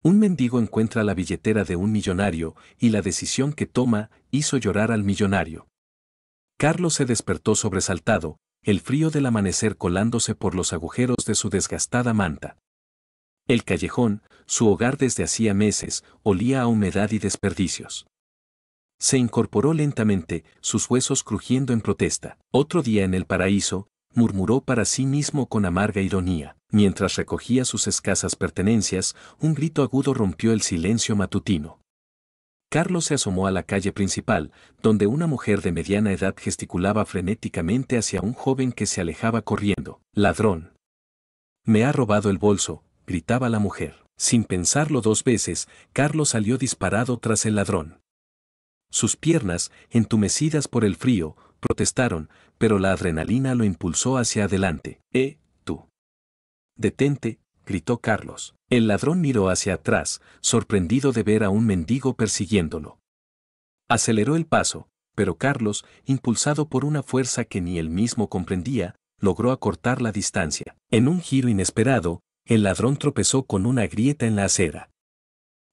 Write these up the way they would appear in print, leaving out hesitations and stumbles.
Un mendigo encuentra la billetera de un millonario y la decisión que toma hizo llorar al millonario. Carlos se despertó sobresaltado, el frío del amanecer colándose por los agujeros de su desgastada manta. El callejón, su hogar desde hacía meses, olía a humedad y desperdicios. Se incorporó lentamente, sus huesos crujiendo en protesta. Otro día en el paraíso, murmuró para sí mismo con amarga ironía. Mientras recogía sus escasas pertenencias, un grito agudo rompió el silencio matutino. Carlos se asomó a la calle principal, donde una mujer de mediana edad gesticulaba frenéticamente hacia un joven que se alejaba corriendo. ¡Ladrón! «Me ha robado el bolso», gritaba la mujer. Sin pensarlo dos veces, Carlos salió disparado tras el ladrón. Sus piernas, entumecidas por el frío, protestaron, pero la adrenalina lo impulsó hacia adelante. Tú! «Detente», gritó Carlos. El ladrón miró hacia atrás, sorprendido de ver a un mendigo persiguiéndolo. Aceleró el paso, pero Carlos, impulsado por una fuerza que ni él mismo comprendía, logró acortar la distancia. En un giro inesperado, el ladrón tropezó con una grieta en la acera.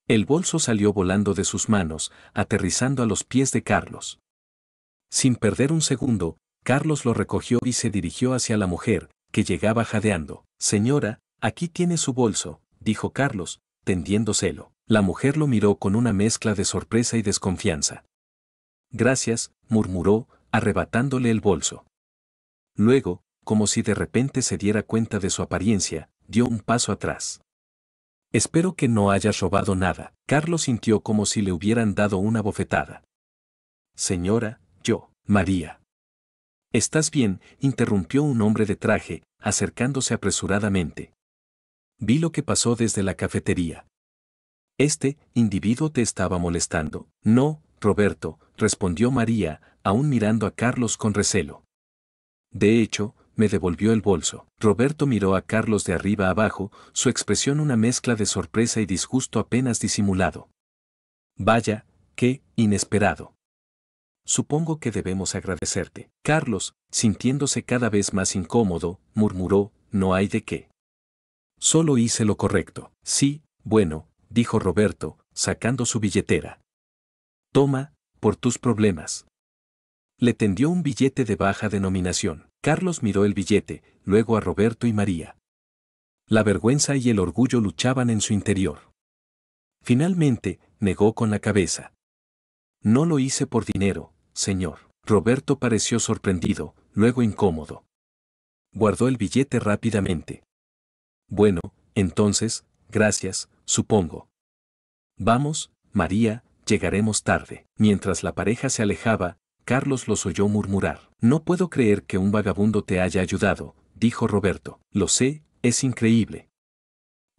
El bolso salió volando de sus manos, aterrizando a los pies de Carlos. Sin perder un segundo, Carlos lo recogió y se dirigió hacia la mujer, que llegaba jadeando. «Señora, aquí tiene su bolso», dijo Carlos, tendiéndoselo. La mujer lo miró con una mezcla de sorpresa y desconfianza. «Gracias», murmuró, arrebatándole el bolso. Luego, como si de repente se diera cuenta de su apariencia, dio un paso atrás. «Espero que no hayas robado nada». Carlos sintió como si le hubieran dado una bofetada. «Señora, María». «¿Estás bien?», interrumpió un hombre de traje, acercándose apresuradamente. «Vi lo que pasó desde la cafetería. ¿Este individuo te estaba molestando?». «No, Roberto», respondió María, aún mirando a Carlos con recelo. «De hecho, me devolvió el bolso». Roberto miró a Carlos de arriba abajo, su expresión una mezcla de sorpresa y disgusto apenas disimulado. «Vaya, qué inesperado. Supongo que debemos agradecerte». Carlos, sintiéndose cada vez más incómodo, murmuró: «No hay de qué. Solo hice lo correcto». «Sí, bueno», dijo Roberto, sacando su billetera. «Toma, por tus problemas». Le tendió un billete de baja denominación. Carlos miró el billete, luego a Roberto y María. La vergüenza y el orgullo luchaban en su interior. Finalmente, negó con la cabeza. «No lo hice por dinero, señor». Roberto pareció sorprendido, luego incómodo. Guardó el billete rápidamente. «Bueno, entonces, gracias, supongo. Vamos, María, llegaremos tarde». Mientras la pareja se alejaba, Carlos los oyó murmurar. «No puedo creer que un vagabundo te haya ayudado», dijo Roberto. «Lo sé, es increíble.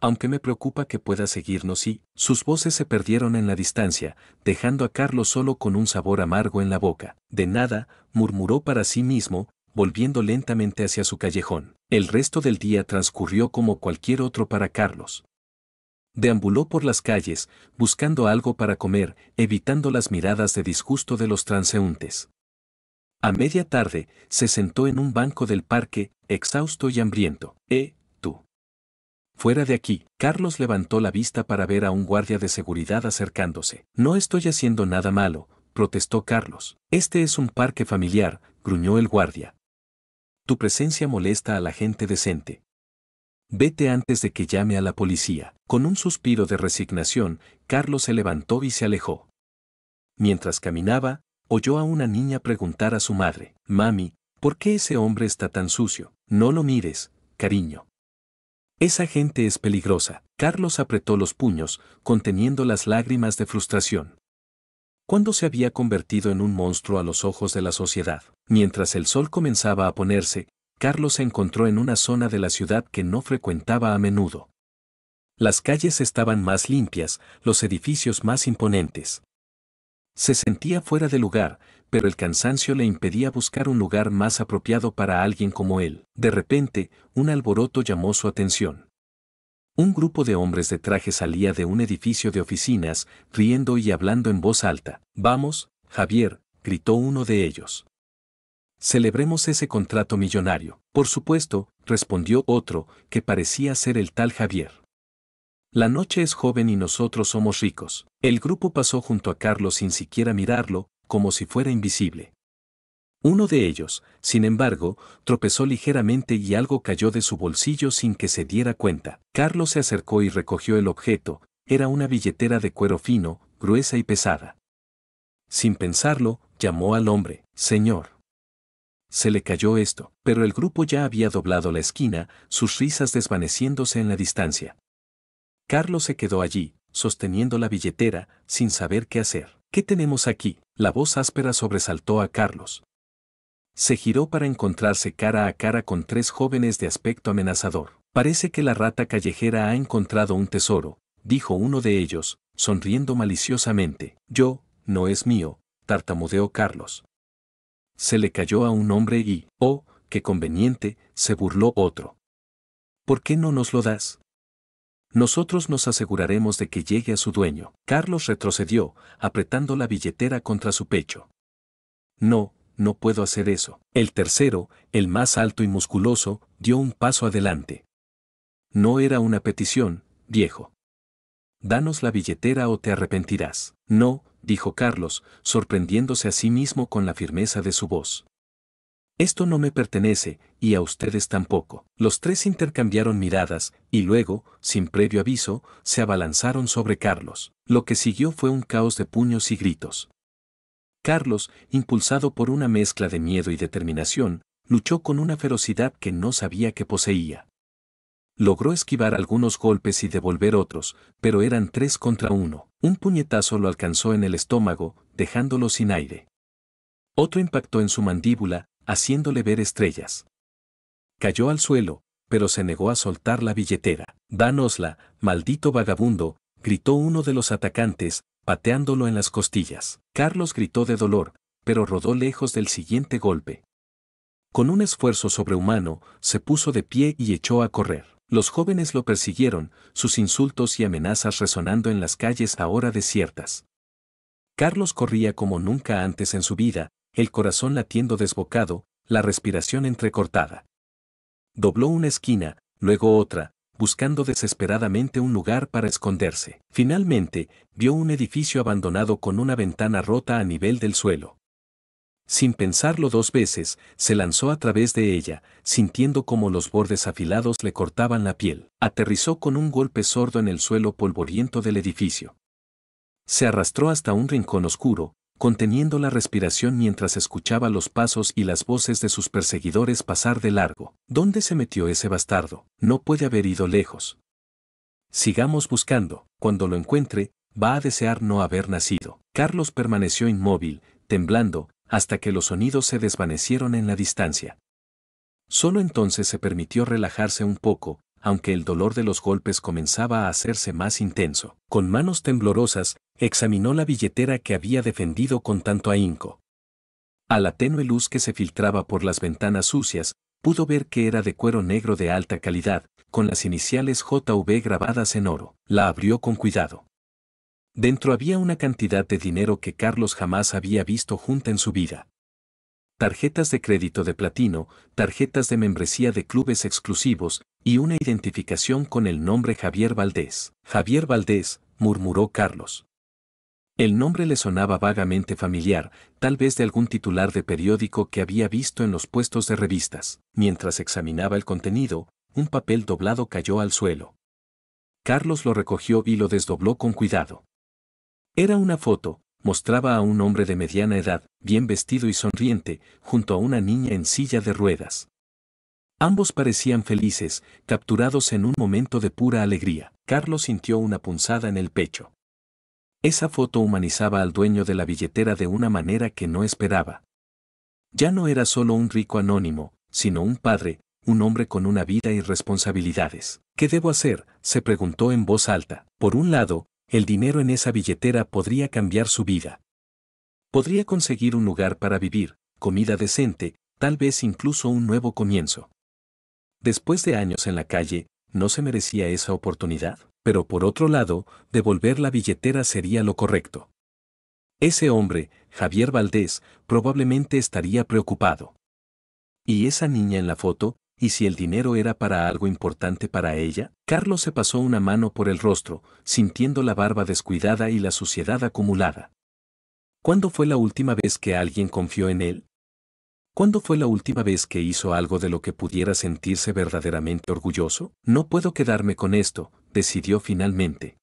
Aunque me preocupa que pueda seguirnos y...». Sus voces se perdieron en la distancia, dejando a Carlos solo con un sabor amargo en la boca. «De nada», murmuró para sí mismo, volviendo lentamente hacia su callejón. El resto del día transcurrió como cualquier otro para Carlos. Deambuló por las calles, buscando algo para comer, evitando las miradas de disgusto de los transeúntes. A media tarde, se sentó en un banco del parque, exhausto y hambriento. Tú! «Fuera de aquí». Carlos levantó la vista para ver a un guardia de seguridad acercándose. «No estoy haciendo nada malo», protestó Carlos. «Este es un parque familiar», gruñó el guardia. «Tu presencia molesta a la gente decente. Vete antes de que llame a la policía». Con un suspiro de resignación, Carlos se levantó y se alejó. Mientras caminaba, oyó a una niña preguntar a su madre: «Mami, ¿por qué ese hombre está tan sucio?». «No lo mires, cariño. Esa gente es peligrosa». Carlos apretó los puños, conteniendo las lágrimas de frustración. ¿Cuándo se había convertido en un monstruo a los ojos de la sociedad? Mientras el sol comenzaba a ponerse, Carlos se encontró en una zona de la ciudad que no frecuentaba a menudo. Las calles estaban más limpias, los edificios más imponentes. Se sentía fuera de lugar, pero el cansancio le impedía buscar un lugar más apropiado para alguien como él. De repente, un alboroto llamó su atención. Un grupo de hombres de traje salía de un edificio de oficinas, riendo y hablando en voz alta. «Vamos, Javier», gritó uno de ellos. «Celebremos ese contrato millonario». «Por supuesto», respondió otro, que parecía ser el tal Javier. La noche es joven y nosotros somos ricos. El grupo pasó junto a Carlos sin siquiera mirarlo, como si fuera invisible. Uno de ellos, sin embargo, tropezó ligeramente y algo cayó de su bolsillo sin que se diera cuenta. Carlos se acercó y recogió el objeto. Era una billetera de cuero fino, gruesa y pesada. Sin pensarlo, llamó al hombre: «Señor». Se le cayó esto, pero el grupo ya había doblado la esquina, sus risas desvaneciéndose en la distancia. Carlos se quedó allí, sosteniendo la billetera, sin saber qué hacer. «¿Qué tenemos aquí?». La voz áspera sobresaltó a Carlos. Se giró para encontrarse cara a cara con tres jóvenes de aspecto amenazador. «Parece que la rata callejera ha encontrado un tesoro», dijo uno de ellos, sonriendo maliciosamente. «No es mío», tartamudeó Carlos. Se le cayó a un hombre y, «Oh, qué conveniente», se burló otro. «¿Por qué no nos lo das? Nosotros nos aseguraremos de que llegue a su dueño». Carlos retrocedió, apretando la billetera contra su pecho. No puedo hacer eso». El tercero, el más alto y musculoso, dio un paso adelante. «No era una petición, viejo. Danos la billetera o te arrepentirás». «No», dijo Carlos, sorprendiéndose a sí mismo con la firmeza de su voz. «Esto no me pertenece, y a ustedes tampoco». Los tres intercambiaron miradas, y luego, sin previo aviso, se abalanzaron sobre Carlos. Lo que siguió fue un caos de puños y gritos. Carlos, impulsado por una mezcla de miedo y determinación, luchó con una ferocidad que no sabía que poseía. Logró esquivar algunos golpes y devolver otros, pero eran 3 contra 1. Un puñetazo lo alcanzó en el estómago, dejándolo sin aire. Otro impactó en su mandíbula, haciéndole ver estrellas. Cayó al suelo, pero se negó a soltar la billetera. «Dánosla, maldito vagabundo», gritó uno de los atacantes, pateándolo en las costillas. Carlos gritó de dolor, pero rodó lejos del siguiente golpe. Con un esfuerzo sobrehumano, se puso de pie y echó a correr. Los jóvenes lo persiguieron, sus insultos y amenazas resonando en las calles ahora desiertas. Carlos corría como nunca antes en su vida, el corazón latiendo desbocado, la respiración entrecortada. Dobló una esquina, luego otra, buscando desesperadamente un lugar para esconderse. Finalmente, vio un edificio abandonado con una ventana rota a nivel del suelo. Sin pensarlo 2 veces, se lanzó a través de ella, sintiendo como los bordes afilados le cortaban la piel. Aterrizó con un golpe sordo en el suelo polvoriento del edificio. Se arrastró hasta un rincón oscuro, conteniendo la respiración mientras escuchaba los pasos y las voces de sus perseguidores pasar de largo. ¿Dónde se metió ese bastardo? No puede haber ido lejos. Sigamos buscando. Cuando lo encuentre, va a desear no haber nacido. Carlos permaneció inmóvil, temblando, hasta que los sonidos se desvanecieron en la distancia. Solo entonces se permitió relajarse un poco, aunque el dolor de los golpes comenzaba a hacerse más intenso. Con manos temblorosas, examinó la billetera que había defendido con tanto ahínco. A la tenue luz que se filtraba por las ventanas sucias, pudo ver que era de cuero negro de alta calidad, con las iniciales JV grabadas en oro. La abrió con cuidado. Dentro había una cantidad de dinero que Carlos jamás había visto junta en su vida. Tarjetas de crédito de platino, tarjetas de membresía de clubes exclusivos, y una identificación con el nombre Javier Valdés. «Javier Valdés», murmuró Carlos. El nombre le sonaba vagamente familiar, tal vez de algún titular de periódico que había visto en los puestos de revistas. Mientras examinaba el contenido, un papel doblado cayó al suelo. Carlos lo recogió y lo desdobló con cuidado. Era una foto. Mostraba a un hombre de mediana edad, bien vestido y sonriente, junto a una niña en silla de ruedas. Ambos parecían felices, capturados en un momento de pura alegría. Carlos sintió una punzada en el pecho. Esa foto humanizaba al dueño de la billetera de una manera que no esperaba. Ya no era solo un rico anónimo, sino un padre, un hombre con una vida y responsabilidades. «¿Qué debo hacer?», se preguntó en voz alta. Por un lado, el dinero en esa billetera podría cambiar su vida. Podría conseguir un lugar para vivir, comida decente, tal vez incluso un nuevo comienzo. Después de años en la calle, ¿no se merecía esa oportunidad? Pero por otro lado, devolver la billetera sería lo correcto. Ese hombre, Javier Valdés, probablemente estaría preocupado. ¿Y esa niña en la foto? ¿Y si el dinero era para algo importante para ella? Carlos se pasó una mano por el rostro, sintiendo la barba descuidada y la suciedad acumulada. ¿Cuándo fue la última vez que alguien confió en él? ¿Cuándo fue la última vez que hizo algo de lo que pudiera sentirse verdaderamente orgulloso? No puedo quedarme con esto, decidió finalmente.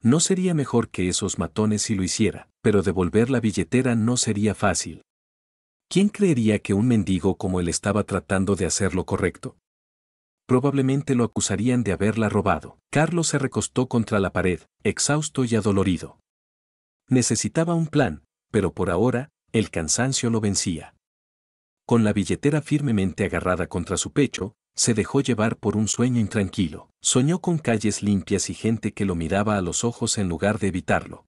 No sería mejor que esos matones si lo hiciera, pero devolver la billetera no sería fácil. ¿Quién creería que un mendigo como él estaba tratando de hacer lo correcto? Probablemente lo acusarían de haberla robado. Carlos se recostó contra la pared, exhausto y adolorido. Necesitaba un plan, pero por ahora, el cansancio lo vencía. Con la billetera firmemente agarrada contra su pecho, se dejó llevar por un sueño intranquilo. Soñó con calles limpias y gente que lo miraba a los ojos en lugar de evitarlo.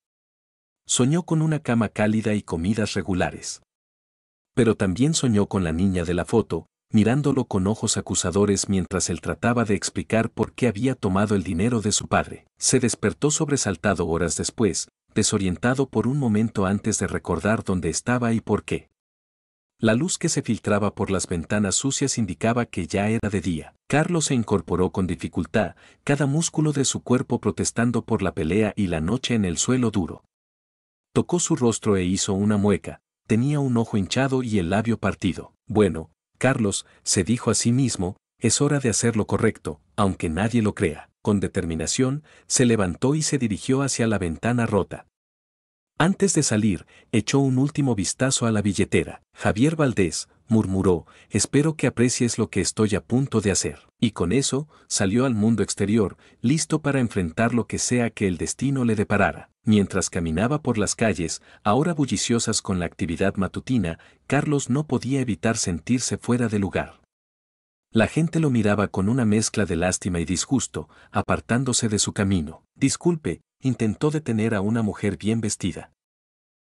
Soñó con una cama cálida y comidas regulares. Pero también soñó con la niña de la foto, mirándolo con ojos acusadores mientras él trataba de explicar por qué había tomado el dinero de su padre. Se despertó sobresaltado horas después, desorientado por un momento antes de recordar dónde estaba y por qué. La luz que se filtraba por las ventanas sucias indicaba que ya era de día. Carlos se incorporó con dificultad, cada músculo de su cuerpo protestando por la pelea y la noche en el suelo duro. Tocó su rostro e hizo una mueca, tenía un ojo hinchado y el labio partido. Bueno, Carlos, se dijo a sí mismo, es hora de hacer lo correcto, aunque nadie lo crea. Con determinación, se levantó y se dirigió hacia la ventana rota. Antes de salir, echó un último vistazo a la billetera. Javier Valdés, murmuró, espero que aprecies lo que estoy a punto de hacer. Y con eso, salió al mundo exterior, listo para enfrentar lo que sea que el destino le deparara. Mientras caminaba por las calles, ahora bulliciosas con la actividad matutina, Carlos no podía evitar sentirse fuera de lugar. La gente lo miraba con una mezcla de lástima y disgusto, apartándose de su camino. Disculpe, intentó detener a una mujer bien vestida.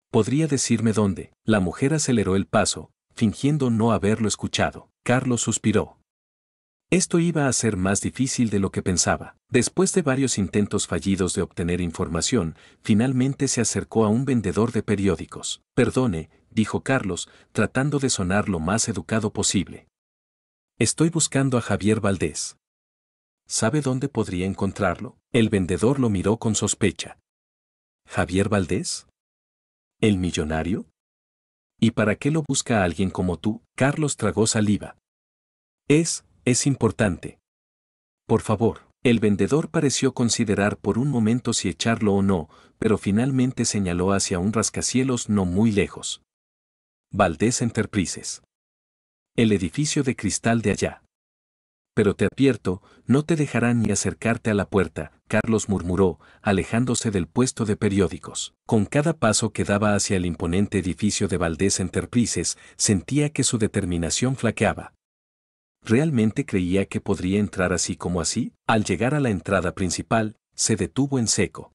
¿Podría decirme dónde? La mujer aceleró el paso, fingiendo no haberlo escuchado. Carlos suspiró. Esto iba a ser más difícil de lo que pensaba. Después de varios intentos fallidos de obtener información, finalmente se acercó a un vendedor de periódicos. Perdone, dijo Carlos, tratando de sonar lo más educado posible. Estoy buscando a Javier Valdés. ¿Sabe dónde podría encontrarlo? El vendedor lo miró con sospecha. ¿Javier Valdés? ¿El millonario? ¿Y para qué lo busca alguien como tú? Carlos tragó saliva. Es importante. Por favor. El vendedor pareció considerar por un momento si echarlo o no, pero finalmente señaló hacia un rascacielos no muy lejos. Valdés Enterprises. El edificio de cristal de allá. Pero te advierto, no te dejarán ni acercarte a la puerta, Carlos murmuró, alejándose del puesto de periódicos. Con cada paso que daba hacia el imponente edificio de Valdés Enterprises, sentía que su determinación flaqueaba. ¿Realmente creía que podría entrar así como así? Al llegar a la entrada principal, se detuvo en seco.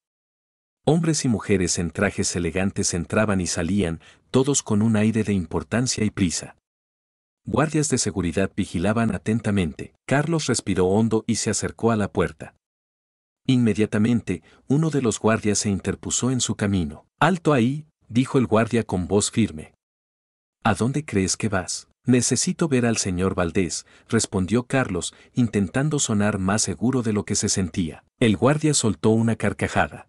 Hombres y mujeres en trajes elegantes entraban y salían, todos con un aire de importancia y prisa. Guardias de seguridad vigilaban atentamente. Carlos respiró hondo y se acercó a la puerta. Inmediatamente, uno de los guardias se interpuso en su camino. «¡Alto ahí!», dijo el guardia con voz firme. «¿A dónde crees que vas?». «Necesito ver al señor Valdés», respondió Carlos, intentando sonar más seguro de lo que se sentía. El guardia soltó una carcajada.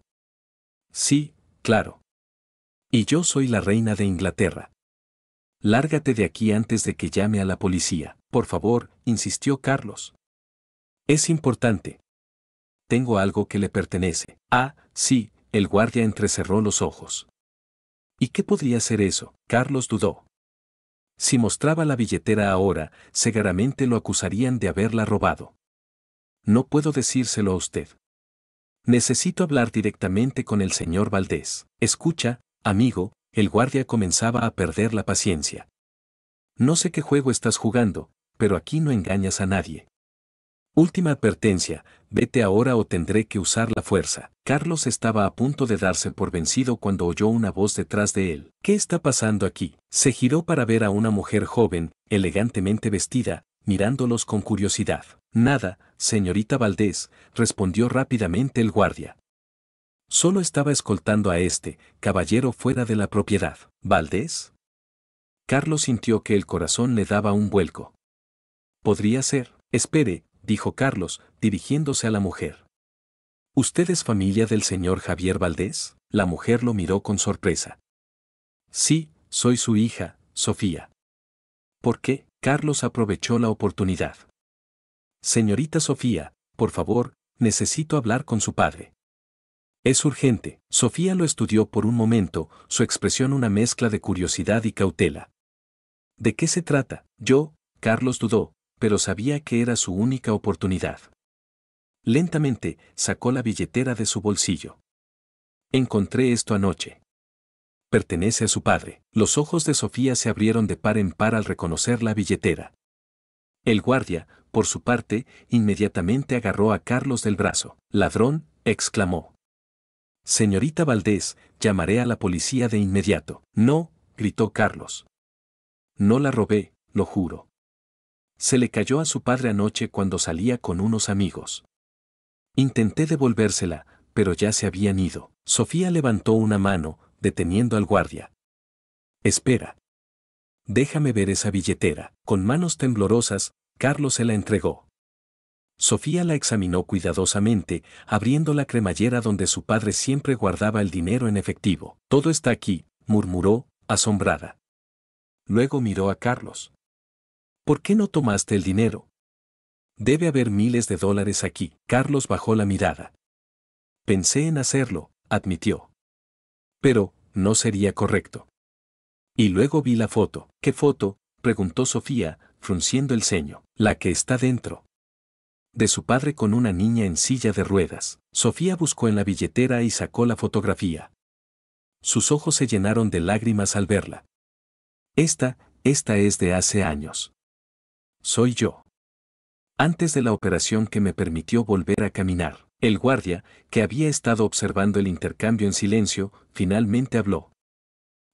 «Sí, claro. Y yo soy la reina de Inglaterra. Lárgate de aquí antes de que llame a la policía. Por favor», insistió Carlos. «Es importante. Tengo algo que le pertenece». «Ah, sí», el guardia entrecerró los ojos. «¿Y qué podría ser eso?». Carlos dudó. Si mostraba la billetera ahora, seguramente lo acusarían de haberla robado. «No puedo decírselo a usted. Necesito hablar directamente con el señor Valdés». «Escucha, amigo», el guardia comenzaba a perder la paciencia. «No sé qué juego estás jugando, pero aquí no engañas a nadie. Última advertencia, vete ahora o tendré que usar la fuerza». Carlos estaba a punto de darse por vencido cuando oyó una voz detrás de él. «¿Qué está pasando aquí?». Se giró para ver a una mujer joven, elegantemente vestida, mirándolos con curiosidad. «Nada, señorita Valdés», respondió rápidamente el guardia. Solo estaba escoltando a este caballero fuera de la propiedad. «¿Valdés?». Carlos sintió que el corazón le daba un vuelco. Podría ser. Espere, dijo Carlos, dirigiéndose a la mujer. ¿Usted es familia del señor Javier Valdés? La mujer lo miró con sorpresa. Sí, soy su hija, Sofía. ¿Por qué? Carlos aprovechó la oportunidad. Señorita Sofía, por favor, necesito hablar con su padre. Es urgente. Sofía lo estudió por un momento, su expresión una mezcla de curiosidad y cautela. ¿De qué se trata? Carlos dudó, pero sabía que era su única oportunidad. Lentamente, sacó la billetera de su bolsillo. Encontré esto anoche. Pertenece a su padre. Los ojos de Sofía se abrieron de par en par al reconocer la billetera. El guardia, por su parte, inmediatamente agarró a Carlos del brazo. «Ladrón», exclamó. «Señorita Valdés, llamaré a la policía de inmediato». «No», gritó Carlos. «No la robé, lo juro. Se le cayó a su padre anoche cuando salía con unos amigos. Intenté devolvérsela, pero ya se habían ido». Sofía levantó una mano, deteniendo al guardia. «Espera. Déjame ver esa billetera». Con manos temblorosas, Carlos se la entregó. Sofía la examinó cuidadosamente, abriendo la cremallera donde su padre siempre guardaba el dinero en efectivo. «Todo está aquí», murmuró, asombrada. Luego miró a Carlos. «¿Por qué no tomaste el dinero? Debe haber miles de dólares aquí». Carlos bajó la mirada. «Pensé en hacerlo», admitió. «Pero, no sería correcto». Y luego vi la foto. «¿Qué foto?», preguntó Sofía, frunciendo el ceño. «La que está dentro». De su padre con una niña en silla de ruedas. Sofía buscó en la billetera y sacó la fotografía. Sus ojos se llenaron de lágrimas al verla. Esta es de hace años. Soy yo. Antes de la operación que me permitió volver a caminar. El guardia, que había estado observando el intercambio en silencio, finalmente habló.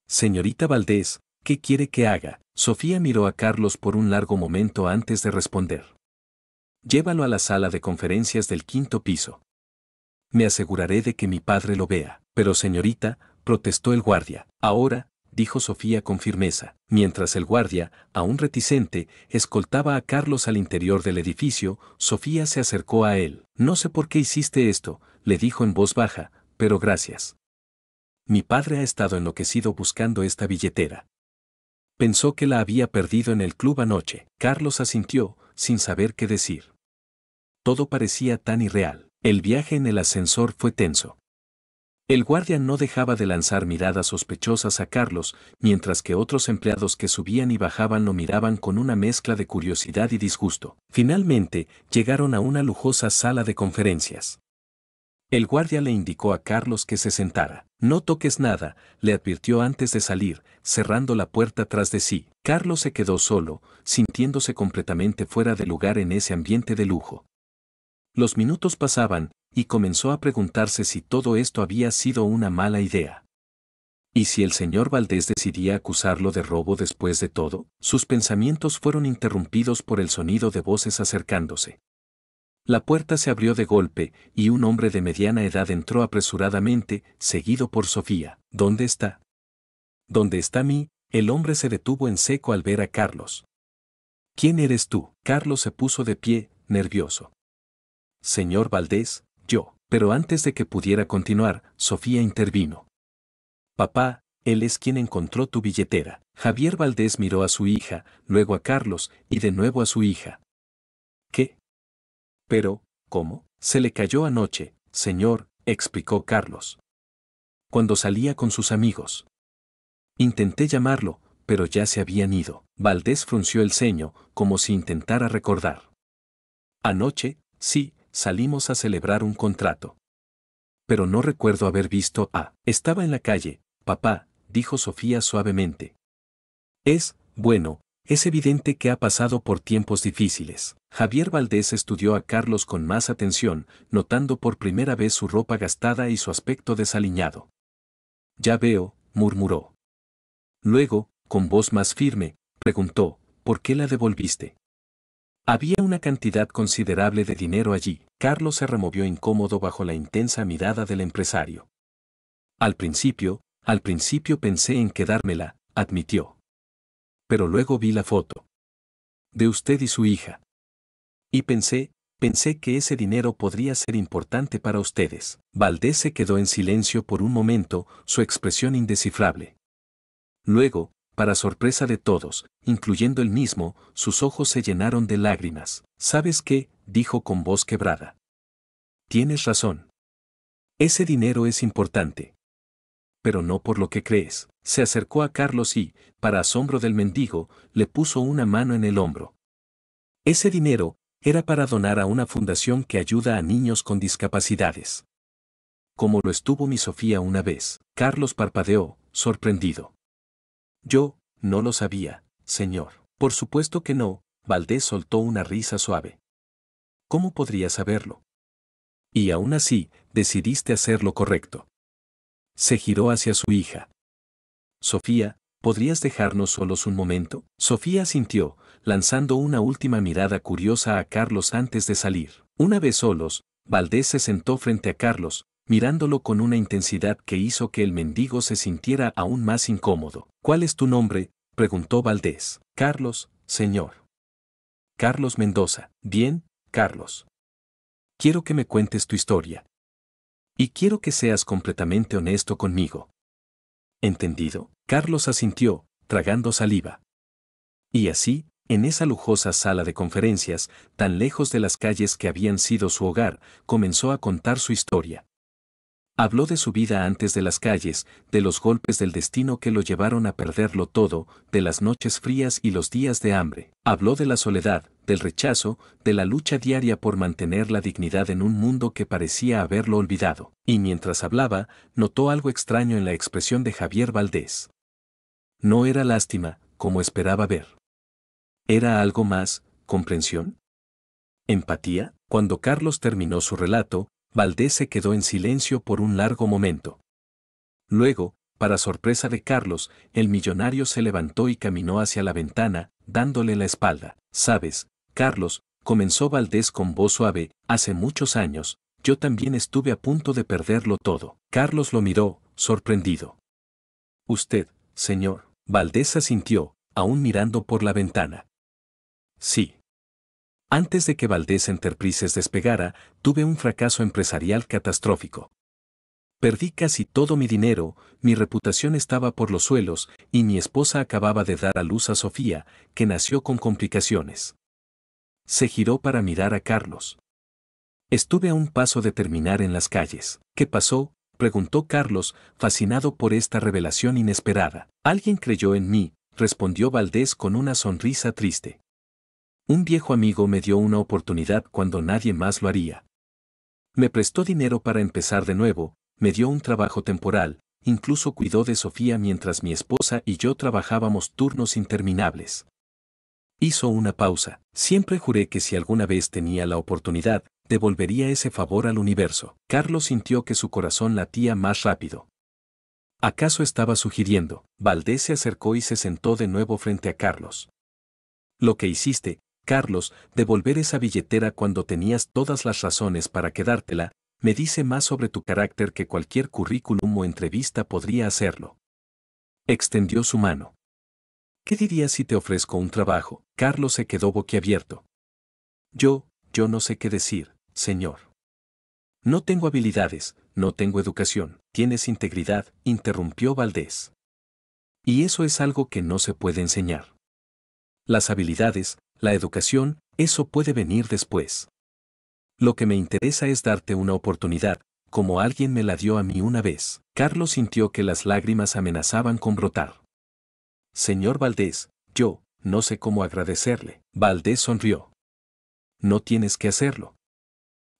«Señorita Valdés, ¿qué quiere que haga?». Sofía miró a Carlos por un largo momento antes de responder. «Llévalo a la sala de conferencias del 5º piso. Me aseguraré de que mi padre lo vea». «Pero señorita», protestó el guardia. «Ahora», dijo Sofía con firmeza, mientras el guardia, aún reticente, escoltaba a Carlos al interior del edificio. Sofía se acercó a él. «No sé por qué hiciste esto», le dijo en voz baja, «pero gracias. Mi padre ha estado enloquecido buscando esta billetera. Pensó que la había perdido en el club anoche». Carlos asintió, sin saber qué decir. Todo parecía tan irreal. El viaje en el ascensor fue tenso. El guardia no dejaba de lanzar miradas sospechosas a Carlos, mientras que otros empleados que subían y bajaban lo miraban con una mezcla de curiosidad y disgusto. Finalmente, llegaron a una lujosa sala de conferencias. El guardia le indicó a Carlos que se sentara. «No toques nada», le advirtió antes de salir, cerrando la puerta tras de sí. Carlos se quedó solo, sintiéndose completamente fuera de lugar en ese ambiente de lujo. Los minutos pasaban, y comenzó a preguntarse si todo esto había sido una mala idea. ¿Y si el señor Valdés decidía acusarlo de robo después de todo? Sus pensamientos fueron interrumpidos por el sonido de voces acercándose. La puerta se abrió de golpe, y un hombre de mediana edad entró apresuradamente, seguido por Sofía. «¿Dónde está?». «¿Dónde está mí?». El hombre se detuvo en seco al ver a Carlos. «¿Quién eres tú?». Carlos se puso de pie, nervioso. «Señor Valdés, yo». Pero antes de que pudiera continuar, Sofía intervino. «Papá, él es quien encontró tu billetera». Javier Valdés miró a su hija, luego a Carlos, y de nuevo a su hija. «¿Qué? Pero, ¿cómo?». «Se le cayó anoche, señor», explicó Carlos. «Cuando salía con sus amigos. Intenté llamarlo, pero ya se habían ido». Valdés frunció el ceño, como si intentara recordar. «Anoche, sí, salimos a celebrar un contrato. Pero no recuerdo haber visto a». «Estaba en la calle, papá», dijo Sofía suavemente. Bueno, es evidente que ha pasado por tiempos difíciles». Javier Valdés estudió a Carlos con más atención, notando por primera vez su ropa gastada y su aspecto desaliñado. «Ya veo», murmuró. Luego, con voz más firme, preguntó, «¿por qué la devolviste?». «Había una cantidad considerable de dinero allí». Carlos se removió incómodo bajo la intensa mirada del empresario. Al principio pensé en quedármela», admitió. «Pero luego vi la foto. De usted y su hija. Y pensé que ese dinero podría ser importante para ustedes. Valdés se quedó en silencio por un momento, su expresión indescifrable. Luego, para sorpresa de todos, incluyendo él mismo, sus ojos se llenaron de lágrimas. ¿Sabes qué?, dijo con voz quebrada. Tienes razón. Ese dinero es importante. Pero no por lo que crees. Se acercó a Carlos y, para asombro del mendigo, le puso una mano en el hombro. Ese dinero era para donar a una fundación que ayuda a niños con discapacidades. Como lo estuvo mi Sofía una vez. Carlos parpadeó, sorprendido. Yo, no lo sabía, señor. Por supuesto que no, Valdés soltó una risa suave. ¿Cómo podría saberlo? Y aún así, decidiste hacer lo correcto. Se giró hacia su hija. Sofía, ¿podrías dejarnos solos un momento? Sofía asintió, lanzando una última mirada curiosa a Carlos antes de salir. Una vez solos, Valdés se sentó frente a Carlos, mirándolo con una intensidad que hizo que el mendigo se sintiera aún más incómodo. ¿Cuál es tu nombre?, preguntó Valdés. Carlos, señor. Carlos Mendoza. Bien, Carlos. Quiero que me cuentes tu historia. Y quiero que seas completamente honesto conmigo. ¿Entendido? Carlos asintió, tragando saliva. Y así, en esa lujosa sala de conferencias, tan lejos de las calles que habían sido su hogar, comenzó a contar su historia. Habló de su vida antes de las calles, de los golpes del destino que lo llevaron a perderlo todo, de las noches frías y los días de hambre. Habló de la soledad, del rechazo, de la lucha diaria por mantener la dignidad en un mundo que parecía haberlo olvidado. Y mientras hablaba, notó algo extraño en la expresión de Javier Valdés. No era lástima, como esperaba ver. ¿Era algo más, comprensión? ¿Empatía? Cuando Carlos terminó su relato, Valdés se quedó en silencio por un largo momento. Luego, para sorpresa de Carlos, el millonario se levantó y caminó hacia la ventana, dándole la espalda. ¿Sabes, Carlos?, comenzó Valdés con voz suave, hace muchos años, yo también estuve a punto de perderlo todo. Carlos lo miró, sorprendido. Usted, señor. Valdés asintió, aún mirando por la ventana. Sí. Antes de que Valdés Enterprises despegara, tuve un fracaso empresarial catastrófico. Perdí casi todo mi dinero, mi reputación estaba por los suelos, y mi esposa acababa de dar a luz a Sofía, que nació con complicaciones. Se giró para mirar a Carlos. Estuve a un paso de terminar en las calles. ¿Qué pasó?, preguntó Carlos, fascinado por esta revelación inesperada. Alguien creyó en mí, respondió Valdés con una sonrisa triste. Un viejo amigo me dio una oportunidad cuando nadie más lo haría. Me prestó dinero para empezar de nuevo, me dio un trabajo temporal, incluso cuidó de Sofía mientras mi esposa y yo trabajábamos turnos interminables. Hizo una pausa. Siempre juré que si alguna vez tenía la oportunidad, devolvería ese favor al universo. Carlos sintió que su corazón latía más rápido. ¿Acaso estaba sugiriendo? Valdés se acercó y se sentó de nuevo frente a Carlos. Lo que hiciste, Carlos, devolver esa billetera cuando tenías todas las razones para quedártela, me dice más sobre tu carácter que cualquier currículum o entrevista podría hacerlo. Extendió su mano. ¿Qué dirías si te ofrezco un trabajo? Carlos se quedó boquiabierto. Yo no sé qué decir, señor. No tengo habilidades, no tengo educación. ¿Tienes integridad?, interrumpió Valdés. Y eso es algo que no se puede enseñar. Las habilidades, la educación, eso puede venir después. Lo que me interesa es darte una oportunidad, como alguien me la dio a mí una vez. Carlos sintió que las lágrimas amenazaban con brotar. Señor Valdés, yo no sé cómo agradecerle. Valdés sonrió. No tienes que hacerlo.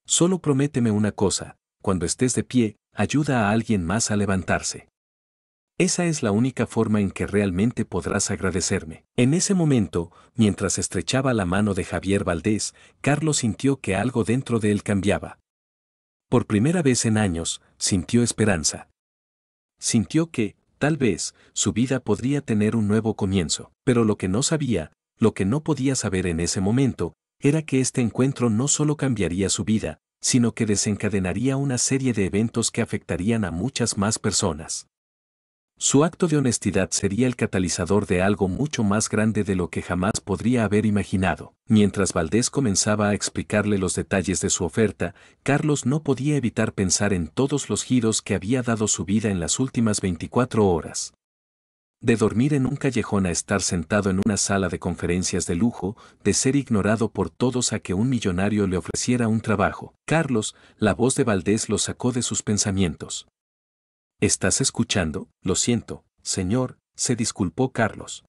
Solo prométeme una cosa, cuando estés de pie, ayuda a alguien más a levantarse. Esa es la única forma en que realmente podrás agradecerme. En ese momento, mientras estrechaba la mano de Javier Valdés, Carlos sintió que algo dentro de él cambiaba. Por primera vez en años, sintió esperanza. Sintió que, tal vez, su vida podría tener un nuevo comienzo. Pero lo que no sabía, lo que no podía saber en ese momento, era que este encuentro no solo cambiaría su vida, sino que desencadenaría una serie de eventos que afectarían a muchas más personas. Su acto de honestidad sería el catalizador de algo mucho más grande de lo que jamás podría haber imaginado. Mientras Valdés comenzaba a explicarle los detalles de su oferta, Carlos no podía evitar pensar en todos los giros que había dado su vida en las últimas 24 horas. De dormir en un callejón a estar sentado en una sala de conferencias de lujo, de ser ignorado por todos a que un millonario le ofreciera un trabajo. Carlos, la voz de Valdés lo sacó de sus pensamientos. ¿Estás escuchando? Lo siento, señor, se disculpó Carlos.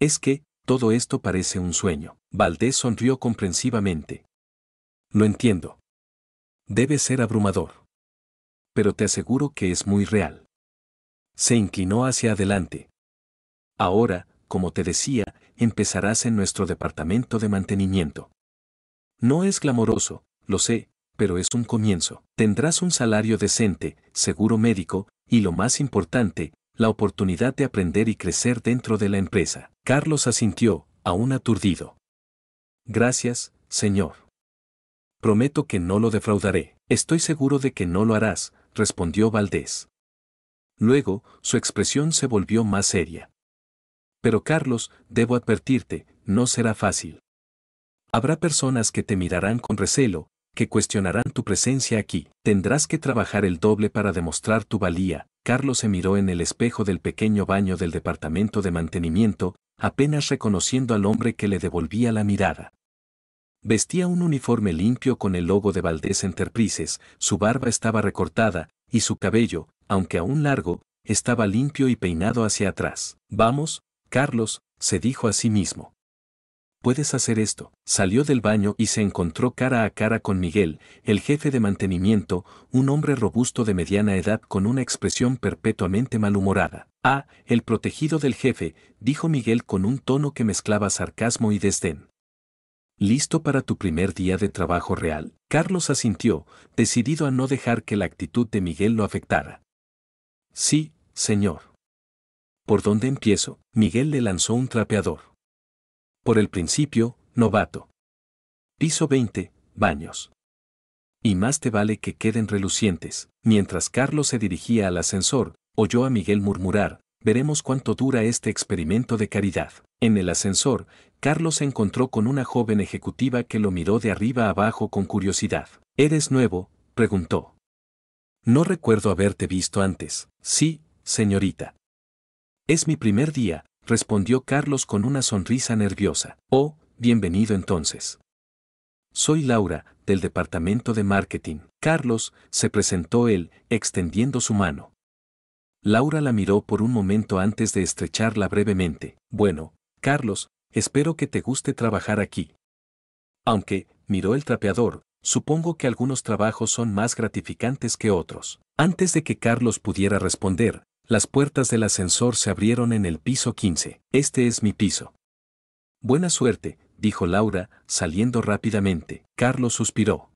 Es que, todo esto parece un sueño. Valdés sonrió comprensivamente. Lo entiendo. Debe ser abrumador. Pero te aseguro que es muy real. Se inclinó hacia adelante. Ahora, como te decía, empezarás en nuestro departamento de mantenimiento. No es glamoroso, lo sé, pero es un comienzo. Tendrás un salario decente, seguro médico, y lo más importante, la oportunidad de aprender y crecer dentro de la empresa. Carlos asintió, aún aturdido. Gracias, señor. Prometo que no lo defraudaré. Estoy seguro de que no lo harás, respondió Valdés. Luego, su expresión se volvió más seria. Pero Carlos, debo advertirte, no será fácil. Habrá personas que te mirarán con recelo, que cuestionarán tu presencia aquí. Tendrás que trabajar el doble para demostrar tu valía. Carlos se miró en el espejo del pequeño baño del departamento de mantenimiento, apenas reconociendo al hombre que le devolvía la mirada. Vestía un uniforme limpio con el logo de Valdés Enterprises, su barba estaba recortada, y su cabello, aunque aún largo, estaba limpio y peinado hacia atrás. Vamos, Carlos, se dijo a sí mismo. Puedes hacer esto. Salió del baño y se encontró cara a cara con Miguel, el jefe de mantenimiento, un hombre robusto de mediana edad con una expresión perpetuamente malhumorada. Ah, el protegido del jefe, dijo Miguel con un tono que mezclaba sarcasmo y desdén. ¿Listo para tu primer día de trabajo real? Carlos asintió, decidido a no dejar que la actitud de Miguel lo afectara. Sí, señor. ¿Por dónde empiezo? Miguel le lanzó un trapeador. Por el principio, novato. Piso 20, baños. Y más te vale que queden relucientes. Mientras Carlos se dirigía al ascensor, oyó a Miguel murmurar, veremos cuánto dura este experimento de caridad. En el ascensor, Carlos se encontró con una joven ejecutiva que lo miró de arriba a abajo con curiosidad. ¿Eres nuevo?, preguntó. No recuerdo haberte visto antes. Sí, señorita. Es mi primer día, respondió Carlos con una sonrisa nerviosa. Oh, bienvenido entonces. Soy Laura, del departamento de marketing. Carlos, se presentó él, extendiendo su mano. Laura la miró por un momento antes de estrecharla brevemente. Bueno, Carlos, espero que te guste trabajar aquí. Aunque, miró el trapeador, supongo que algunos trabajos son más gratificantes que otros. Antes de que Carlos pudiera responder, las puertas del ascensor se abrieron en el piso 15. Este es mi piso. Buena suerte, dijo Laura, saliendo rápidamente. Carlos suspiró.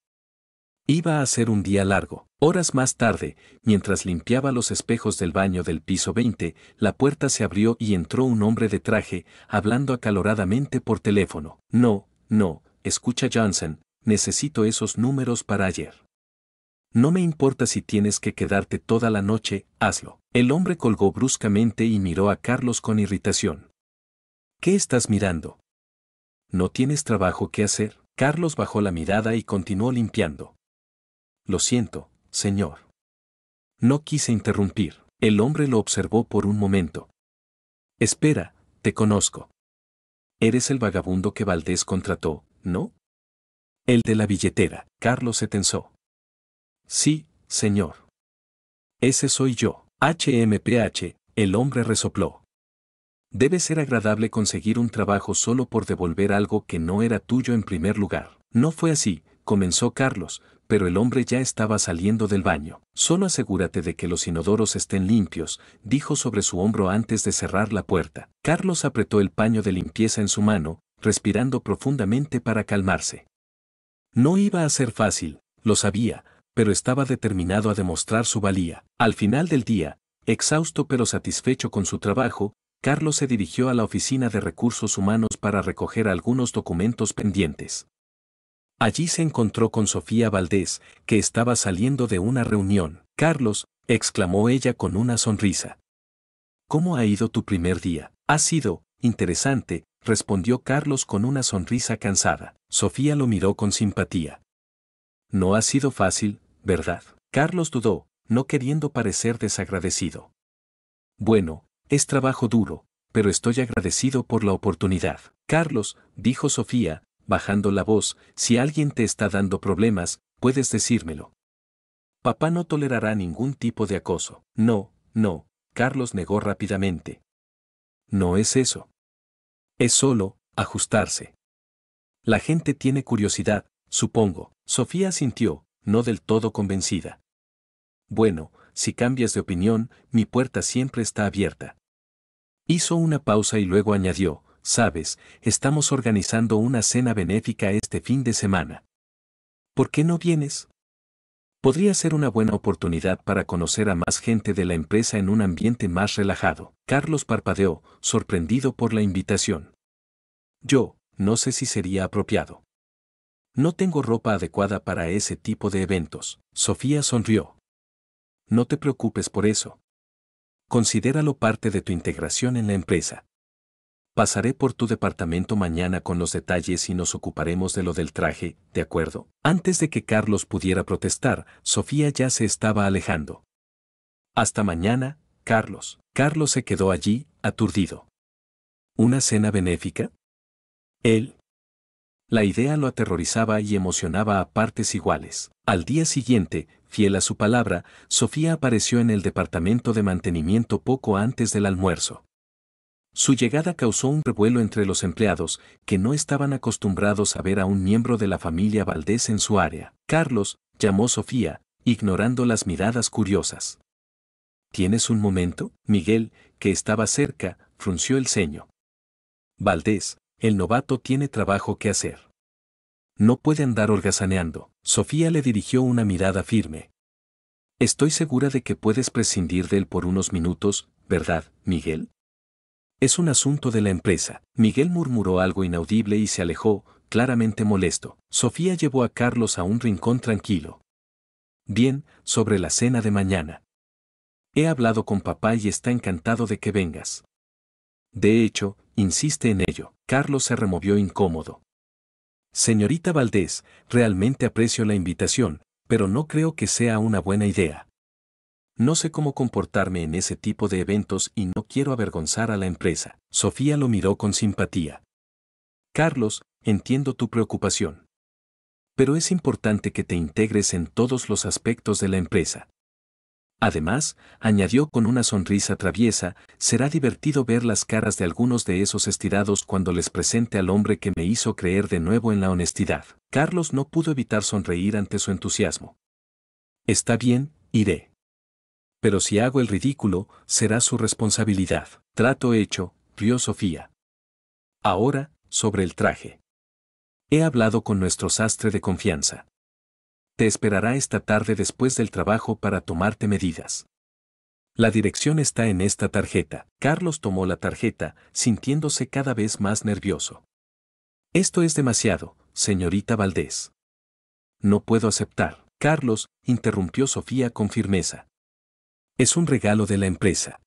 Iba a ser un día largo. Horas más tarde, mientras limpiaba los espejos del baño del piso 20, la puerta se abrió y entró un hombre de traje, hablando acaloradamente por teléfono. No, escucha Johnson, necesito esos números para ayer. No me importa si tienes que quedarte toda la noche, hazlo. El hombre colgó bruscamente y miró a Carlos con irritación. ¿Qué estás mirando? ¿No tienes trabajo que hacer? Carlos bajó la mirada y continuó limpiando. Lo siento, señor. No quise interrumpir. El hombre lo observó por un momento. Espera, te conozco. Eres el vagabundo que Valdés contrató, ¿no? El de la billetera. Carlos se tensó. Sí, señor. Ese soy yo. HMPH, el hombre resopló. Debe ser agradable conseguir un trabajo solo por devolver algo que no era tuyo en primer lugar. No fue así, comenzó Carlos, pero el hombre ya estaba saliendo del baño. Solo asegúrate de que los inodoros estén limpios, dijo sobre su hombro antes de cerrar la puerta. Carlos apretó el paño de limpieza en su mano, respirando profundamente para calmarse. No iba a ser fácil, lo sabía, pero estaba determinado a demostrar su valía. Al final del día, exhausto pero satisfecho con su trabajo, Carlos se dirigió a la oficina de recursos humanos para recoger algunos documentos pendientes. Allí se encontró con Sofía Valdés, que estaba saliendo de una reunión. Carlos, exclamó ella con una sonrisa. ¿Cómo ha ido tu primer día? Ha sido interesante, respondió Carlos con una sonrisa cansada. Sofía lo miró con simpatía. No ha sido fácil, ¿verdad? Carlos dudó, no queriendo parecer desagradecido. Bueno, es trabajo duro, pero estoy agradecido por la oportunidad. Carlos, dijo Sofía, bajando la voz, si alguien te está dando problemas, puedes decírmelo. Papá no tolerará ningún tipo de acoso. No, no, Carlos negó rápidamente. No es eso. Es solo ajustarse. La gente tiene curiosidad, supongo. Sofía sintió, no del todo convencida. Bueno, si cambias de opinión, mi puerta siempre está abierta. Hizo una pausa y luego añadió, sabes, estamos organizando una cena benéfica este fin de semana. ¿Por qué no vienes? Podría ser una buena oportunidad para conocer a más gente de la empresa en un ambiente más relajado. Carlos parpadeó, sorprendido por la invitación. Yo, no sé si sería apropiado. No tengo ropa adecuada para ese tipo de eventos. Sofía sonrió. No te preocupes por eso. Considéralo parte de tu integración en la empresa. Pasaré por tu departamento mañana con los detalles y nos ocuparemos de lo del traje, ¿de acuerdo? Antes de que Carlos pudiera protestar, Sofía ya se estaba alejando. Hasta mañana, Carlos. Carlos se quedó allí, aturdido. ¿Una cena benéfica? Él. La idea lo aterrorizaba y emocionaba a partes iguales. Al día siguiente, fiel a su palabra, Sofía apareció en el departamento de mantenimiento poco antes del almuerzo. Su llegada causó un revuelo entre los empleados, que no estaban acostumbrados a ver a un miembro de la familia Valdés en su área. Carlos, llamó Sofía, ignorando las miradas curiosas. ¿Tienes un momento? Miguel, que estaba cerca, frunció el ceño. Valdés, el novato tiene trabajo que hacer. No puede andar holgazaneando. Sofía le dirigió una mirada firme. Estoy segura de que puedes prescindir de él por unos minutos, ¿verdad, Miguel? Es un asunto de la empresa. Miguel murmuró algo inaudible y se alejó, claramente molesto. Sofía llevó a Carlos a un rincón tranquilo. Bien, sobre la cena de mañana. He hablado con papá y está encantado de que vengas. De hecho, insiste en ello. Carlos se removió incómodo. Señorita Valdés, realmente aprecio la invitación, pero no creo que sea una buena idea. No sé cómo comportarme en ese tipo de eventos y no quiero avergonzar a la empresa. Sofía lo miró con simpatía. Carlos, entiendo tu preocupación. Pero es importante que te integres en todos los aspectos de la empresa. Además, añadió con una sonrisa traviesa, será divertido ver las caras de algunos de esos estirados cuando les presente al hombre que me hizo creer de nuevo en la honestidad. Carlos no pudo evitar sonreír ante su entusiasmo. Está bien, iré. Pero si hago el ridículo, será su responsabilidad. Trato hecho, rió Sofía. Ahora, sobre el traje. He hablado con nuestro sastre de confianza. Te esperará esta tarde después del trabajo para tomarte medidas. La dirección está en esta tarjeta. Carlos tomó la tarjeta, sintiéndose cada vez más nervioso. Esto es demasiado, señorita Valdés. No puedo aceptar. Carlos, interrumpió Sofía con firmeza. Es un regalo de la empresa.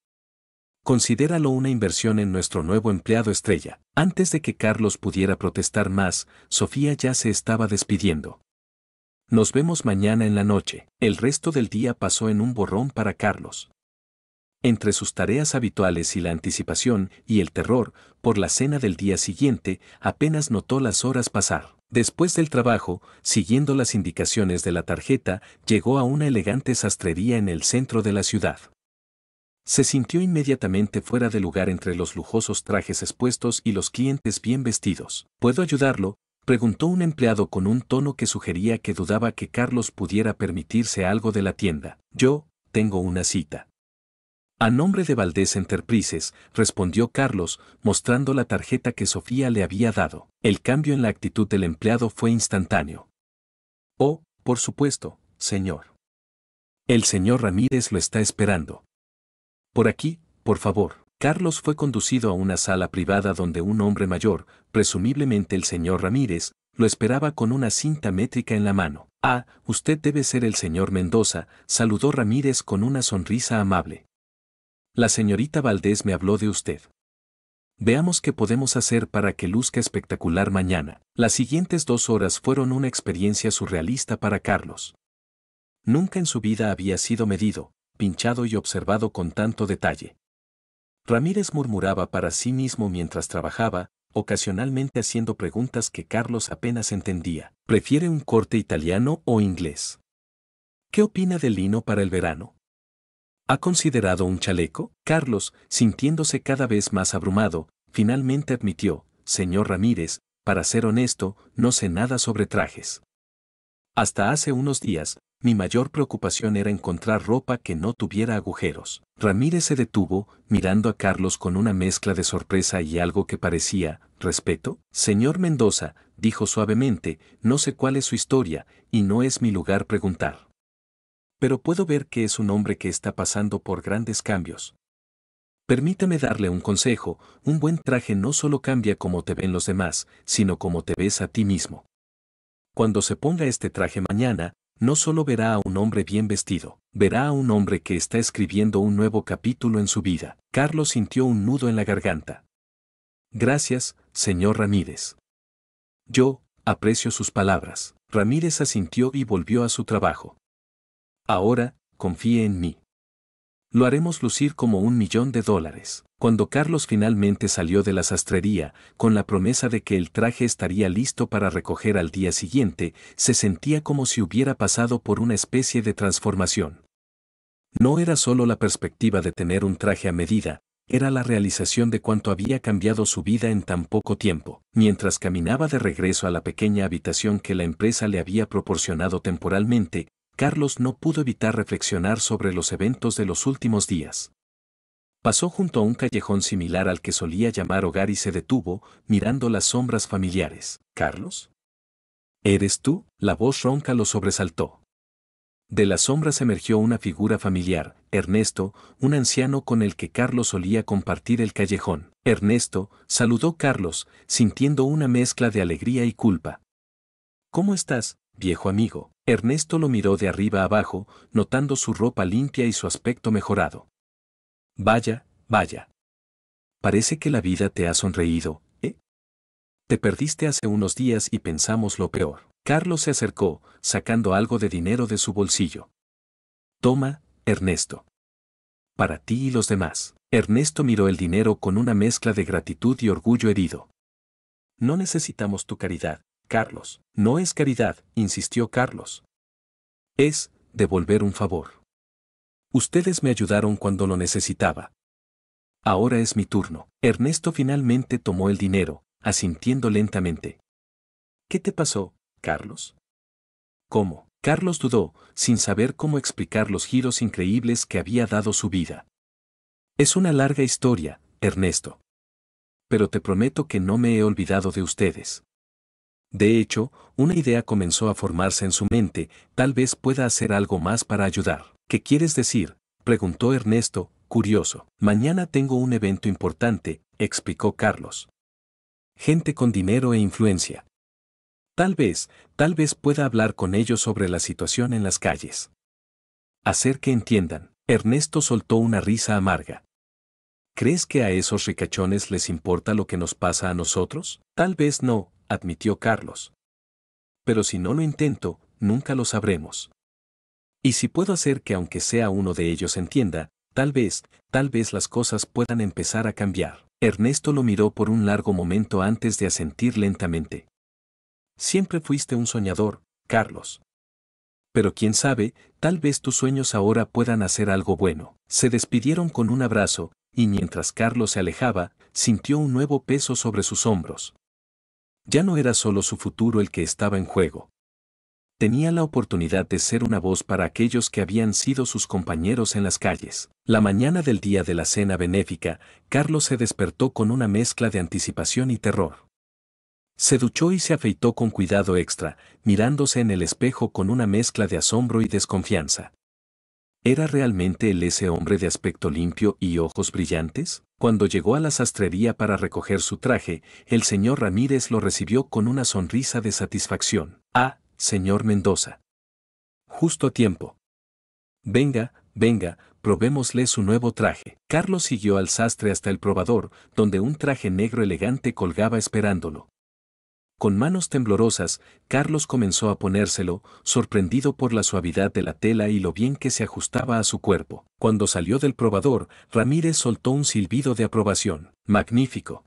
Considéralo una inversión en nuestro nuevo empleado estrella. Antes de que Carlos pudiera protestar más, Sofía ya se estaba despidiendo. Nos vemos mañana en la noche. El resto del día pasó en un borrón para Carlos. Entre sus tareas habituales y la anticipación y el terror por la cena del día siguiente, apenas notó las horas pasar. Después del trabajo, siguiendo las indicaciones de la tarjeta, llegó a una elegante sastrería en el centro de la ciudad. Se sintió inmediatamente fuera de lugar entre los lujosos trajes expuestos y los clientes bien vestidos. ¿Puedo ayudarlo?, preguntó un empleado con un tono que sugería que dudaba que Carlos pudiera permitirse algo de la tienda. Yo, tengo una cita. A nombre de Valdés Enterprises, respondió Carlos, mostrando la tarjeta que Sofía le había dado. El cambio en la actitud del empleado fue instantáneo. Oh, por supuesto, señor. El señor Ramírez lo está esperando. Por aquí, por favor. Carlos fue conducido a una sala privada donde un hombre mayor, presumiblemente el señor Ramírez, lo esperaba con una cinta métrica en la mano. Ah, usted debe ser el señor Mendoza, saludó Ramírez con una sonrisa amable. La señorita Valdés me habló de usted. Veamos qué podemos hacer para que luzca espectacular mañana. Las siguientes 2 horas fueron una experiencia surrealista para Carlos. Nunca en su vida había sido medido, pinchado y observado con tanto detalle. Ramírez murmuraba para sí mismo mientras trabajaba, ocasionalmente haciendo preguntas que Carlos apenas entendía. ¿Prefiere un corte italiano o inglés? ¿Qué opina del lino para el verano? ¿Ha considerado un chaleco? Carlos, sintiéndose cada vez más abrumado, finalmente admitió: señor Ramírez, para ser honesto, no sé nada sobre trajes. Hasta hace unos días, mi mayor preocupación era encontrar ropa que no tuviera agujeros. Ramírez se detuvo, mirando a Carlos con una mezcla de sorpresa y algo que parecía respeto. Señor Mendoza, dijo suavemente, no sé cuál es su historia, y no es mi lugar preguntar. Pero puedo ver que es un hombre que está pasando por grandes cambios. Permítame darle un consejo: un buen traje no solo cambia cómo te ven los demás, sino cómo te ves a ti mismo. Cuando se ponga este traje mañana, no solo verá a un hombre bien vestido, verá a un hombre que está escribiendo un nuevo capítulo en su vida. Carlos sintió un nudo en la garganta. Gracias, señor Ramírez. Yo aprecio sus palabras. Ramírez asintió y volvió a su trabajo. Ahora, confíe en mí. Lo haremos lucir como $1.000.000. Cuando Carlos finalmente salió de la sastrería, con la promesa de que el traje estaría listo para recoger al día siguiente, se sentía como si hubiera pasado por una especie de transformación. No era solo la perspectiva de tener un traje a medida, era la realización de cuánto había cambiado su vida en tan poco tiempo. Mientras caminaba de regreso a la pequeña habitación que la empresa le había proporcionado temporalmente, Carlos no pudo evitar reflexionar sobre los eventos de los últimos días. Pasó junto a un callejón similar al que solía llamar hogar y se detuvo, mirando las sombras familiares. ¿Carlos? ¿Eres tú? La voz ronca lo sobresaltó. De las sombras emergió una figura familiar, Ernesto, un anciano con el que Carlos solía compartir el callejón. Ernesto, saludó Carlos, sintiendo una mezcla de alegría y culpa. ¿Cómo estás, viejo amigo? Ernesto lo miró de arriba abajo, notando su ropa limpia y su aspecto mejorado. Vaya, vaya. Parece que la vida te ha sonreído, ¿eh? Te perdiste hace unos días y pensamos lo peor. Carlos se acercó, sacando algo de dinero de su bolsillo. Toma, Ernesto. Para ti y los demás. Ernesto miró el dinero con una mezcla de gratitud y orgullo herido. No necesitamos tu caridad, Carlos. No es caridad, insistió Carlos. Es devolver un favor. Ustedes me ayudaron cuando lo necesitaba. Ahora es mi turno. Ernesto finalmente tomó el dinero, asintiendo lentamente. ¿Qué te pasó, Carlos? ¿Cómo? Carlos dudó, sin saber cómo explicar los giros increíbles que había dado su vida. Es una larga historia, Ernesto. Pero te prometo que no me he olvidado de ustedes. De hecho, una idea comenzó a formarse en su mente: tal vez pueda hacer algo más para ayudar. ¿Qué quieres decir?, preguntó Ernesto, curioso. Mañana tengo un evento importante, explicó Carlos. Gente con dinero e influencia. Tal vez pueda hablar con ellos sobre la situación en las calles. Hacer que entiendan. Ernesto soltó una risa amarga. ¿Crees que a esos ricachones les importa lo que nos pasa a nosotros? Tal vez no, admitió Carlos. Pero si no lo intento, nunca lo sabremos. Y si puedo hacer que aunque sea uno de ellos entienda, tal vez las cosas puedan empezar a cambiar. Ernesto lo miró por un largo momento antes de asentir lentamente. Siempre fuiste un soñador, Carlos. Pero quién sabe, tal vez tus sueños ahora puedan hacer algo bueno. Se despidieron con un abrazo, y mientras Carlos se alejaba, sintió un nuevo peso sobre sus hombros. Ya no era solo su futuro el que estaba en juego. Tenía la oportunidad de ser una voz para aquellos que habían sido sus compañeros en las calles. La mañana del día de la cena benéfica, Carlos se despertó con una mezcla de anticipación y terror. Se duchó y se afeitó con cuidado extra, mirándose en el espejo con una mezcla de asombro y desconfianza. ¿Era realmente él ese hombre de aspecto limpio y ojos brillantes? Cuando llegó a la sastrería para recoger su traje, el señor Ramírez lo recibió con una sonrisa de satisfacción. Ah, señor Mendoza. Justo a tiempo. Venga, Venga, probémosle su nuevo traje. Carlos siguió al sastre hasta el probador, donde un traje negro elegante colgaba esperándolo. Con manos temblorosas, Carlos comenzó a ponérselo, sorprendido por la suavidad de la tela y lo bien que se ajustaba a su cuerpo. Cuando salió del probador, Ramírez soltó un silbido de aprobación. Magnífico.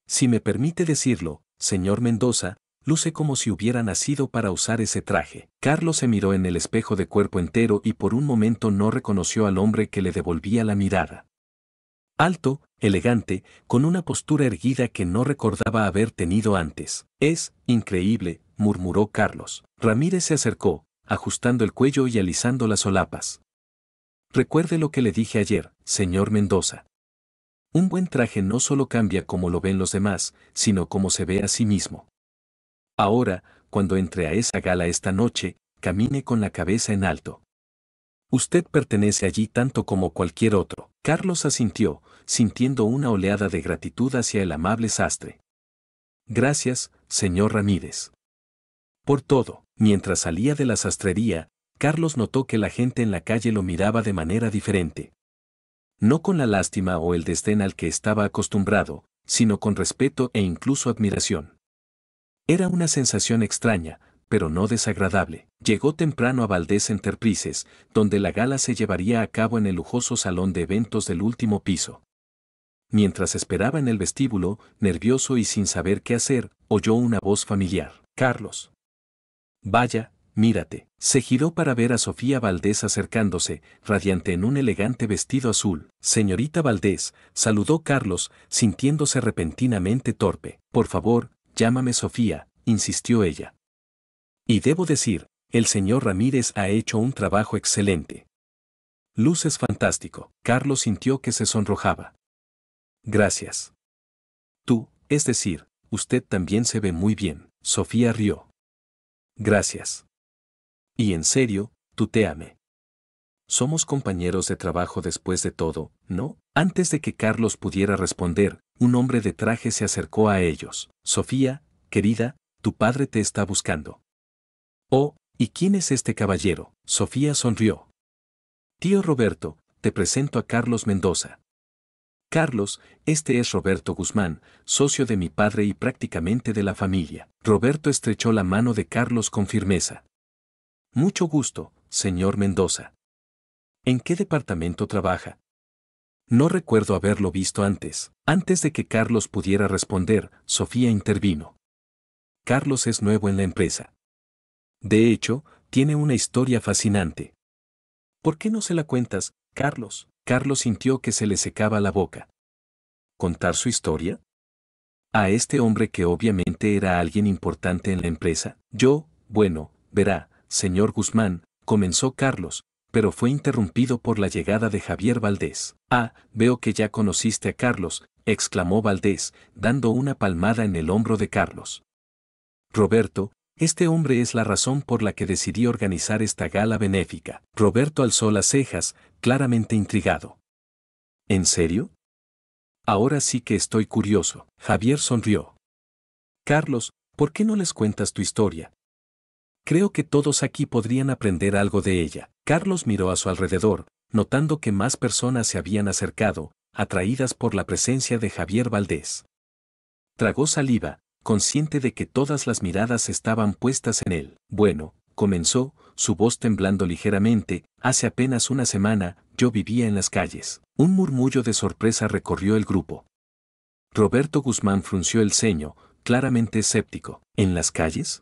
Si me permite decirlo, señor Mendoza, luce como si hubiera nacido para usar ese traje. Carlos se miró en el espejo de cuerpo entero y por un momento no reconoció al hombre que le devolvía la mirada. Alto, elegante, con una postura erguida que no recordaba haber tenido antes. Es increíble, murmuró Carlos. Ramírez se acercó, ajustando el cuello y alisando las solapas. Recuerde lo que le dije ayer, señor Mendoza. Un buen traje no solo cambia cómo lo ven los demás, sino cómo se ve a sí mismo. Ahora, cuando entre a esa gala esta noche, camine con la cabeza en alto. Usted pertenece allí tanto como cualquier otro. Carlos asintió, sintiendo una oleada de gratitud hacia el amable sastre. Gracias, señor Ramírez. Por todo. Mientras salía de la sastrería, Carlos notó que la gente en la calle lo miraba de manera diferente. No con la lástima o el desdén al que estaba acostumbrado, sino con respeto e incluso admiración. Era una sensación extraña, pero no desagradable. Llegó temprano a Valdés Enterprises, donde la gala se llevaría a cabo en el lujoso salón de eventos del último piso. Mientras esperaba en el vestíbulo, nervioso y sin saber qué hacer, oyó una voz familiar. Carlos. Vaya, mírate. Se giró para ver a Sofía Valdés acercándose, radiante en un elegante vestido azul. Señorita Valdés, saludó Carlos, sintiéndose repentinamente torpe. Por favor, llámame Sofía, insistió ella. Y debo decir, el señor Ramírez ha hecho un trabajo excelente. Luces fantástico. Carlos sintió que se sonrojaba. Gracias. Tú, es decir, usted también se ve muy bien. Sofía rió. Gracias. Y en serio, tutéame. Somos compañeros de trabajo después de todo, ¿no? Antes de que Carlos pudiera responder, un hombre de traje se acercó a ellos. Sofía, querida, tu padre te está buscando. Oh, ¿y quién es este caballero? Sofía sonrió. Tío Roberto, te presento a Carlos Mendoza. Carlos, este es Roberto Guzmán, socio de mi padre y prácticamente de la familia. Roberto estrechó la mano de Carlos con firmeza. Mucho gusto, señor Mendoza. ¿En qué departamento trabaja? No recuerdo haberlo visto antes. Antes de que Carlos pudiera responder, Sofía intervino. Carlos es nuevo en la empresa. De hecho, tiene una historia fascinante. ¿Por qué no se la cuentas, Carlos? Carlos sintió que se le secaba la boca. ¿Contar su historia? A este hombre que obviamente era alguien importante en la empresa. Bueno, verá, señor Guzmán, comenzó Carlos, pero fue interrumpido por la llegada de Javier Valdés. Ah, veo que ya conociste a Carlos, exclamó Valdés, dando una palmada en el hombro de Carlos. Roberto, este hombre es la razón por la que decidí organizar esta gala benéfica. Roberto alzó las cejas, claramente intrigado. ¿En serio? Ahora sí que estoy curioso. Javier sonrió. Carlos, ¿por qué no les cuentas tu historia? Creo que todos aquí podrían aprender algo de ella. Carlos miró a su alrededor, notando que más personas se habían acercado, atraídas por la presencia de Javier Valdés. Tragó saliva, consciente de que todas las miradas estaban puestas en él. Bueno, comenzó, su voz temblando ligeramente, hace apenas una semana, yo vivía en las calles. Un murmullo de sorpresa recorrió el grupo. Roberto Guzmán frunció el ceño, claramente escéptico. ¿En las calles?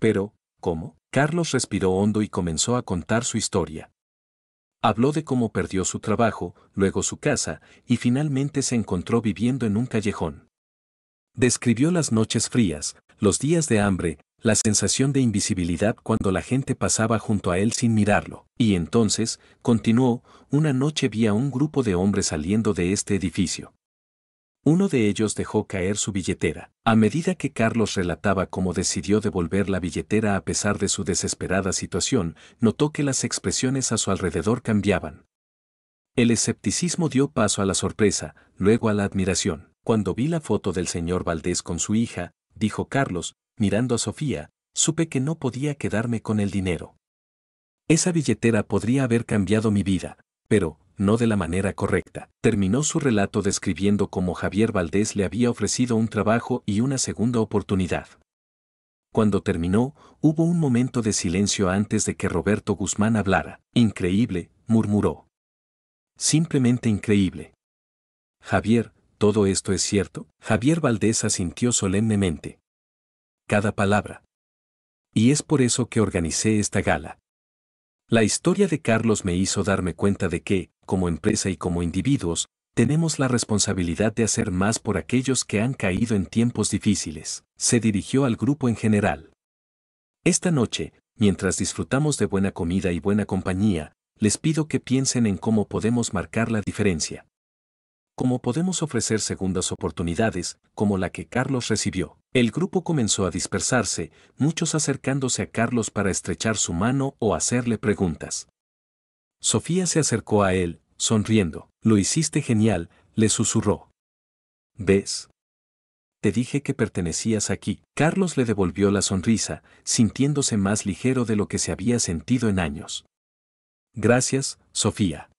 Pero, ¿cómo? Carlos respiró hondo y comenzó a contar su historia. Habló de cómo perdió su trabajo, luego su casa, y finalmente se encontró viviendo en un callejón. Describió las noches frías, los días de hambre, la sensación de invisibilidad cuando la gente pasaba junto a él sin mirarlo. Y entonces, continuó, una noche vi a un grupo de hombres saliendo de este edificio. Uno de ellos dejó caer su billetera. A medida que Carlos relataba cómo decidió devolver la billetera a pesar de su desesperada situación, notó que las expresiones a su alrededor cambiaban. El escepticismo dio paso a la sorpresa, luego a la admiración. Cuando vi la foto del señor Valdés con su hija, dijo Carlos, mirando a Sofía, supe que no podía quedarme con el dinero. Esa billetera podría haber cambiado mi vida, pero no de la manera correcta. Terminó su relato describiendo cómo Javier Valdés le había ofrecido un trabajo y una segunda oportunidad. Cuando terminó, hubo un momento de silencio antes de que Roberto Guzmán hablara. Increíble, murmuró. Simplemente increíble. Javier, ¿todo esto es cierto? Javier Valdés asintió solemnemente. Cada palabra. Y es por eso que organicé esta gala. La historia de Carlos me hizo darme cuenta de que, como empresa y como individuos, tenemos la responsabilidad de hacer más por aquellos que han caído en tiempos difíciles. Se dirigió al grupo en general. Esta noche, mientras disfrutamos de buena comida y buena compañía, les pido que piensen en cómo podemos marcar la diferencia. Cómo podemos ofrecer segundas oportunidades, como la que Carlos recibió. El grupo comenzó a dispersarse, muchos acercándose a Carlos para estrechar su mano o hacerle preguntas. Sofía se acercó a él, sonriendo. Lo hiciste genial, le susurró. ¿Ves? Te dije que pertenecías aquí. Carlos le devolvió la sonrisa, sintiéndose más ligero de lo que se había sentido en años. Gracias, Sofía.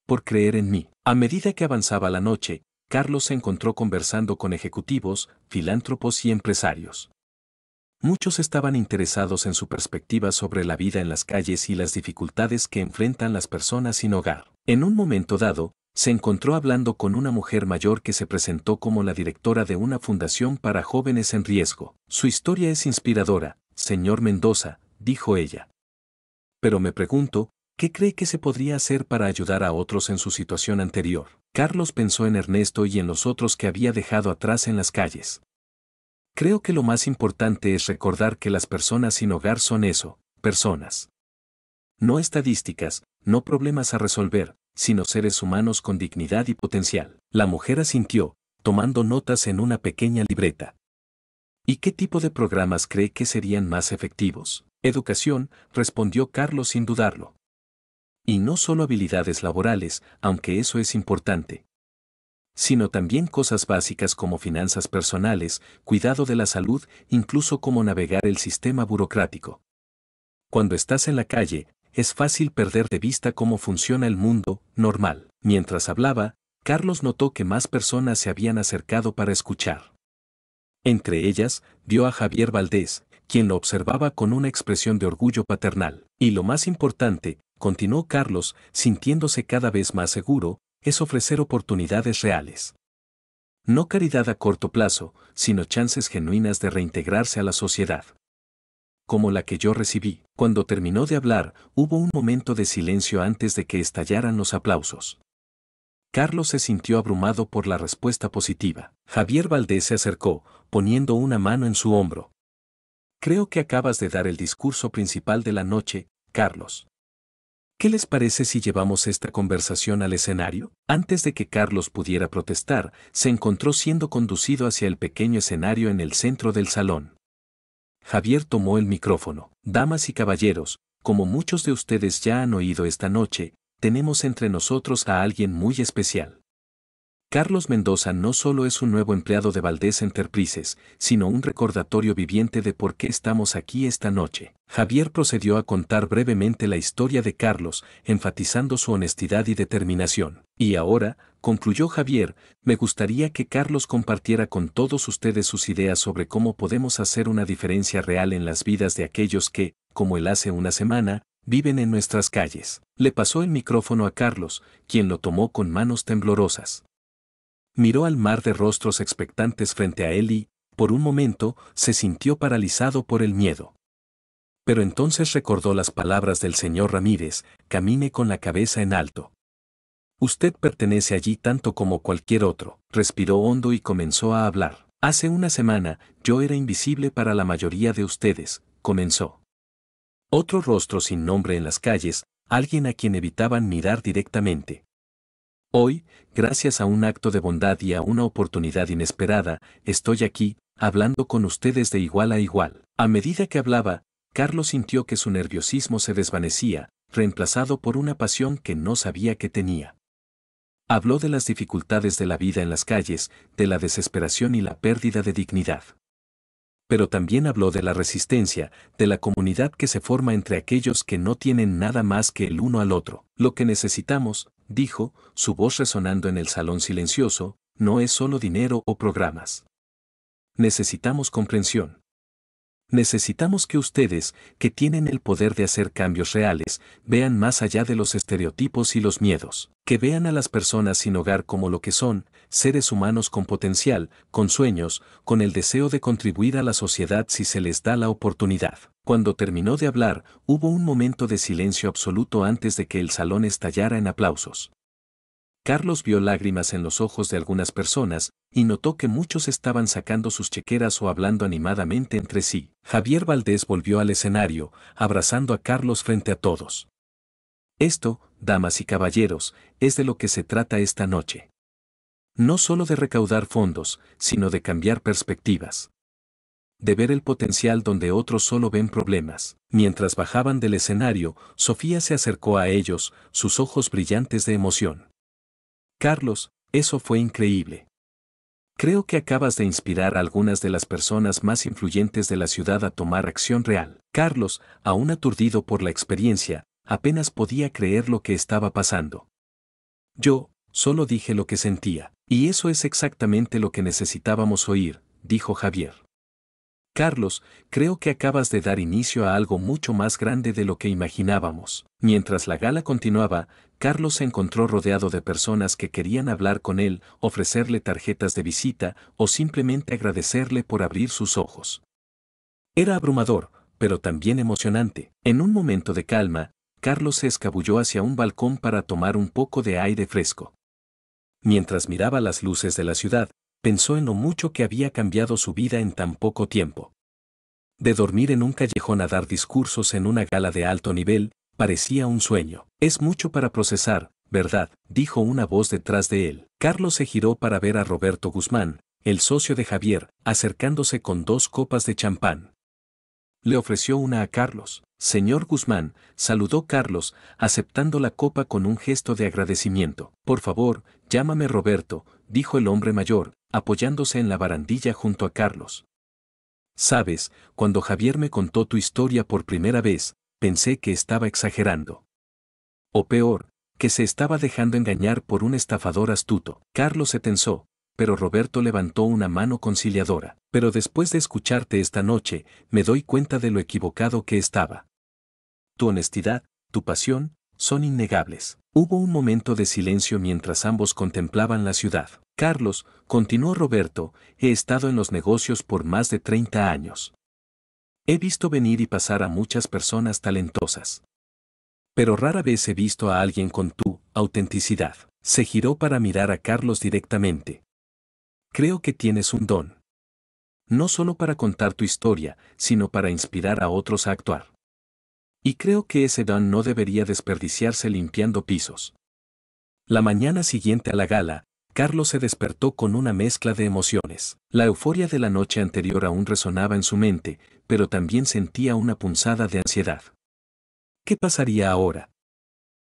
Por creer en mí. A medida que avanzaba la noche, Carlos se encontró conversando con ejecutivos, filántropos y empresarios. Muchos estaban interesados en su perspectiva sobre la vida en las calles y las dificultades que enfrentan las personas sin hogar. En un momento dado, se encontró hablando con una mujer mayor que se presentó como la directora de una fundación para jóvenes en riesgo. Su historia es inspiradora, señor Mendoza, dijo ella. Pero me pregunto, ¿qué cree que se podría hacer para ayudar a otros en su situación anterior? Carlos pensó en Ernesto y en los otros que había dejado atrás en las calles. Creo que lo más importante es recordar que las personas sin hogar son eso, personas. No estadísticas, no problemas a resolver, sino seres humanos con dignidad y potencial. La mujer asintió, tomando notas en una pequeña libreta. ¿Y qué tipo de programas cree que serían más efectivos? Educación, respondió Carlos sin dudarlo. Y no solo habilidades laborales, aunque eso es importante, sino también cosas básicas como finanzas personales, cuidado de la salud, incluso cómo navegar el sistema burocrático. Cuando estás en la calle, es fácil perder de vista cómo funciona el mundo normal. Mientras hablaba, Carlos notó que más personas se habían acercado para escuchar. Entre ellas, vio a Javier Valdés, quien lo observaba con una expresión de orgullo paternal. Y lo más importante, continuó Carlos, sintiéndose cada vez más seguro, es ofrecer oportunidades reales. No caridad a corto plazo, sino chances genuinas de reintegrarse a la sociedad. Como la que yo recibí. Cuando terminó de hablar, hubo un momento de silencio antes de que estallaran los aplausos. Carlos se sintió abrumado por la respuesta positiva. Javier Valdés se acercó, poniendo una mano en su hombro. Creo que acabas de dar el discurso principal de la noche, Carlos. ¿Qué les parece si llevamos esta conversación al escenario? Antes de que Carlos pudiera protestar, se encontró siendo conducido hacia el pequeño escenario en el centro del salón. Javier tomó el micrófono. Damas y caballeros, como muchos de ustedes ya han oído esta noche, tenemos entre nosotros a alguien muy especial. Carlos Mendoza no solo es un nuevo empleado de Valdés Enterprises, sino un recordatorio viviente de por qué estamos aquí esta noche. Javier procedió a contar brevemente la historia de Carlos, enfatizando su honestidad y determinación. Y ahora, concluyó Javier, me gustaría que Carlos compartiera con todos ustedes sus ideas sobre cómo podemos hacer una diferencia real en las vidas de aquellos que, como él hace una semana, viven en nuestras calles. Le pasó el micrófono a Carlos, quien lo tomó con manos temblorosas. Miró al mar de rostros expectantes frente a él y, por un momento, se sintió paralizado por el miedo. Pero entonces recordó las palabras del señor Ramírez, camine con la cabeza en alto. Usted pertenece allí tanto como cualquier otro. Respiró hondo y comenzó a hablar. Hace una semana, yo era invisible para la mayoría de ustedes, comenzó. Otro rostro sin nombre en las calles, alguien a quien evitaban mirar directamente. Hoy, gracias a un acto de bondad y a una oportunidad inesperada, estoy aquí, hablando con ustedes de igual a igual. A medida que hablaba, Carlos sintió que su nerviosismo se desvanecía, reemplazado por una pasión que no sabía que tenía. Habló de las dificultades de la vida en las calles, de la desesperación y la pérdida de dignidad. pero también habló de la resistencia, de la comunidad que se forma entre aquellos que no tienen nada más que el uno al otro. Lo que necesitamos, dijo, su voz resonando en el salón silencioso, no es solo dinero o programas. Necesitamos comprensión. Necesitamos que ustedes, que tienen el poder de hacer cambios reales, vean más allá de los estereotipos y los miedos, que vean a las personas sin hogar como lo que son, seres humanos con potencial, con sueños, con el deseo de contribuir a la sociedad si se les da la oportunidad. Cuando terminó de hablar, hubo un momento de silencio absoluto antes de que el salón estallara en aplausos. Carlos vio lágrimas en los ojos de algunas personas, y notó que muchos estaban sacando sus chequeras o hablando animadamente entre sí. Javier Valdés volvió al escenario, abrazando a Carlos frente a todos. Esto, damas y caballeros, es de lo que se trata esta noche. No solo de recaudar fondos, sino de cambiar perspectivas. De ver el potencial donde otros solo ven problemas. Mientras bajaban del escenario, Sofía se acercó a ellos, sus ojos brillantes de emoción. Carlos, eso fue increíble. Creo que acabas de inspirar a algunas de las personas más influyentes de la ciudad a tomar acción real. Carlos, aún aturdido por la experiencia, apenas podía creer lo que estaba pasando. Yo, solo dije lo que sentía, y eso es exactamente lo que necesitábamos oír, dijo Javier. Carlos, creo que acabas de dar inicio a algo mucho más grande de lo que imaginábamos. Mientras la gala continuaba, Carlos se encontró rodeado de personas que querían hablar con él, ofrecerle tarjetas de visita o simplemente agradecerle por abrir sus ojos. Era abrumador, pero también emocionante. En un momento de calma, Carlos se escabulló hacia un balcón para tomar un poco de aire fresco. Mientras miraba las luces de la ciudad, pensó en lo mucho que había cambiado su vida en tan poco tiempo. De dormir en un callejón a dar discursos en una gala de alto nivel, parecía un sueño. Es mucho para procesar, ¿verdad?, dijo una voz detrás de él. Carlos se giró para ver a Roberto Guzmán, el socio de Javier, acercándose con 2 copas de champán. Le ofreció una a Carlos. Señor Guzmán, saludó Carlos, aceptando la copa con un gesto de agradecimiento. Por favor, llámame Roberto, dijo el hombre mayor, apoyándose en la barandilla junto a Carlos. Sabes, cuando Javier me contó tu historia por primera vez, pensé que estaba exagerando. O peor, que se estaba dejando engañar por un estafador astuto. Carlos se tensó, pero Roberto levantó una mano conciliadora. Pero después de escucharte esta noche, me doy cuenta de lo equivocado que estaba. Tu honestidad, tu pasión, son innegables. Hubo un momento de silencio mientras ambos contemplaban la ciudad. Carlos, continuó Roberto, he estado en los negocios por más de 30 años. He visto venir y pasar a muchas personas talentosas. Pero rara vez he visto a alguien con tu autenticidad. Se giró para mirar a Carlos directamente. Creo que tienes un don. No solo para contar tu historia, sino para inspirar a otros a actuar. Y creo que ese don no debería desperdiciarse limpiando pisos. La mañana siguiente a la gala, Carlos se despertó con una mezcla de emociones. La euforia de la noche anterior aún resonaba en su mente, pero también sentía una punzada de ansiedad. ¿Qué pasaría ahora?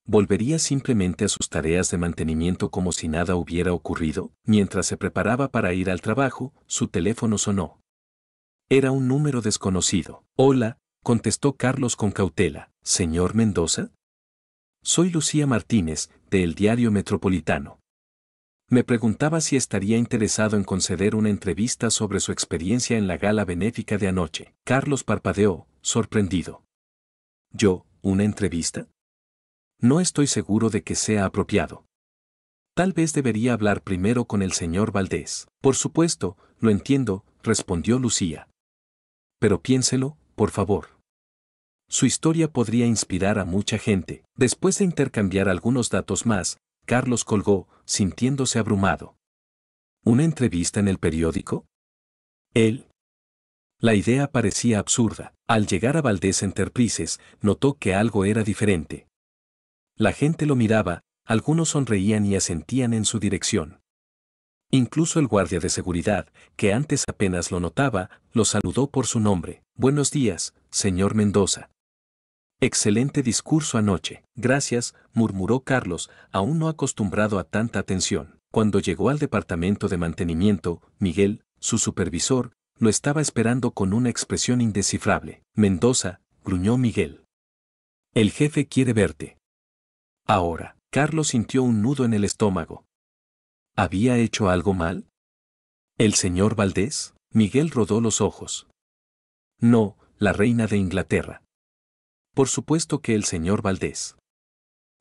¿Volvería simplemente a sus tareas de mantenimiento como si nada hubiera ocurrido? Mientras se preparaba para ir al trabajo, su teléfono sonó. Era un número desconocido. Hola, contestó Carlos con cautela. ¿Señor Mendoza? Soy Lucía Martínez, de El Diario Metropolitano. Me preguntaba si estaría interesado en conceder una entrevista sobre su experiencia en la gala benéfica de anoche. Carlos parpadeó, sorprendido. ¿Yo, una entrevista? No estoy seguro de que sea apropiado. Tal vez debería hablar primero con el señor Valdés. Por supuesto, lo entiendo, respondió Lucía. Pero piénselo, por favor. Su historia podría inspirar a mucha gente. Después de intercambiar algunos datos más, Carlos colgó, sintiéndose abrumado. ¿Una entrevista en el periódico? Él. La idea parecía absurda. Al llegar a Valdés Enterprises, notó que algo era diferente. La gente lo miraba, algunos sonreían y asentían en su dirección. Incluso el guardia de seguridad, que antes apenas lo notaba, lo saludó por su nombre. Buenos días, señor Mendoza. Excelente discurso anoche. Gracias, murmuró Carlos, aún no acostumbrado a tanta atención. Cuando llegó al departamento de mantenimiento, Miguel, su supervisor, lo estaba esperando con una expresión indescifrable. Mendoza, gruñó Miguel. El jefe quiere verte. Ahora, Carlos sintió un nudo en el estómago. ¿Había hecho algo mal? ¿El señor Valdés? Miguel rodó los ojos. No, la reina de Inglaterra. Por supuesto que el señor Valdés.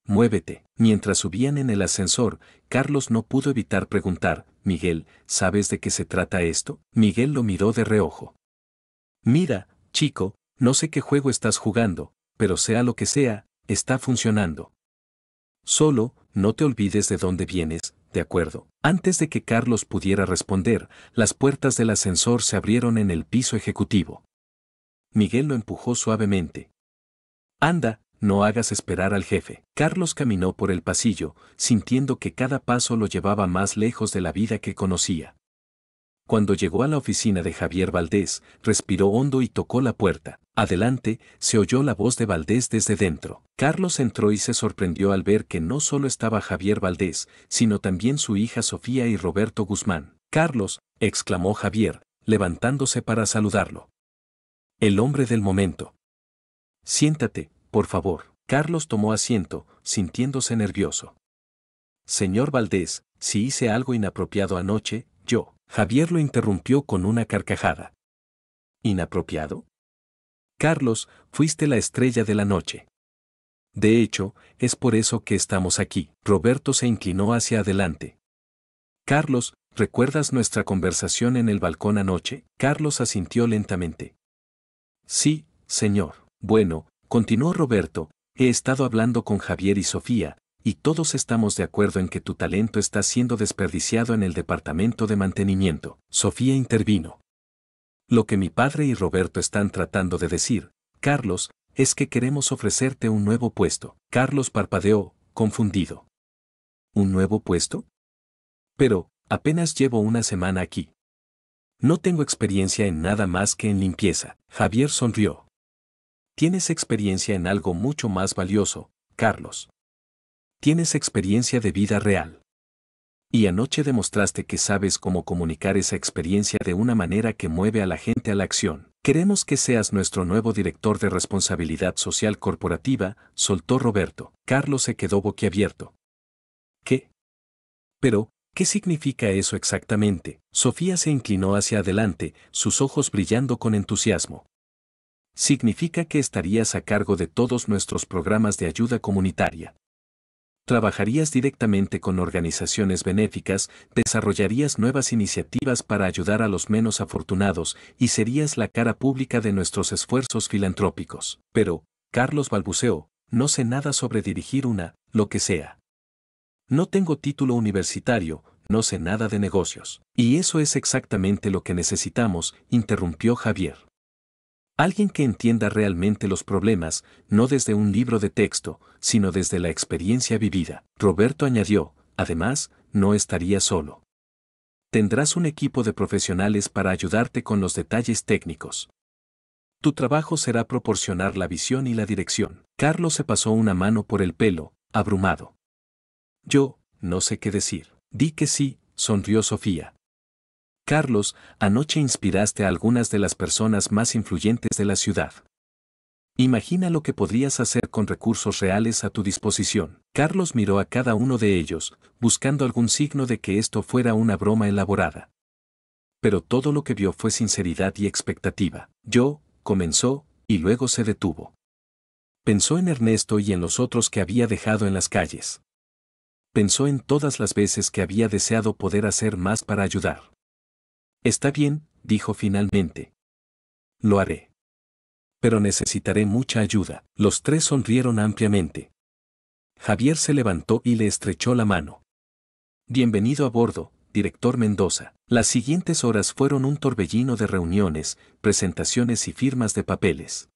Muévete. Mientras subían en el ascensor, Carlos no pudo evitar preguntar, Miguel, ¿sabes de qué se trata esto? Miguel lo miró de reojo. Mira, chico, no sé qué juego estás jugando, pero sea lo que sea, está funcionando. Solo, no te olvides de dónde vienes, ¿de acuerdo? Antes de que Carlos pudiera responder, las puertas del ascensor se abrieron en el piso ejecutivo. Miguel lo empujó suavemente. Anda, no hagas esperar al jefe. Carlos caminó por el pasillo, sintiendo que cada paso lo llevaba más lejos de la vida que conocía. Cuando llegó a la oficina de Javier Valdés, respiró hondo y tocó la puerta. Adelante, se oyó la voz de Valdés desde dentro. Carlos entró y se sorprendió al ver que no solo estaba Javier Valdés, sino también su hija Sofía y Roberto Guzmán. Carlos, exclamó Javier, levantándose para saludarlo. El hombre del momento. Siéntate, por favor. Carlos tomó asiento, sintiéndose nervioso. Señor Valdés, si hice algo inapropiado anoche, yo. Javier lo interrumpió con una carcajada. ¿Inapropiado? Carlos, fuiste la estrella de la noche. De hecho, es por eso que estamos aquí. Roberto se inclinó hacia adelante. Carlos, ¿recuerdas nuestra conversación en el balcón anoche? Carlos asintió lentamente. Sí, señor. Bueno, continuó Roberto, he estado hablando con Javier y Sofía, y todos estamos de acuerdo en que tu talento está siendo desperdiciado en el departamento de mantenimiento. Sofía intervino. Lo que mi padre y Roberto están tratando de decir, Carlos, es que queremos ofrecerte un nuevo puesto. Carlos parpadeó, confundido. ¿Un nuevo puesto? Pero, apenas llevo una semana aquí. No tengo experiencia en nada más que en limpieza. Javier sonrió. Tienes experiencia en algo mucho más valioso, Carlos. Tienes experiencia de vida real. Y anoche demostraste que sabes cómo comunicar esa experiencia de una manera que mueve a la gente a la acción. Queremos que seas nuestro nuevo director de responsabilidad social corporativa, soltó Roberto. Carlos se quedó boquiabierto. ¿Qué? Pero, ¿qué significa eso exactamente? Sofía se inclinó hacia adelante, sus ojos brillando con entusiasmo. Significa que estarías a cargo de todos nuestros programas de ayuda comunitaria. Trabajarías directamente con organizaciones benéficas, desarrollarías nuevas iniciativas para ayudar a los menos afortunados y serías la cara pública de nuestros esfuerzos filantrópicos. Pero, Carlos balbuceó, no sé nada sobre dirigir lo que sea. No tengo título universitario, no sé nada de negocios. Y eso es exactamente lo que necesitamos, interrumpió Javier. Alguien que entienda realmente los problemas, no desde un libro de texto, sino desde la experiencia vivida. Roberto añadió, además, no estaría solo. Tendrás un equipo de profesionales para ayudarte con los detalles técnicos. Tu trabajo será proporcionar la visión y la dirección. Carlos se pasó una mano por el pelo, abrumado. Yo, no sé qué decir. Di que sí, sonrió Sofía. Carlos, anoche inspiraste a algunas de las personas más influyentes de la ciudad. Imagina lo que podrías hacer con recursos reales a tu disposición. Carlos miró a cada uno de ellos, buscando algún signo de que esto fuera una broma elaborada. Pero todo lo que vio fue sinceridad y expectativa. Yo, comenzó, y luego se detuvo. Pensó en Ernesto y en los otros que había dejado en las calles. Pensó en todas las veces que había deseado poder hacer más para ayudar. Está bien, dijo finalmente. Lo haré. Pero necesitaré mucha ayuda. Los tres sonrieron ampliamente. Javier se levantó y le estrechó la mano. Bienvenido a bordo, director Mendoza. Las siguientes horas fueron un torbellino de reuniones, presentaciones y firmas de papeles.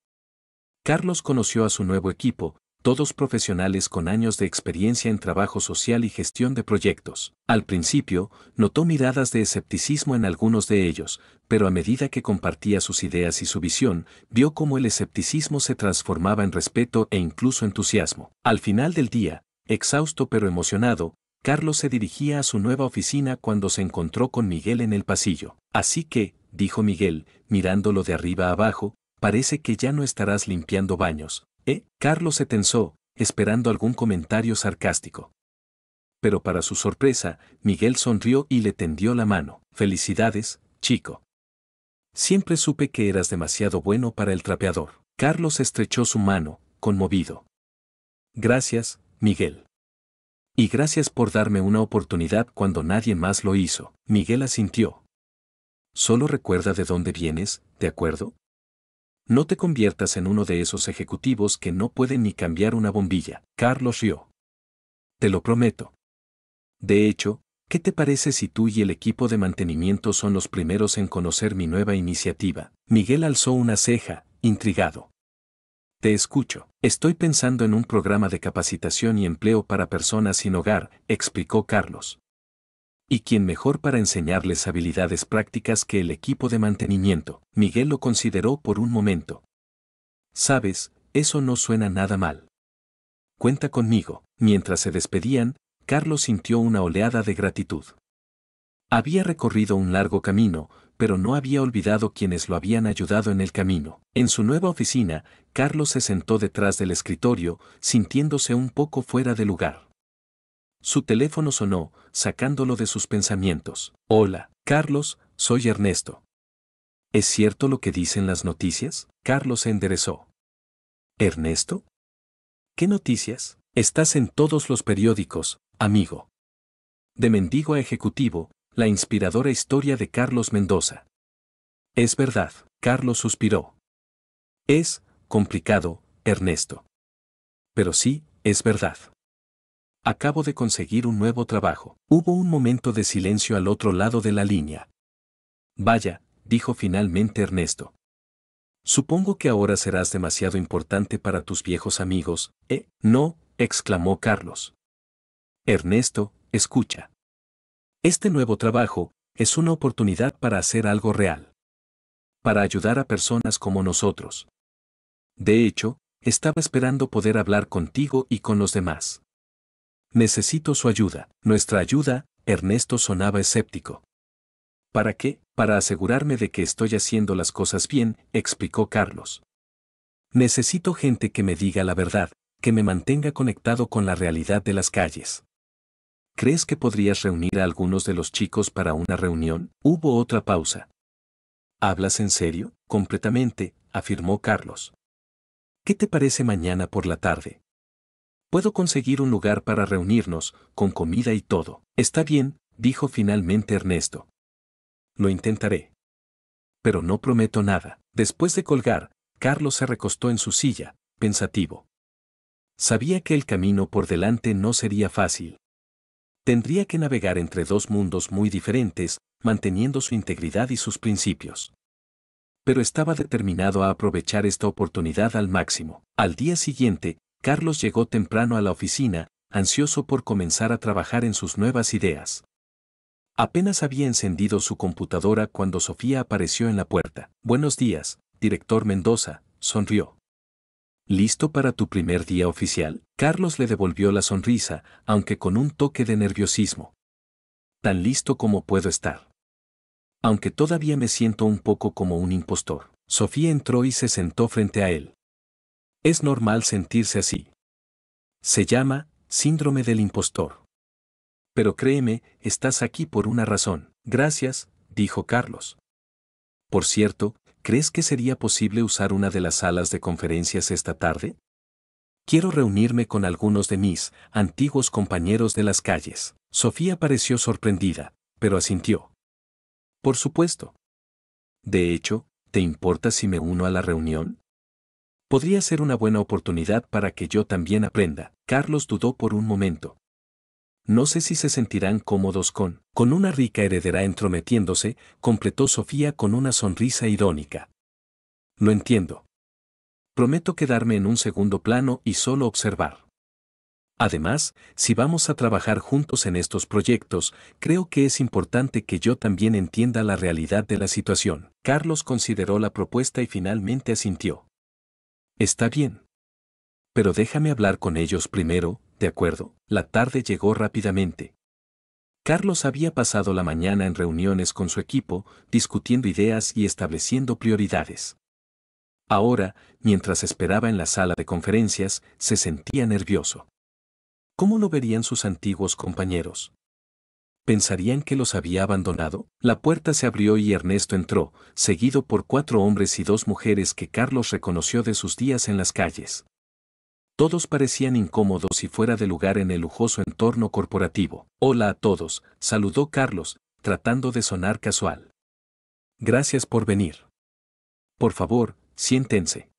Carlos conoció a su nuevo equipo, todos profesionales con años de experiencia en trabajo social y gestión de proyectos. Al principio, notó miradas de escepticismo en algunos de ellos, pero a medida que compartía sus ideas y su visión, vio cómo el escepticismo se transformaba en respeto e incluso entusiasmo. Al final del día, exhausto pero emocionado, Carlos se dirigía a su nueva oficina cuando se encontró con Miguel en el pasillo. Así que, dijo Miguel, mirándolo de arriba abajo, parece que ya no estarás limpiando baños, ¿eh? Carlos se tensó, esperando algún comentario sarcástico. Pero para su sorpresa, Miguel sonrió y le tendió la mano. Felicidades, chico. Siempre supe que eras demasiado bueno para el trapeador. Carlos estrechó su mano, conmovido. Gracias, Miguel. Y gracias por darme una oportunidad cuando nadie más lo hizo. Miguel asintió. Solo recuerda de dónde vienes, ¿de acuerdo? No te conviertas en uno de esos ejecutivos que no pueden ni cambiar una bombilla. Carlos rió. Te lo prometo. De hecho, ¿qué te parece si tú y el equipo de mantenimiento son los primeros en conocer mi nueva iniciativa? Miguel alzó una ceja, intrigado. Te escucho. Estoy pensando en un programa de capacitación y empleo para personas sin hogar, explicó Carlos. ¿Y quién mejor para enseñarles habilidades prácticas que el equipo de mantenimiento? Miguel lo consideró por un momento. Sabes, eso no suena nada mal. Cuenta conmigo. Mientras se despedían, Carlos sintió una oleada de gratitud. Había recorrido un largo camino, pero no había olvidado quienes lo habían ayudado en el camino. En su nueva oficina, Carlos se sentó detrás del escritorio, sintiéndose un poco fuera de lugar. Su teléfono sonó, sacándolo de sus pensamientos. Hola, Carlos, soy Ernesto. ¿Es cierto lo que dicen las noticias? Carlos se enderezó. ¿Ernesto? ¿Qué noticias? Estás en todos los periódicos, amigo. De mendigo a ejecutivo, la inspiradora historia de Carlos Mendoza. Es verdad, Carlos suspiró. Es complicado, Ernesto. Pero sí, es verdad. Acabo de conseguir un nuevo trabajo. Hubo un momento de silencio al otro lado de la línea. Vaya, dijo finalmente Ernesto. Supongo que ahora serás demasiado importante para tus viejos amigos, ¿eh? No, exclamó Carlos. Ernesto, escucha. Este nuevo trabajo es una oportunidad para hacer algo real. Para ayudar a personas como nosotros. De hecho, estaba esperando poder hablar contigo y con los demás. Necesito su ayuda. Nuestra ayuda, Ernesto sonaba escéptico. ¿Para qué? Para asegurarme de que estoy haciendo las cosas bien, explicó Carlos. Necesito gente que me diga la verdad, que me mantenga conectado con la realidad de las calles. ¿Crees que podrías reunir a algunos de los chicos para una reunión? Hubo otra pausa. ¿Hablas en serio? Completamente, afirmó Carlos. ¿Qué te parece mañana por la tarde? Puedo conseguir un lugar para reunirnos, con comida y todo. Está bien, dijo finalmente Ernesto. Lo intentaré. Pero no prometo nada. Después de colgar, Carlos se recostó en su silla, pensativo. Sabía que el camino por delante no sería fácil. Tendría que navegar entre dos mundos muy diferentes, manteniendo su integridad y sus principios. Pero estaba determinado a aprovechar esta oportunidad al máximo. Al día siguiente, Carlos llegó temprano a la oficina, ansioso por comenzar a trabajar en sus nuevas ideas. Apenas había encendido su computadora cuando Sofía apareció en la puerta. Buenos días, director Mendoza, sonrió. ¿Listo para tu primer día oficial? Carlos le devolvió la sonrisa, aunque con un toque de nerviosismo. Tan listo como puedo estar. Aunque todavía me siento un poco como un impostor. Sofía entró y se sentó frente a él. Es normal sentirse así. Se llama síndrome del impostor. Pero créeme, estás aquí por una razón. Gracias, dijo Carlos. Por cierto, ¿crees que sería posible usar una de las salas de conferencias esta tarde? Quiero reunirme con algunos de mis antiguos compañeros de las calles. Sofía pareció sorprendida, pero asintió. Por supuesto. De hecho, ¿te importa si me uno a la reunión? Podría ser una buena oportunidad para que yo también aprenda. Carlos dudó por un momento. No sé si se sentirán cómodos con una rica heredera entrometiéndose, completó Sofía con una sonrisa irónica. Lo entiendo. Prometo quedarme en un segundo plano y solo observar. Además, si vamos a trabajar juntos en estos proyectos, creo que es importante que yo también entienda la realidad de la situación. Carlos consideró la propuesta y finalmente asintió. Está bien. Pero déjame hablar con ellos primero, ¿de acuerdo? La tarde llegó rápidamente. Carlos había pasado la mañana en reuniones con su equipo, discutiendo ideas y estableciendo prioridades. Ahora, mientras esperaba en la sala de conferencias, se sentía nervioso. ¿Cómo lo verían sus antiguos compañeros? ¿Pensarían que los había abandonado? La puerta se abrió y Ernesto entró, seguido por 4 hombres y 2 mujeres que Carlos reconoció de sus días en las calles. Todos parecían incómodos y fuera de lugar en el lujoso entorno corporativo. Hola a todos, saludó Carlos, tratando de sonar casual. Gracias por venir. Por favor, siéntense.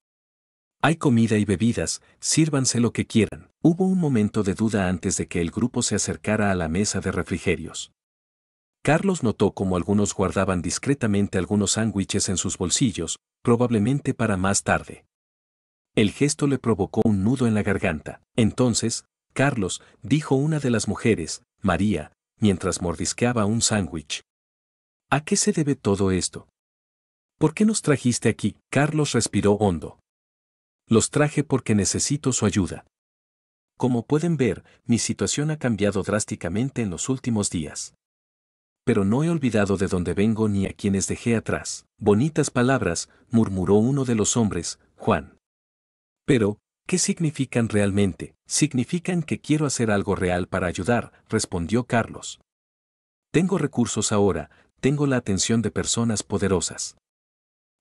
Hay comida y bebidas, sírvanse lo que quieran. Hubo un momento de duda antes de que el grupo se acercara a la mesa de refrigerios. Carlos notó cómo algunos guardaban discretamente algunos sándwiches en sus bolsillos, probablemente para más tarde. El gesto le provocó un nudo en la garganta. Entonces, Carlos, dijo una de las mujeres, María, mientras mordisqueaba un sándwich. ¿A qué se debe todo esto? ¿Por qué nos trajiste aquí? Carlos respiró hondo. Los traje porque necesito su ayuda. Como pueden ver, mi situación ha cambiado drásticamente en los últimos días. Pero no he olvidado de dónde vengo ni a quienes dejé atrás. Bonitas palabras, murmuró uno de los hombres, Juan. Pero, ¿qué significan realmente? Significan que quiero hacer algo real para ayudar, respondió Carlos. Tengo recursos ahora, tengo la atención de personas poderosas.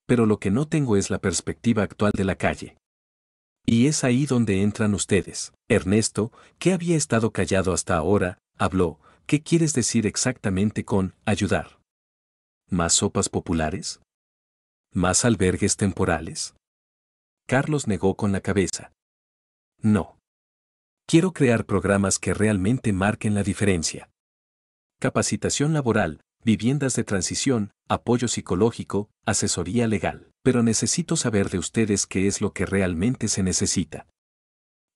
Pero lo que no tengo es la perspectiva actual de la calle. Y es ahí donde entran ustedes. Ernesto, que había estado callado hasta ahora, habló. ¿Qué quieres decir exactamente con ayudar? ¿Más sopas populares? ¿Más albergues temporales? Carlos negó con la cabeza. No. Quiero crear programas que realmente marquen la diferencia. Capacitación laboral, viviendas de transición, apoyo psicológico, asesoría legal. Pero necesito saber de ustedes qué es lo que realmente se necesita.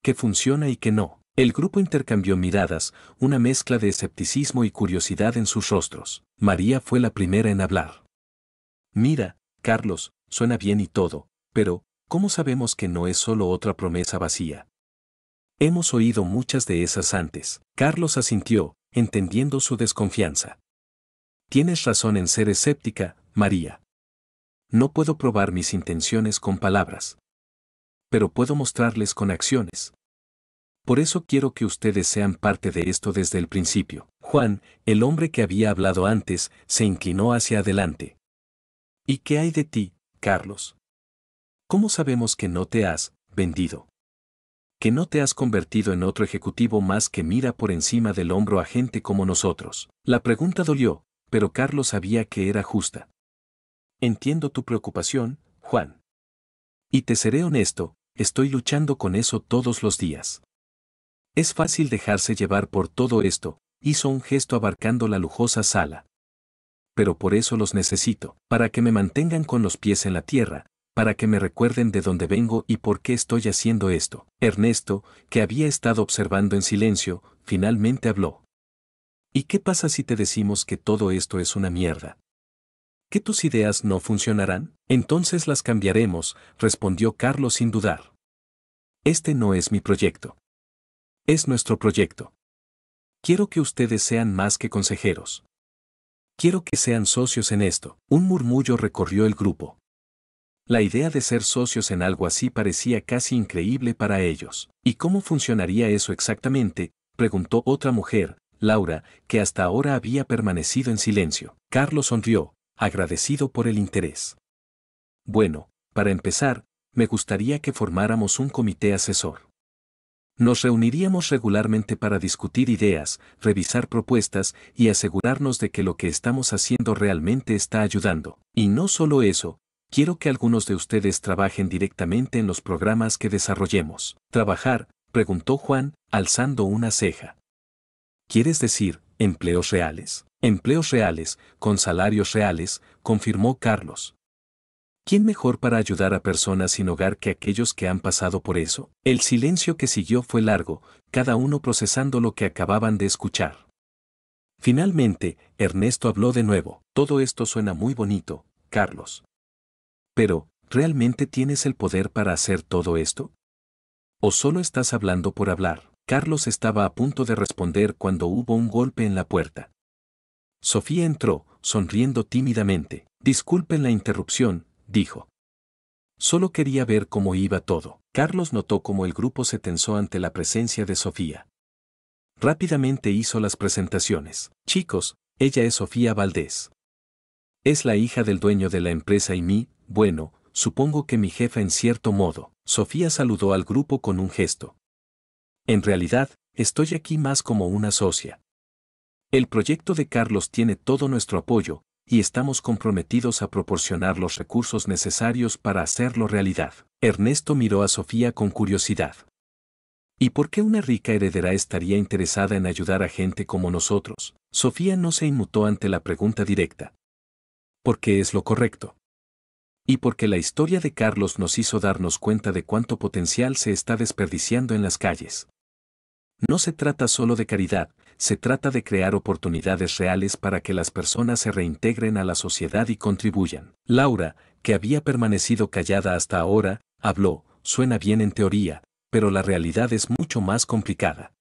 ¿Qué funciona y qué no? El grupo intercambió miradas, una mezcla de escepticismo y curiosidad en sus rostros. María fue la primera en hablar. Mira, Carlos, suena bien y todo, pero, ¿cómo sabemos que no es solo otra promesa vacía? Hemos oído muchas de esas antes. Carlos asintió, entendiendo su desconfianza. Tienes razón en ser escéptica, María. No puedo probar mis intenciones con palabras. Pero puedo mostrarles con acciones. Por eso quiero que ustedes sean parte de esto desde el principio. Juan, el hombre que había hablado antes, se inclinó hacia adelante. ¿Y qué hay de ti, Carlos? ¿Cómo sabemos que no te has vendido? Que no te has convertido en otro ejecutivo más que mira por encima del hombro a gente como nosotros. La pregunta dolió, pero Carlos sabía que era justa. Entiendo tu preocupación, Juan. Y te seré honesto, estoy luchando con eso todos los días. Es fácil dejarse llevar por todo esto, hizo un gesto abarcando la lujosa sala. Pero por eso los necesito, para que me mantengan con los pies en la tierra, para que me recuerden de dónde vengo y por qué estoy haciendo esto. Ernesto, que había estado observando en silencio, finalmente habló. ¿Y qué pasa si te decimos que todo esto es una mierda? ¿Que tus ideas no funcionarán? Entonces las cambiaremos, respondió Carlos sin dudar. Este no es mi proyecto. Es nuestro proyecto. Quiero que ustedes sean más que consejeros. Quiero que sean socios en esto. Un murmullo recorrió el grupo. La idea de ser socios en algo así parecía casi increíble para ellos. ¿Y cómo funcionaría eso exactamente?, preguntó otra mujer, Laura, que hasta ahora había permanecido en silencio. Carlos sonrió, agradecido por el interés. Bueno, para empezar, me gustaría que formáramos un comité asesor. Nos reuniríamos regularmente para discutir ideas, revisar propuestas y asegurarnos de que lo que estamos haciendo realmente está ayudando. Y no solo eso, quiero que algunos de ustedes trabajen directamente en los programas que desarrollemos. ¿Trabajar?, preguntó Juan, alzando una ceja. ¿Quieres decir, empleos reales? Empleos reales, con salarios reales, confirmó Carlos. ¿Quién mejor para ayudar a personas sin hogar que aquellos que han pasado por eso? El silencio que siguió fue largo, cada uno procesando lo que acababan de escuchar. Finalmente, Ernesto habló de nuevo. Todo esto suena muy bonito, Carlos. Pero, ¿realmente tienes el poder para hacer todo esto? ¿O solo estás hablando por hablar? Carlos estaba a punto de responder cuando hubo un golpe en la puerta. Sofía entró, sonriendo tímidamente. Disculpen la interrupción, dijo. Solo quería ver cómo iba todo. Carlos notó cómo el grupo se tensó ante la presencia de Sofía. Rápidamente hizo las presentaciones. Chicos, ella es Sofía Valdés. Es la hija del dueño de la empresa y bueno, supongo que mi jefa en cierto modo. Sofía saludó al grupo con un gesto. En realidad, estoy aquí más como una socia. El proyecto de Carlos tiene todo nuestro apoyo, y estamos comprometidos a proporcionar los recursos necesarios para hacerlo realidad. Ernesto miró a Sofía con curiosidad. ¿Y por qué una rica heredera estaría interesada en ayudar a gente como nosotros? Sofía no se inmutó ante la pregunta directa. Porque es lo correcto. Y porque la historia de Carlos nos hizo darnos cuenta de cuánto potencial se está desperdiciando en las calles. No se trata solo de caridad, se trata de crear oportunidades reales para que las personas se reintegren a la sociedad y contribuyan. Laura, que había permanecido callada hasta ahora, habló. Suena bien en teoría, pero la realidad es mucho más complicada.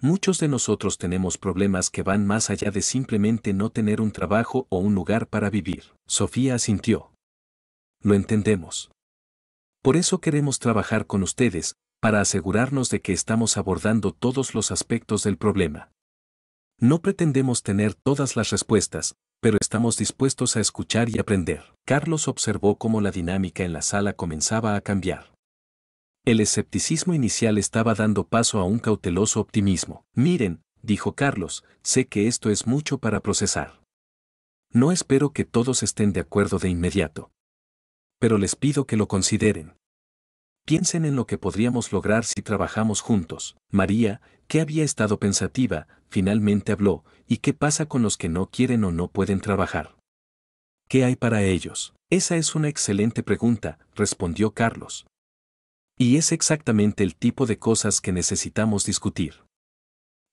Muchos de nosotros tenemos problemas que van más allá de simplemente no tener un trabajo o un lugar para vivir. Sofía asintió. Lo entendemos. Por eso queremos trabajar con ustedes, para asegurarnos de que estamos abordando todos los aspectos del problema. No pretendemos tener todas las respuestas, pero estamos dispuestos a escuchar y aprender. Carlos observó cómo la dinámica en la sala comenzaba a cambiar. El escepticismo inicial estaba dando paso a un cauteloso optimismo. Miren, dijo Carlos, sé que esto es mucho para procesar. No espero que todos estén de acuerdo de inmediato. Pero les pido que lo consideren. Piensen en lo que podríamos lograr si trabajamos juntos. María, que había estado pensativa, finalmente habló. ¿Y qué pasa con los que no quieren o no pueden trabajar? ¿Qué hay para ellos? Esa es una excelente pregunta, respondió Carlos. Y es exactamente el tipo de cosas que necesitamos discutir.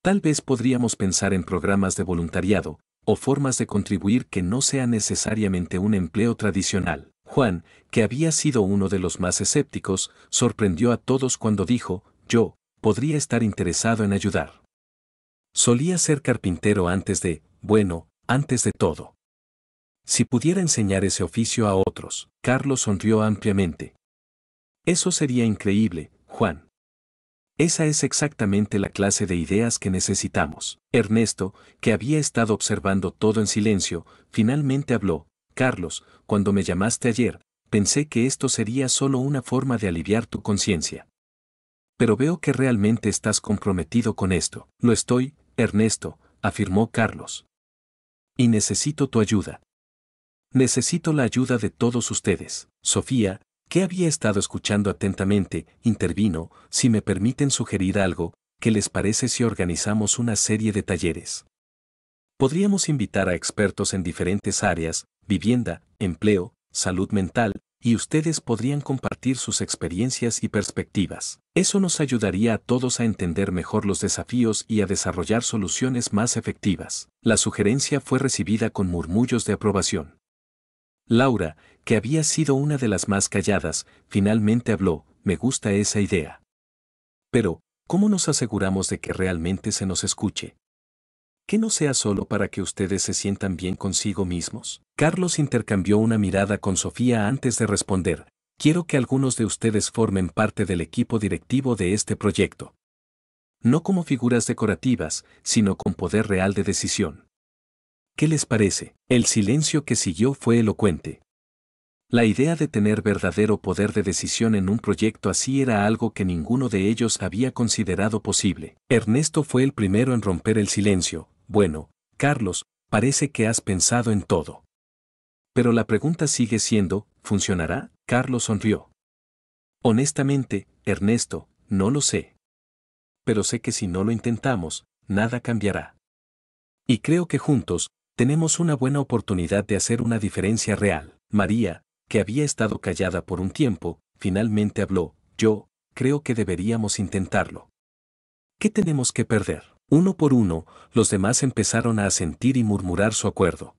Tal vez podríamos pensar en programas de voluntariado, o formas de contribuir que no sea necesariamente un empleo tradicional. Juan, que había sido uno de los más escépticos, sorprendió a todos cuando dijo, yo, podría estar interesado en ayudar. Solía ser carpintero antes de todo. Si pudiera enseñar ese oficio a otros, Carlos sonrió ampliamente. Eso sería increíble, Juan. Esa es exactamente la clase de ideas que necesitamos. Ernesto, que había estado observando todo en silencio, finalmente habló. Carlos, cuando me llamaste ayer, pensé que esto sería solo una forma de aliviar tu conciencia. Pero veo que realmente estás comprometido con esto. Lo estoy, Ernesto, afirmó Carlos. Y necesito tu ayuda. Necesito la ayuda de todos ustedes. Sofía, que había estado escuchando atentamente, intervino. Si me permiten sugerir algo, ¿qué les parece si organizamos una serie de talleres? Podríamos invitar a expertos en diferentes áreas, vivienda, empleo, salud mental, y ustedes podrían compartir sus experiencias y perspectivas. Eso nos ayudaría a todos a entender mejor los desafíos y a desarrollar soluciones más efectivas. La sugerencia fue recibida con murmullos de aprobación. Laura, que había sido una de las más calladas, finalmente habló. Me gusta esa idea. Pero, ¿cómo nos aseguramos de que realmente se nos escuche? Que no sea solo para que ustedes se sientan bien consigo mismos. Carlos intercambió una mirada con Sofía antes de responder. Quiero que algunos de ustedes formen parte del equipo directivo de este proyecto. No como figuras decorativas, sino con poder real de decisión. ¿Qué les parece? El silencio que siguió fue elocuente. La idea de tener verdadero poder de decisión en un proyecto así era algo que ninguno de ellos había considerado posible. Ernesto fue el primero en romper el silencio. Bueno, Carlos, parece que has pensado en todo. Pero la pregunta sigue siendo, ¿funcionará? Carlos sonrió. Honestamente, Ernesto, no lo sé. Pero sé que si no lo intentamos, nada cambiará. Y creo que juntos, tenemos una buena oportunidad de hacer una diferencia real. María, que había estado callada por un tiempo, finalmente habló. Yo, creo que deberíamos intentarlo. ¿Qué tenemos que perder? Uno por uno, los demás empezaron a asentir y murmurar su acuerdo.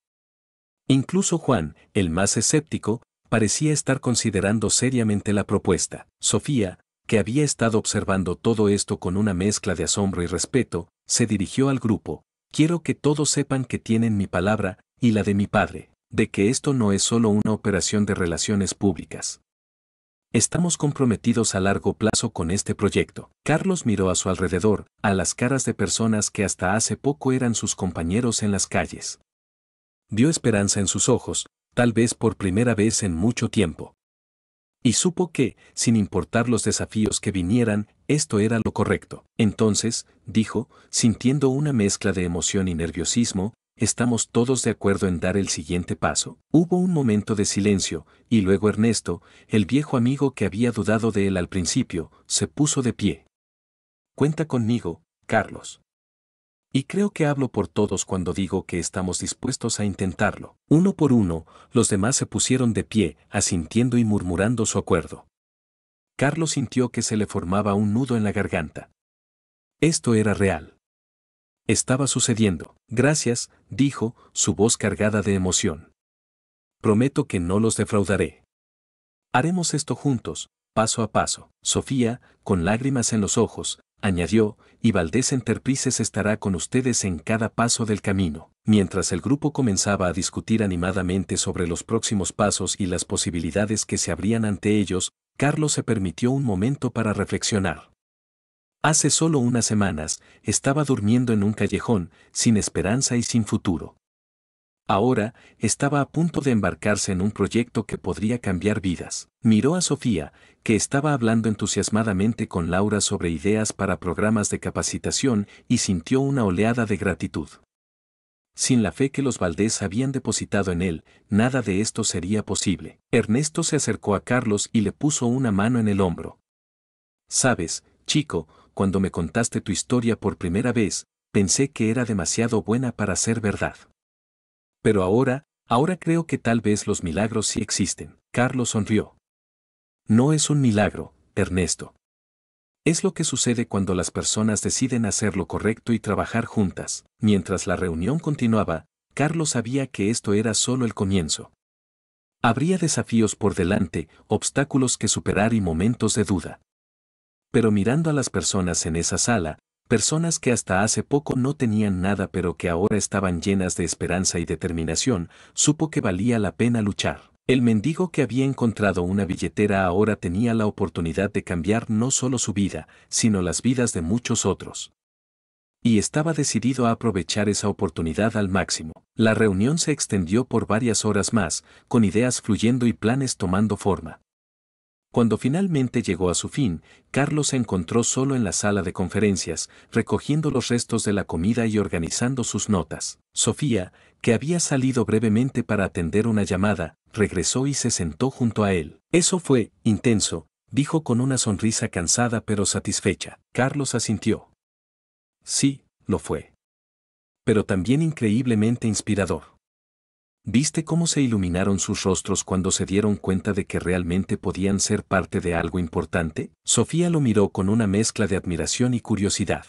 Incluso Juan, el más escéptico, parecía estar considerando seriamente la propuesta. Sofía, que había estado observando todo esto con una mezcla de asombro y respeto, se dirigió al grupo. quiero que todos sepan que tienen mi palabra, y la de mi padre, de que esto no es solo una operación de relaciones públicas. Estamos comprometidos a largo plazo con este proyecto. Carlos miró a su alrededor, a las caras de personas que hasta hace poco eran sus compañeros en las calles. Vio esperanza en sus ojos, tal vez por primera vez en mucho tiempo. Y supo que, sin importar los desafíos que vinieran, esto era lo correcto. Entonces, dijo, sintiendo una mezcla de emoción y nerviosismo, ¿estamos todos de acuerdo en dar el siguiente paso? Hubo un momento de silencio, y luego Ernesto, el viejo amigo que había dudado de él al principio, se puso de pie. Cuenta conmigo, Carlos. Y creo que hablo por todos cuando digo que estamos dispuestos a intentarlo. Uno por uno, los demás se pusieron de pie, asintiendo y murmurando su acuerdo. Carlos sintió que se le formaba un nudo en la garganta. Esto era real. Estaba sucediendo. Gracias, dijo, su voz cargada de emoción. Prometo que no los defraudaré. Haremos esto juntos, paso a paso. Sofía, con lágrimas en los ojos, añadió, y Valdés Enterprises estará con ustedes en cada paso del camino. Mientras el grupo comenzaba a discutir animadamente sobre los próximos pasos y las posibilidades que se abrían ante ellos, Carlos se permitió un momento para reflexionar. Hace solo unas semanas, estaba durmiendo en un callejón, sin esperanza y sin futuro. Ahora, estaba a punto de embarcarse en un proyecto que podría cambiar vidas. Miró a Sofía, que estaba hablando entusiasmadamente con Laura sobre ideas para programas de capacitación, y sintió una oleada de gratitud. Sin la fe que los Valdés habían depositado en él, nada de esto sería posible. Ernesto se acercó a Carlos y le puso una mano en el hombro. Sabes, chico, cuando me contaste tu historia por primera vez, pensé que era demasiado buena para ser verdad. Pero ahora creo que tal vez los milagros sí existen. Carlos sonrió. No es un milagro, Ernesto. Es lo que sucede cuando las personas deciden hacer lo correcto y trabajar juntas. Mientras la reunión continuaba, Carlos sabía que esto era solo el comienzo. Habría desafíos por delante, obstáculos que superar y momentos de duda. Pero mirando a las personas en esa sala, personas que hasta hace poco no tenían nada pero que ahora estaban llenas de esperanza y determinación, supo que valía la pena luchar. El mendigo que había encontrado una billetera ahora tenía la oportunidad de cambiar no solo su vida, sino las vidas de muchos otros. Y estaba decidido a aprovechar esa oportunidad al máximo. La reunión se extendió por varias horas más, con ideas fluyendo y planes tomando forma. Cuando finalmente llegó a su fin, Carlos se encontró solo en la sala de conferencias, recogiendo los restos de la comida y organizando sus notas. Sofía, que había salido brevemente para atender una llamada, regresó y se sentó junto a él. Eso fue intenso, dijo con una sonrisa cansada pero satisfecha. Carlos asintió. Sí, lo fue. Pero también increíblemente inspirador. ¿Viste cómo se iluminaron sus rostros cuando se dieron cuenta de que realmente podían ser parte de algo importante? Sofía lo miró con una mezcla de admiración y curiosidad.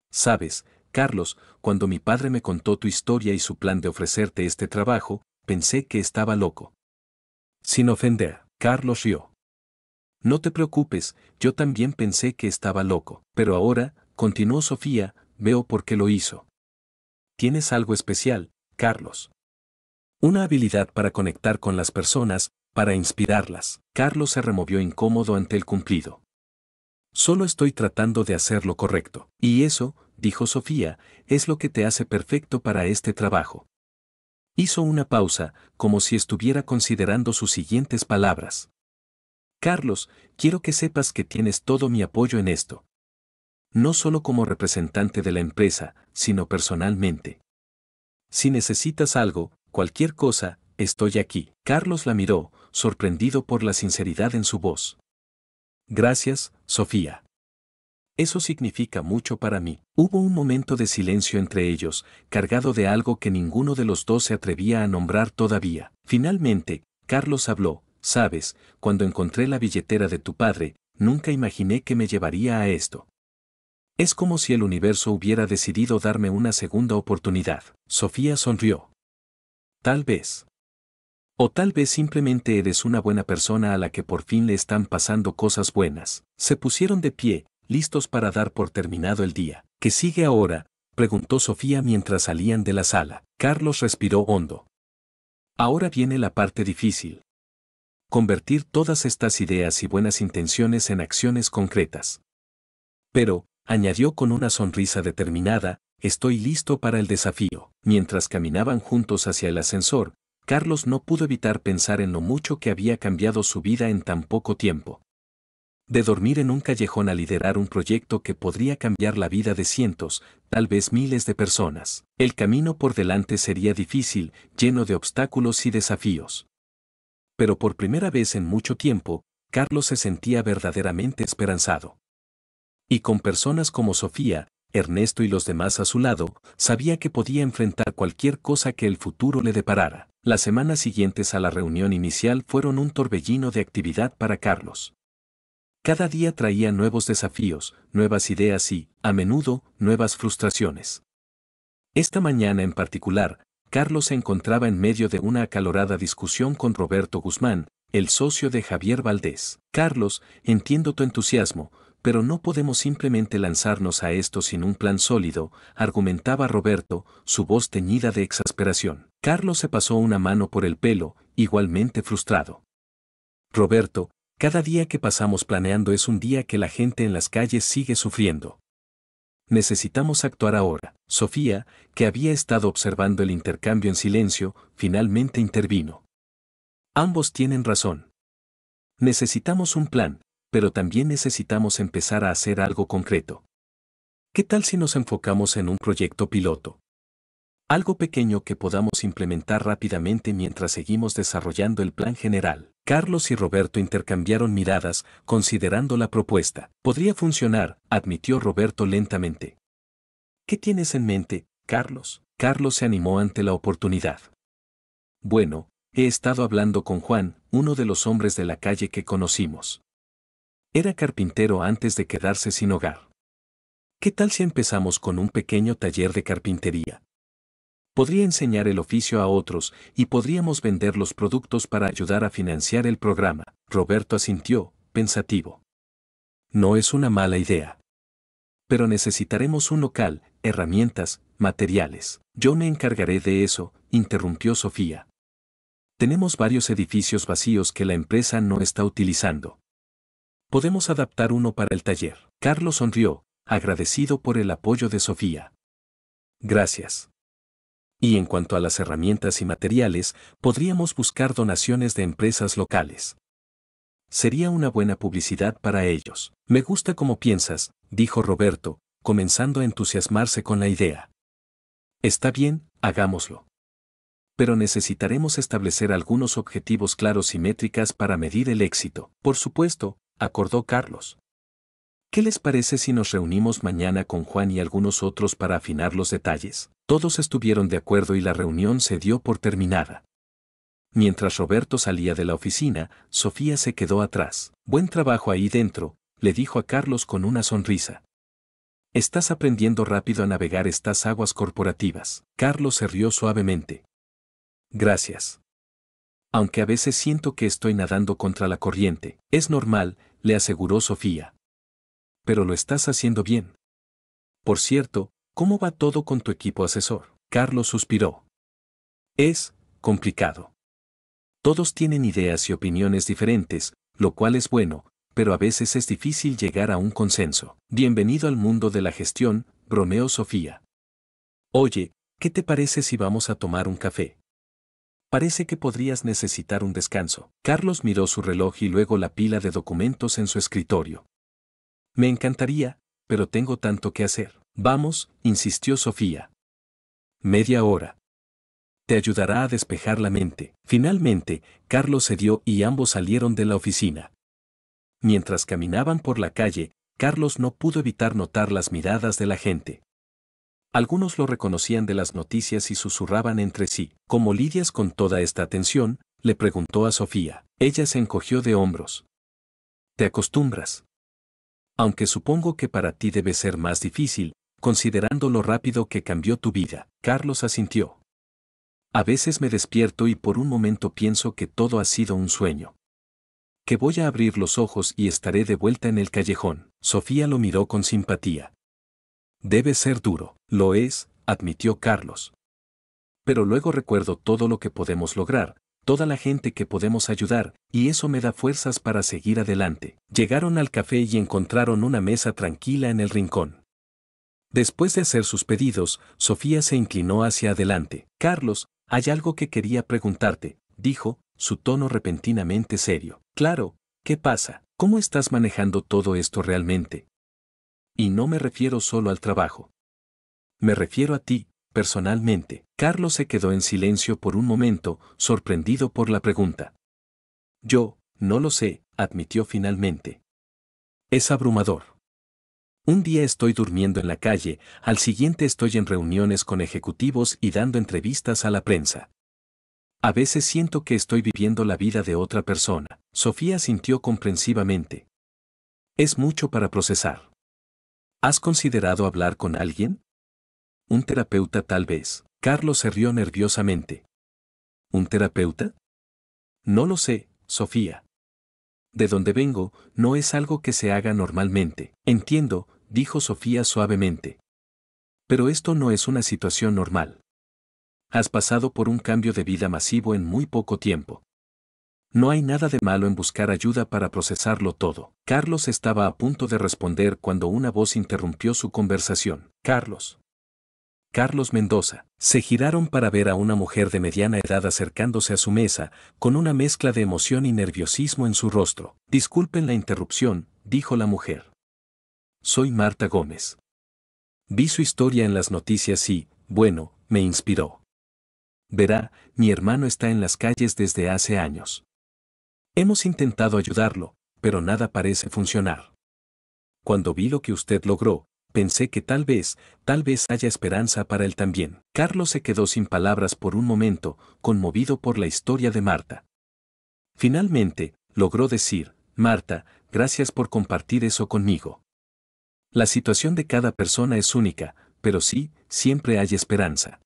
Sabes, Carlos, cuando mi padre me contó tu historia y su plan de ofrecerte este trabajo, pensé que estaba loco. Sin ofender, Carlos rió. No te preocupes, yo también pensé que estaba loco, pero ahora, continuó Sofía, veo por qué lo hizo. Tienes algo especial, Carlos. Una habilidad para conectar con las personas, para inspirarlas. Carlos se removió incómodo ante el cumplido. Solo estoy tratando de hacer lo correcto. Y eso, dijo Sofía, es lo que te hace perfecto para este trabajo. Hizo una pausa, como si estuviera considerando sus siguientes palabras. Carlos, quiero que sepas que tienes todo mi apoyo en esto. No solo como representante de la empresa, sino personalmente. Si necesitas algo, cualquier cosa, estoy aquí. Carlos la miró, sorprendido por la sinceridad en su voz. Gracias, Sofía. Eso significa mucho para mí. Hubo un momento de silencio entre ellos, cargado de algo que ninguno de los dos se atrevía a nombrar todavía. Finalmente, Carlos habló. Sabes, cuando encontré la billetera de tu padre, nunca imaginé que me llevaría a esto. Es como si el universo hubiera decidido darme una segunda oportunidad. Sofía sonrió. Tal vez. O tal vez simplemente eres una buena persona a la que por fin le están pasando cosas buenas. Se pusieron de pie, listos para dar por terminado el día. ¿Qué sigue ahora? preguntó Sofía mientras salían de la sala. Carlos respiró hondo. Ahora viene la parte difícil. Convertir todas estas ideas y buenas intenciones en acciones concretas. Pero, añadió con una sonrisa determinada, estoy listo para el desafío. Mientras caminaban juntos hacia el ascensor, Carlos no pudo evitar pensar en lo mucho que había cambiado su vida en tan poco tiempo. De dormir en un callejón a liderar un proyecto que podría cambiar la vida de cientos, tal vez miles de personas. El camino por delante sería difícil, lleno de obstáculos y desafíos. Pero por primera vez en mucho tiempo, Carlos se sentía verdaderamente esperanzado. Y con personas como Sofía, Ernesto y los demás a su lado, sabía que podía enfrentar cualquier cosa que el futuro le deparara. Las semanas siguientes a la reunión inicial fueron un torbellino de actividad para Carlos. Cada día traía nuevos desafíos, nuevas ideas y, a menudo, nuevas frustraciones. Esta mañana en particular, Carlos se encontraba en medio de una acalorada discusión con Roberto Guzmán, el socio de Javier Valdés. Carlos, entiendo tu entusiasmo, pero no podemos simplemente lanzarnos a esto sin un plan sólido, argumentaba Roberto, su voz teñida de exasperación. Carlos se pasó una mano por el pelo, igualmente frustrado. Roberto, cada día que pasamos planeando es un día que la gente en las calles sigue sufriendo. Necesitamos actuar ahora. Sofía, que había estado observando el intercambio en silencio, finalmente intervino. Ambos tienen razón. Necesitamos un plan, pero también necesitamos empezar a hacer algo concreto. ¿Qué tal si nos enfocamos en un proyecto piloto? Algo pequeño que podamos implementar rápidamente mientras seguimos desarrollando el plan general. Carlos y Roberto intercambiaron miradas, considerando la propuesta. Podría funcionar, admitió Roberto lentamente. ¿Qué tienes en mente, Carlos? Carlos se animó ante la oportunidad. Bueno, he estado hablando con Juan, uno de los hombres de la calle que conocimos. Era carpintero antes de quedarse sin hogar. ¿Qué tal si empezamos con un pequeño taller de carpintería? Podría enseñar el oficio a otros y podríamos vender los productos para ayudar a financiar el programa. Roberto asintió, pensativo. No es una mala idea. Pero necesitaremos un local, herramientas, materiales. Yo me encargaré de eso, interrumpió Sofía. Tenemos varios edificios vacíos que la empresa no está utilizando. Podemos adaptar uno para el taller. Carlos sonrió, agradecido por el apoyo de Sofía. Gracias. Y en cuanto a las herramientas y materiales, podríamos buscar donaciones de empresas locales. Sería una buena publicidad para ellos. Me gusta como piensas, dijo Roberto, comenzando a entusiasmarse con la idea. Está bien, hagámoslo. Pero necesitaremos establecer algunos objetivos claros y métricas para medir el éxito. Por supuesto, acordó Carlos. ¿Qué les parece si nos reunimos mañana con Juan y algunos otros para afinar los detalles? Todos estuvieron de acuerdo y la reunión se dio por terminada. Mientras Roberto salía de la oficina, Sofía se quedó atrás. Buen trabajo ahí dentro, le dijo a Carlos con una sonrisa. Estás aprendiendo rápido a navegar estas aguas corporativas. Carlos se rió suavemente. Gracias. Aunque a veces siento que estoy nadando contra la corriente, es normal, le aseguró Sofía. Pero lo estás haciendo bien. Por cierto, ¿cómo va todo con tu equipo asesor? Carlos suspiró. Es complicado. Todos tienen ideas y opiniones diferentes, lo cual es bueno, pero a veces es difícil llegar a un consenso. Bienvenido al mundo de la gestión, bromeó Sofía. Oye, ¿qué te parece si vamos a tomar un café? Parece que podrías necesitar un descanso. Carlos miró su reloj y luego la pila de documentos en su escritorio. Me encantaría, pero tengo tanto que hacer. Vamos, insistió Sofía. Media hora. Te ayudará a despejar la mente. Finalmente, Carlos cedió y ambos salieron de la oficina. Mientras caminaban por la calle, Carlos no pudo evitar notar las miradas de la gente. Algunos lo reconocían de las noticias y susurraban entre sí. ¿Cómo lidias con toda esta atención?, le preguntó a Sofía. Ella se encogió de hombros. ¿Te acostumbras? Aunque supongo que para ti debe ser más difícil, considerando lo rápido que cambió tu vida. Carlos asintió. A veces me despierto y por un momento pienso que todo ha sido un sueño. Que voy a abrir los ojos y estaré de vuelta en el callejón. Sofía lo miró con simpatía. Debe ser duro. Lo es, admitió Carlos. Pero luego recuerdo todo lo que podemos lograr, toda la gente que podemos ayudar, y eso me da fuerzas para seguir adelante. Llegaron al café y encontraron una mesa tranquila en el rincón. Después de hacer sus pedidos, Sofía se inclinó hacia adelante. Carlos, hay algo que quería preguntarte, dijo, su tono repentinamente serio. Claro, ¿qué pasa? ¿Cómo estás manejando todo esto realmente? Y no me refiero solo al trabajo. Me refiero a ti, personalmente. Carlos se quedó en silencio por un momento, sorprendido por la pregunta. Yo, no lo sé, admitió finalmente. Es abrumador. Un día estoy durmiendo en la calle, al siguiente estoy en reuniones con ejecutivos y dando entrevistas a la prensa. A veces siento que estoy viviendo la vida de otra persona. Sofía sintió comprensivamente. Es mucho para procesar. ¿Has considerado hablar con alguien? Un terapeuta tal vez. Carlos se rió nerviosamente. ¿Un terapeuta? No lo sé, Sofía. De donde vengo, no es algo que se haga normalmente. Entiendo, dijo Sofía suavemente. Pero esto no es una situación normal. Has pasado por un cambio de vida masivo en muy poco tiempo. No hay nada de malo en buscar ayuda para procesarlo todo. Carlos estaba a punto de responder cuando una voz interrumpió su conversación. Carlos. Carlos Mendoza. Se giraron para ver a una mujer de mediana edad acercándose a su mesa, con una mezcla de emoción y nerviosismo en su rostro. Disculpen la interrupción, dijo la mujer. Soy Marta Gómez. Vi su historia en las noticias y, bueno, me inspiró. Verá, mi hermano está en las calles desde hace años. Hemos intentado ayudarlo, pero nada parece funcionar. Cuando vi lo que usted logró, pensé que tal vez haya esperanza para él también. Carlos se quedó sin palabras por un momento, conmovido por la historia de Marta. Finalmente, logró decir, Marta, gracias por compartir eso conmigo. La situación de cada persona es única, pero sí, siempre hay esperanza.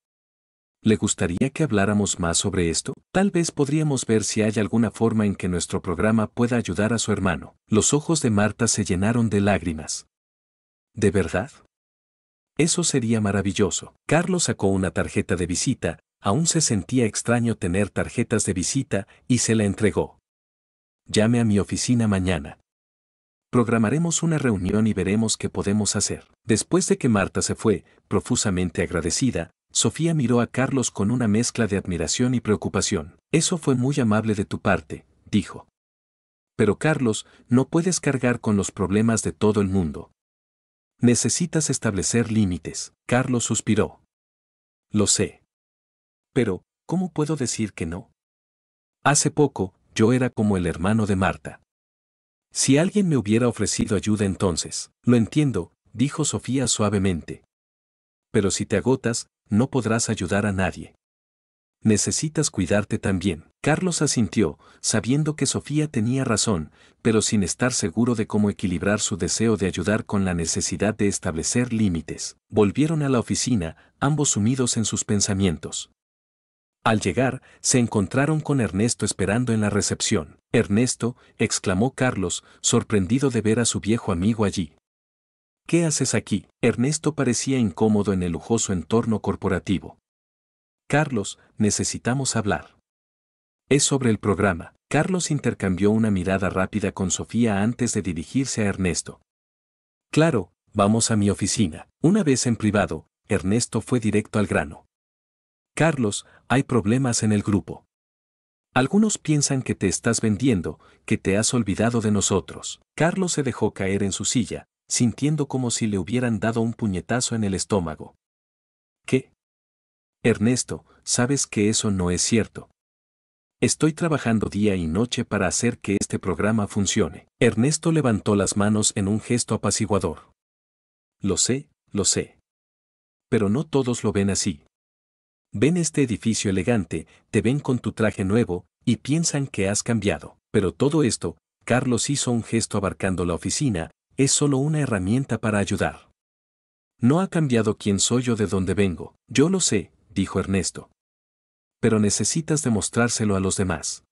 ¿Le gustaría que habláramos más sobre esto? Tal vez podríamos ver si hay alguna forma en que nuestro programa pueda ayudar a su hermano. Los ojos de Marta se llenaron de lágrimas. ¿De verdad? Eso sería maravilloso. Carlos sacó una tarjeta de visita, aún se sentía extraño tener tarjetas de visita, y se la entregó. Llame a mi oficina mañana. Programaremos una reunión y veremos qué podemos hacer. Después de que Marta se fue, profusamente agradecida, Sofía miró a Carlos con una mezcla de admiración y preocupación. Eso fue muy amable de tu parte, dijo. Pero Carlos, no puedes cargar con los problemas de todo el mundo. Necesitas establecer límites. Carlos suspiró. Lo sé. Pero, ¿cómo puedo decir que no? Hace poco, yo era como el hermano de Marta. Si alguien me hubiera ofrecido ayuda entonces, lo entiendo, dijo Sofía suavemente. Pero si te agotas, no podrás ayudar a nadie. Necesitas cuidarte también. Carlos asintió, sabiendo que Sofía tenía razón, pero sin estar seguro de cómo equilibrar su deseo de ayudar con la necesidad de establecer límites. Volvieron a la oficina, ambos sumidos en sus pensamientos. Al llegar, se encontraron con Ernesto esperando en la recepción. Ernesto, exclamó Carlos, sorprendido de ver a su viejo amigo allí. ¿Qué haces aquí? Ernesto parecía incómodo en el lujoso entorno corporativo. Carlos, necesitamos hablar. Es sobre el programa. Carlos intercambió una mirada rápida con Sofía antes de dirigirse a Ernesto. Claro, vamos a mi oficina. Una vez en privado, Ernesto fue directo al grano. Carlos, hay problemas en el grupo. Algunos piensan que te estás vendiendo, que te has olvidado de nosotros. Carlos se dejó caer en su silla, sintiendo como si le hubieran dado un puñetazo en el estómago. ¿Qué? Ernesto, sabes que eso no es cierto. Estoy trabajando día y noche para hacer que este programa funcione. Ernesto levantó las manos en un gesto apaciguador. Lo sé, lo sé. Pero no todos lo ven así. Ven este edificio elegante, te ven con tu traje nuevo, y piensan que has cambiado. Pero todo esto, Carlos hizo un gesto abarcando la oficina, es solo una herramienta para ayudar. No ha cambiado quién soy o de dónde vengo. Yo lo sé, dijo Ernesto. Pero necesitas demostrárselo a los demás.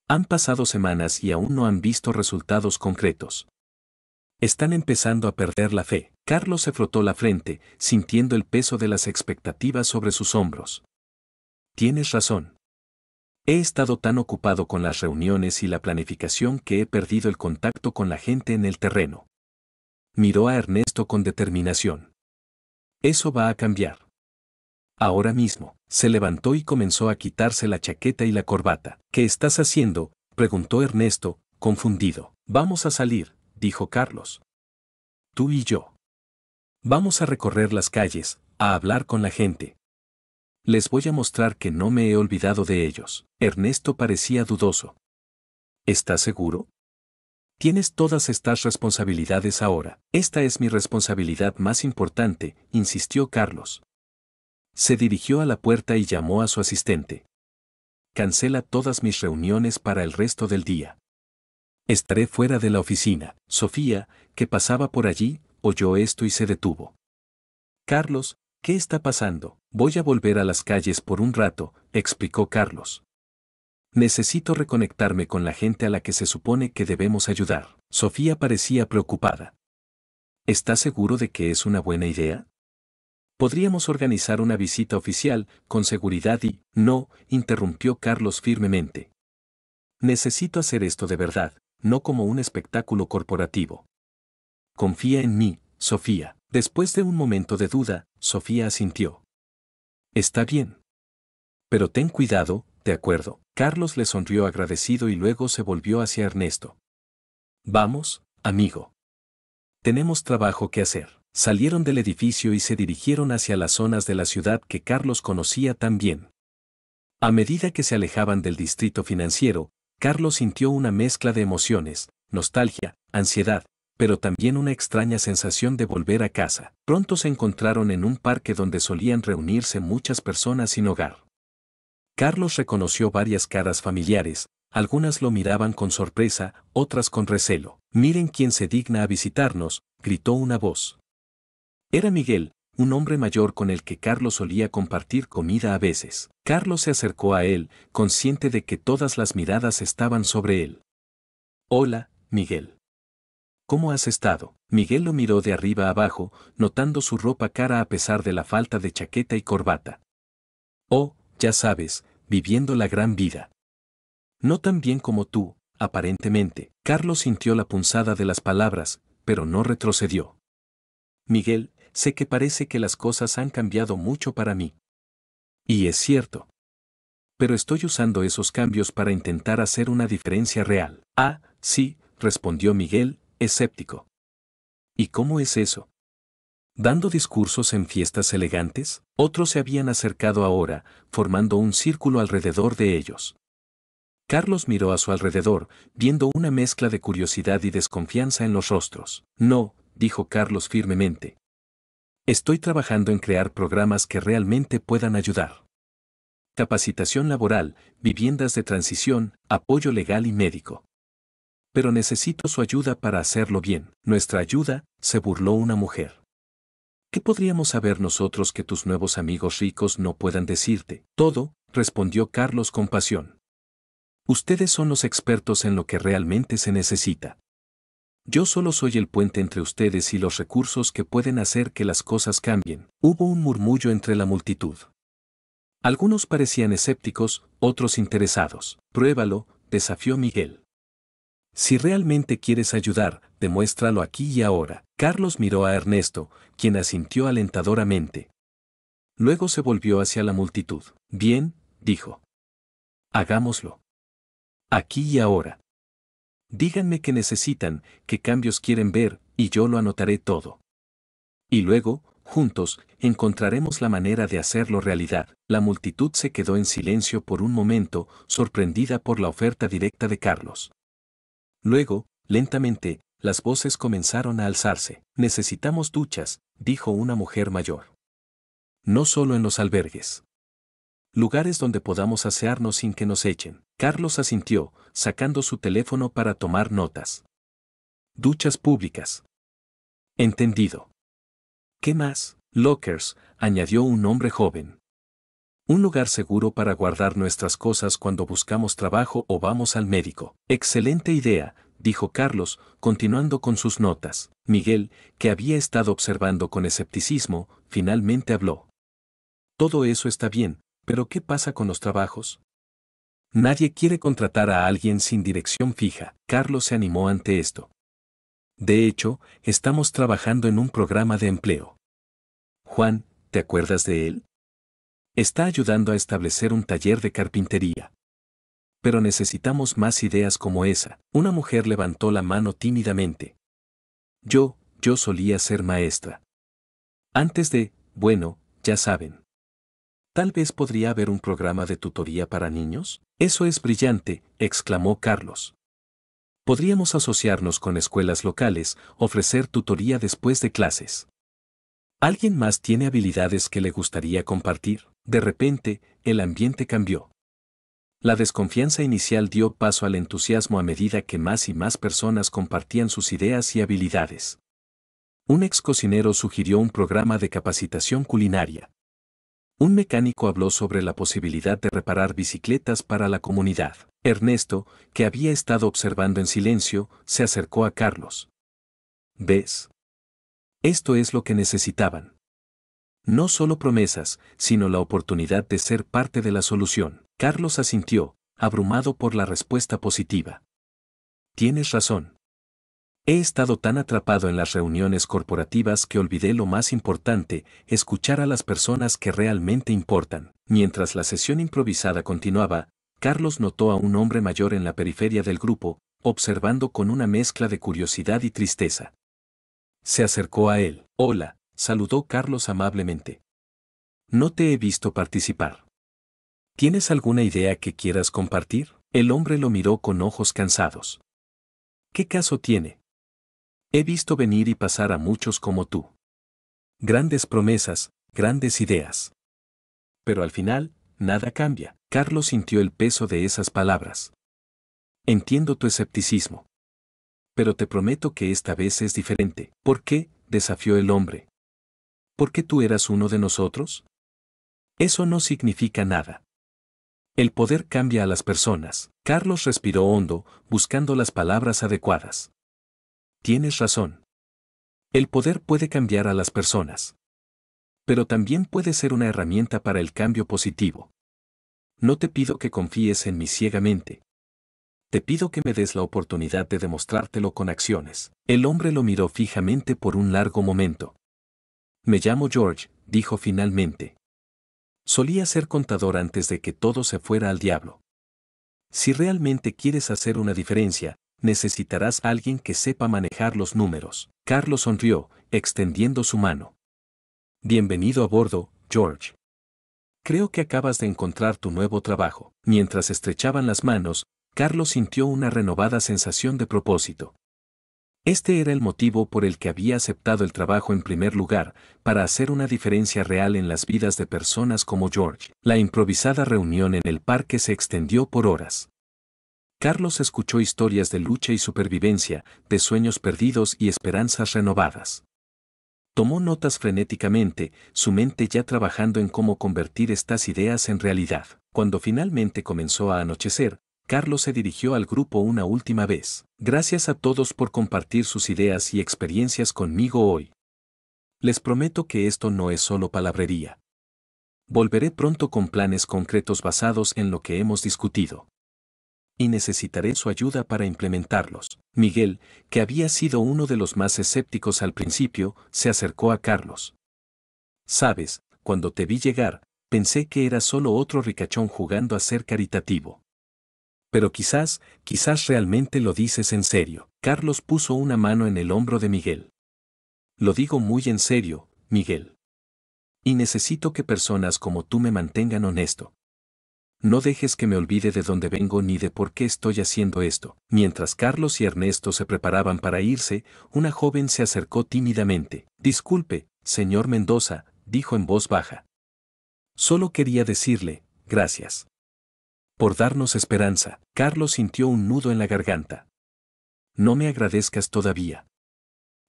Han pasado semanas y aún no han visto resultados concretos. Están empezando a perder la fe. Carlos se frotó la frente, sintiendo el peso de las expectativas sobre sus hombros. Tienes razón. He estado tan ocupado con las reuniones y la planificación que he perdido el contacto con la gente en el terreno. Miró a Ernesto con determinación. Eso va a cambiar. Ahora mismo. Se levantó y comenzó a quitarse la chaqueta y la corbata. ¿Qué estás haciendo?, preguntó Ernesto, confundido. Vamos a salir, dijo Carlos. Tú y yo. Vamos a recorrer las calles, a hablar con la gente. Les voy a mostrar que no me he olvidado de ellos. Ernesto parecía dudoso. ¿Estás seguro? Tienes todas estas responsabilidades ahora. Esta es mi responsabilidad más importante, insistió Carlos. Se dirigió a la puerta y llamó a su asistente. Cancela todas mis reuniones para el resto del día. Estaré fuera de la oficina. Sofía, que pasaba por allí, oyó esto y se detuvo. Carlos, ¿qué está pasando? Voy a volver a las calles por un rato, explicó Carlos. Necesito reconectarme con la gente a la que se supone que debemos ayudar. Sofía parecía preocupada. ¿Estás seguro de que es una buena idea? Podríamos organizar una visita oficial, con seguridad y... No, interrumpió Carlos firmemente. Necesito hacer esto de verdad, no como un espectáculo corporativo. Confía en mí, Sofía. Después de un momento de duda, Sofía asintió. Está bien. Pero ten cuidado, ¿de acuerdo? Carlos le sonrió agradecido y luego se volvió hacia Ernesto. Vamos, amigo. Tenemos trabajo que hacer. Salieron del edificio y se dirigieron hacia las zonas de la ciudad que Carlos conocía tan bien. A medida que se alejaban del distrito financiero, Carlos sintió una mezcla de emociones, nostalgia, ansiedad, pero también una extraña sensación de volver a casa. Pronto se encontraron en un parque donde solían reunirse muchas personas sin hogar. Carlos reconoció varias caras familiares, algunas lo miraban con sorpresa, otras con recelo. Miren quién se digna a visitarnos, gritó una voz. Era Miguel, un hombre mayor con el que Carlos solía compartir comida a veces. Carlos se acercó a él, consciente de que todas las miradas estaban sobre él. Hola, Miguel. ¿Cómo has estado? Miguel lo miró de arriba a abajo, notando su ropa cara a pesar de la falta de chaqueta y corbata. Oh, ya sabes, viviendo la gran vida. No tan bien como tú, aparentemente. Carlos sintió la punzada de las palabras, pero no retrocedió. Miguel, sé que parece que las cosas han cambiado mucho para mí. Y es cierto. Pero estoy usando esos cambios para intentar hacer una diferencia real. Ah, sí, respondió Miguel, escéptico. ¿Y cómo es eso? ¿Dando discursos en fiestas elegantes? Otros se habían acercado ahora, formando un círculo alrededor de ellos. Carlos miró a su alrededor, viendo una mezcla de curiosidad y desconfianza en los rostros. No, dijo Carlos firmemente. Estoy trabajando en crear programas que realmente puedan ayudar. Capacitación laboral, viviendas de transición, apoyo legal y médico. Pero necesito su ayuda para hacerlo bien. ¿Nuestra ayuda?, se burló una mujer. ¿Qué podríamos saber nosotros que tus nuevos amigos ricos no puedan decirte? Todo, respondió Carlos con pasión. Ustedes son los expertos en lo que realmente se necesita. Yo solo soy el puente entre ustedes y los recursos que pueden hacer que las cosas cambien. Hubo un murmullo entre la multitud. Algunos parecían escépticos, otros interesados. Pruébalo, desafió Miguel. Si realmente quieres ayudar, demuéstralo aquí y ahora. Carlos miró a Ernesto, quien asintió alentadoramente. Luego se volvió hacia la multitud. Bien, dijo. Hagámoslo. Aquí y ahora. Díganme qué necesitan, qué cambios quieren ver, y yo lo anotaré todo. Y luego, juntos, encontraremos la manera de hacerlo realidad. La multitud se quedó en silencio por un momento, sorprendida por la oferta directa de Carlos. Luego, lentamente, las voces comenzaron a alzarse. Necesitamos duchas, dijo una mujer mayor. No solo en los albergues. Lugares donde podamos asearnos sin que nos echen. Carlos asintió, sacando su teléfono para tomar notas. Duchas públicas. Entendido. ¿Qué más? Lockers, añadió un hombre joven. Un lugar seguro para guardar nuestras cosas cuando buscamos trabajo o vamos al médico. Excelente idea, dijo Carlos, continuando con sus notas. Miguel, que había estado observando con escepticismo, finalmente habló. Todo eso está bien, pero ¿qué pasa con los trabajos? Nadie quiere contratar a alguien sin dirección fija. Carlos se animó ante esto. De hecho, estamos trabajando en un programa de empleo. Juan, ¿te acuerdas de él? Está ayudando a establecer un taller de carpintería. Pero necesitamos más ideas como esa. Una mujer levantó la mano tímidamente. Yo solía ser maestra. Antes de, bueno, ya saben. Tal vez podría haber un programa de tutoría para niños. Eso es brillante, exclamó Carlos. Podríamos asociarnos con escuelas locales, ofrecer tutoría después de clases. ¿Alguien más tiene habilidades que le gustaría compartir? De repente, el ambiente cambió. La desconfianza inicial dio paso al entusiasmo a medida que más y más personas compartían sus ideas y habilidades. Un ex cocinero sugirió un programa de capacitación culinaria. Un mecánico habló sobre la posibilidad de reparar bicicletas para la comunidad. Ernesto, que había estado observando en silencio, se acercó a Carlos. ¿Ves? Esto es lo que necesitaban. No solo promesas, sino la oportunidad de ser parte de la solución. Carlos asintió, abrumado por la respuesta positiva. Tienes razón. He estado tan atrapado en las reuniones corporativas que olvidé lo más importante, escuchar a las personas que realmente importan. Mientras la sesión improvisada continuaba, Carlos notó a un hombre mayor en la periferia del grupo, observando con una mezcla de curiosidad y tristeza. Se acercó a él. Hola, saludó Carlos amablemente. No te he visto participar. ¿Tienes alguna idea que quieras compartir? El hombre lo miró con ojos cansados. ¿Qué caso tiene? He visto venir y pasar a muchos como tú. Grandes promesas, grandes ideas. Pero al final, nada cambia. Carlos sintió el peso de esas palabras. Entiendo tu escepticismo. Pero te prometo que esta vez es diferente. ¿Por qué? Desafió el hombre. ¿Por qué tú eras uno de nosotros? Eso no significa nada. El poder cambia a las personas. Carlos respiró hondo, buscando las palabras adecuadas. Tienes razón. El poder puede cambiar a las personas. Pero también puede ser una herramienta para el cambio positivo. No te pido que confíes en mí ciegamente. Te pido que me des la oportunidad de demostrártelo con acciones. El hombre lo miró fijamente por un largo momento. Me llamo George, dijo finalmente. Solía ser contador antes de que todo se fuera al diablo. Si realmente quieres hacer una diferencia, necesitarás a alguien que sepa manejar los números. Carlos sonrió, extendiendo su mano. Bienvenido a bordo, George. Creo que acabas de encontrar tu nuevo trabajo. Mientras estrechaban las manos, Carlos sintió una renovada sensación de propósito. Este era el motivo por el que había aceptado el trabajo en primer lugar, para hacer una diferencia real en las vidas de personas como George. La improvisada reunión en el parque se extendió por horas. Carlos escuchó historias de lucha y supervivencia, de sueños perdidos y esperanzas renovadas. Tomó notas frenéticamente, su mente ya trabajando en cómo convertir estas ideas en realidad. Cuando finalmente comenzó a anochecer, Carlos se dirigió al grupo una última vez. Gracias a todos por compartir sus ideas y experiencias conmigo hoy. Les prometo que esto no es solo palabrería. Volveré pronto con planes concretos basados en lo que hemos discutido. Y necesitaré su ayuda para implementarlos. Miguel, que había sido uno de los más escépticos al principio, se acercó a Carlos. Sabes, cuando te vi llegar, pensé que era solo otro ricachón jugando a ser caritativo. Pero quizás realmente lo dices en serio. Carlos puso una mano en el hombro de Miguel. Lo digo muy en serio, Miguel. Y necesito que personas como tú me mantengan honesto. No dejes que me olvide de dónde vengo ni de por qué estoy haciendo esto. Mientras Carlos y Ernesto se preparaban para irse, una joven se acercó tímidamente. Disculpe, señor Mendoza, dijo en voz baja. Solo quería decirle, gracias. Por darnos esperanza. Carlos sintió un nudo en la garganta. No me agradezcas todavía.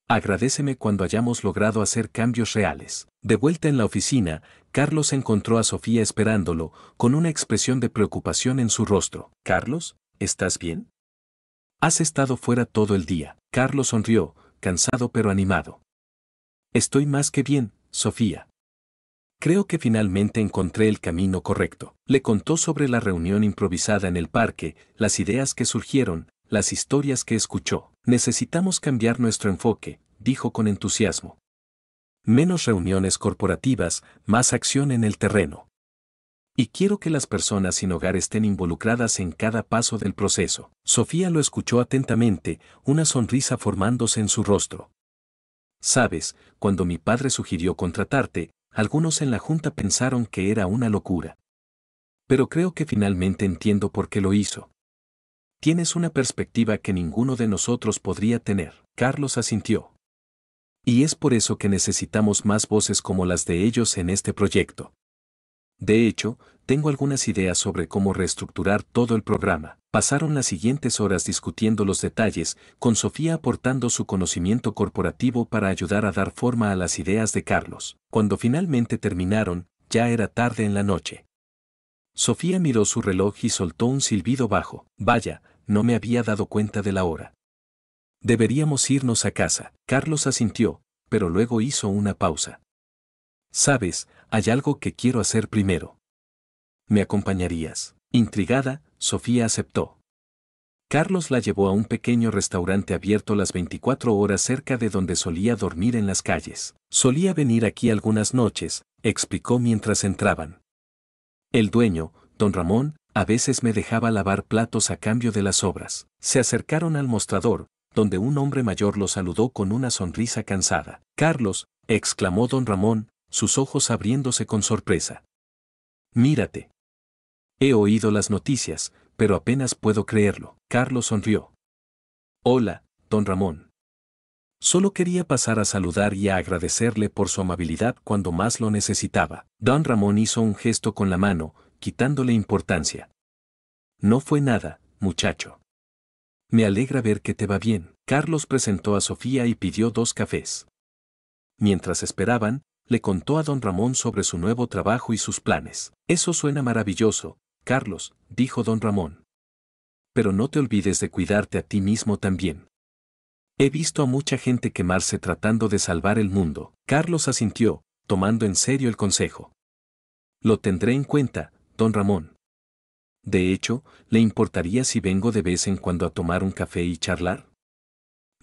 Agradéceme cuando hayamos logrado hacer cambios reales. De vuelta en la oficina, Carlos encontró a Sofía esperándolo, con una expresión de preocupación en su rostro. Carlos, ¿estás bien? Has estado fuera todo el día. Carlos sonrió, cansado pero animado. Estoy más que bien, Sofía. Creo que finalmente encontré el camino correcto. Le contó sobre la reunión improvisada en el parque, las ideas que surgieron, las historias que escuchó. Necesitamos cambiar nuestro enfoque, dijo con entusiasmo. Menos reuniones corporativas, más acción en el terreno. Y quiero que las personas sin hogar estén involucradas en cada paso del proceso. Sofía lo escuchó atentamente, una sonrisa formándose en su rostro. Sabes, cuando mi padre sugirió contratarte, algunos en la junta pensaron que era una locura. Pero creo que finalmente entiendo por qué lo hizo. Tienes una perspectiva que ninguno de nosotros podría tener. Carlos asintió. Y es por eso que necesitamos más voces como las de ellos en este proyecto. De hecho, tengo algunas ideas sobre cómo reestructurar todo el programa. Pasaron las siguientes horas discutiendo los detalles, con Sofía aportando su conocimiento corporativo para ayudar a dar forma a las ideas de Carlos. Cuando finalmente terminaron, ya era tarde en la noche. Sofía miró su reloj y soltó un silbido bajo. Vaya, no me había dado cuenta de la hora. Deberíamos irnos a casa. Carlos asintió, pero luego hizo una pausa. Sabes, hay algo que quiero hacer primero. ¿Me acompañarías? Intrigada, Sofía aceptó. Carlos la llevó a un pequeño restaurante abierto las 24 horas cerca de donde solía dormir en las calles. Solía venir aquí algunas noches, explicó mientras entraban. El dueño, don Ramón, a veces me dejaba lavar platos a cambio de las sobras. Se acercaron al mostrador, donde un hombre mayor lo saludó con una sonrisa cansada. Carlos, exclamó don Ramón, sus ojos abriéndose con sorpresa. Mírate. He oído las noticias, pero apenas puedo creerlo. Carlos sonrió. Hola, don Ramón. Solo quería pasar a saludar y a agradecerle por su amabilidad cuando más lo necesitaba. Don Ramón hizo un gesto con la mano, quitándole importancia. No fue nada, muchacho. Me alegra ver que te va bien. Carlos presentó a Sofía y pidió 2 cafés. Mientras esperaban, le contó a don Ramón sobre su nuevo trabajo y sus planes. Eso suena maravilloso, Carlos, dijo don Ramón. Pero no te olvides de cuidarte a ti mismo también. He visto a mucha gente quemarse tratando de salvar el mundo. Carlos asintió, tomando en serio el consejo. Lo tendré en cuenta, don Ramón. De hecho, ¿le importaría si vengo de vez en cuando a tomar un café y charlar?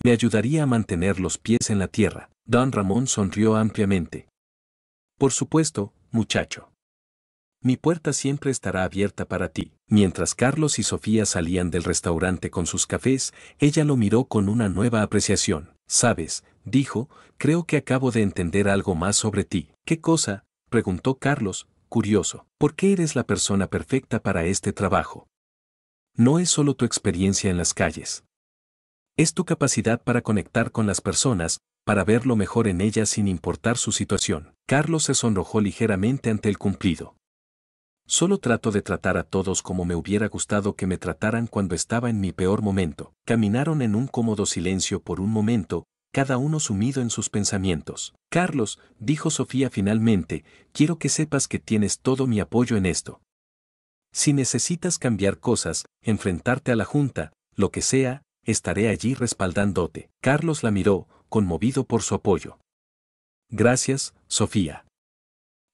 Me ayudaría a mantener los pies en la tierra. Don Ramón sonrió ampliamente. Por supuesto, muchacho. Mi puerta siempre estará abierta para ti. Mientras Carlos y Sofía salían del restaurante con sus cafés, ella lo miró con una nueva apreciación. Sabes, dijo, creo que acabo de entender algo más sobre ti. ¿Qué cosa? Preguntó Carlos, curioso. ¿Por qué eres la persona perfecta para este trabajo? No es solo tu experiencia en las calles. Es tu capacidad para conectar con las personas, para ver lo mejor en ellas sin importar su situación. Carlos se sonrojó ligeramente ante el cumplido. Solo trato de tratar a todos como me hubiera gustado que me trataran cuando estaba en mi peor momento. Caminaron en un cómodo silencio por un momento, cada uno sumido en sus pensamientos. Carlos, dijo Sofía finalmente, quiero que sepas que tienes todo mi apoyo en esto. Si necesitas cambiar cosas, enfrentarte a la junta, lo que sea, estaré allí respaldándote. Carlos la miró, conmovido por su apoyo. Gracias, Sofía.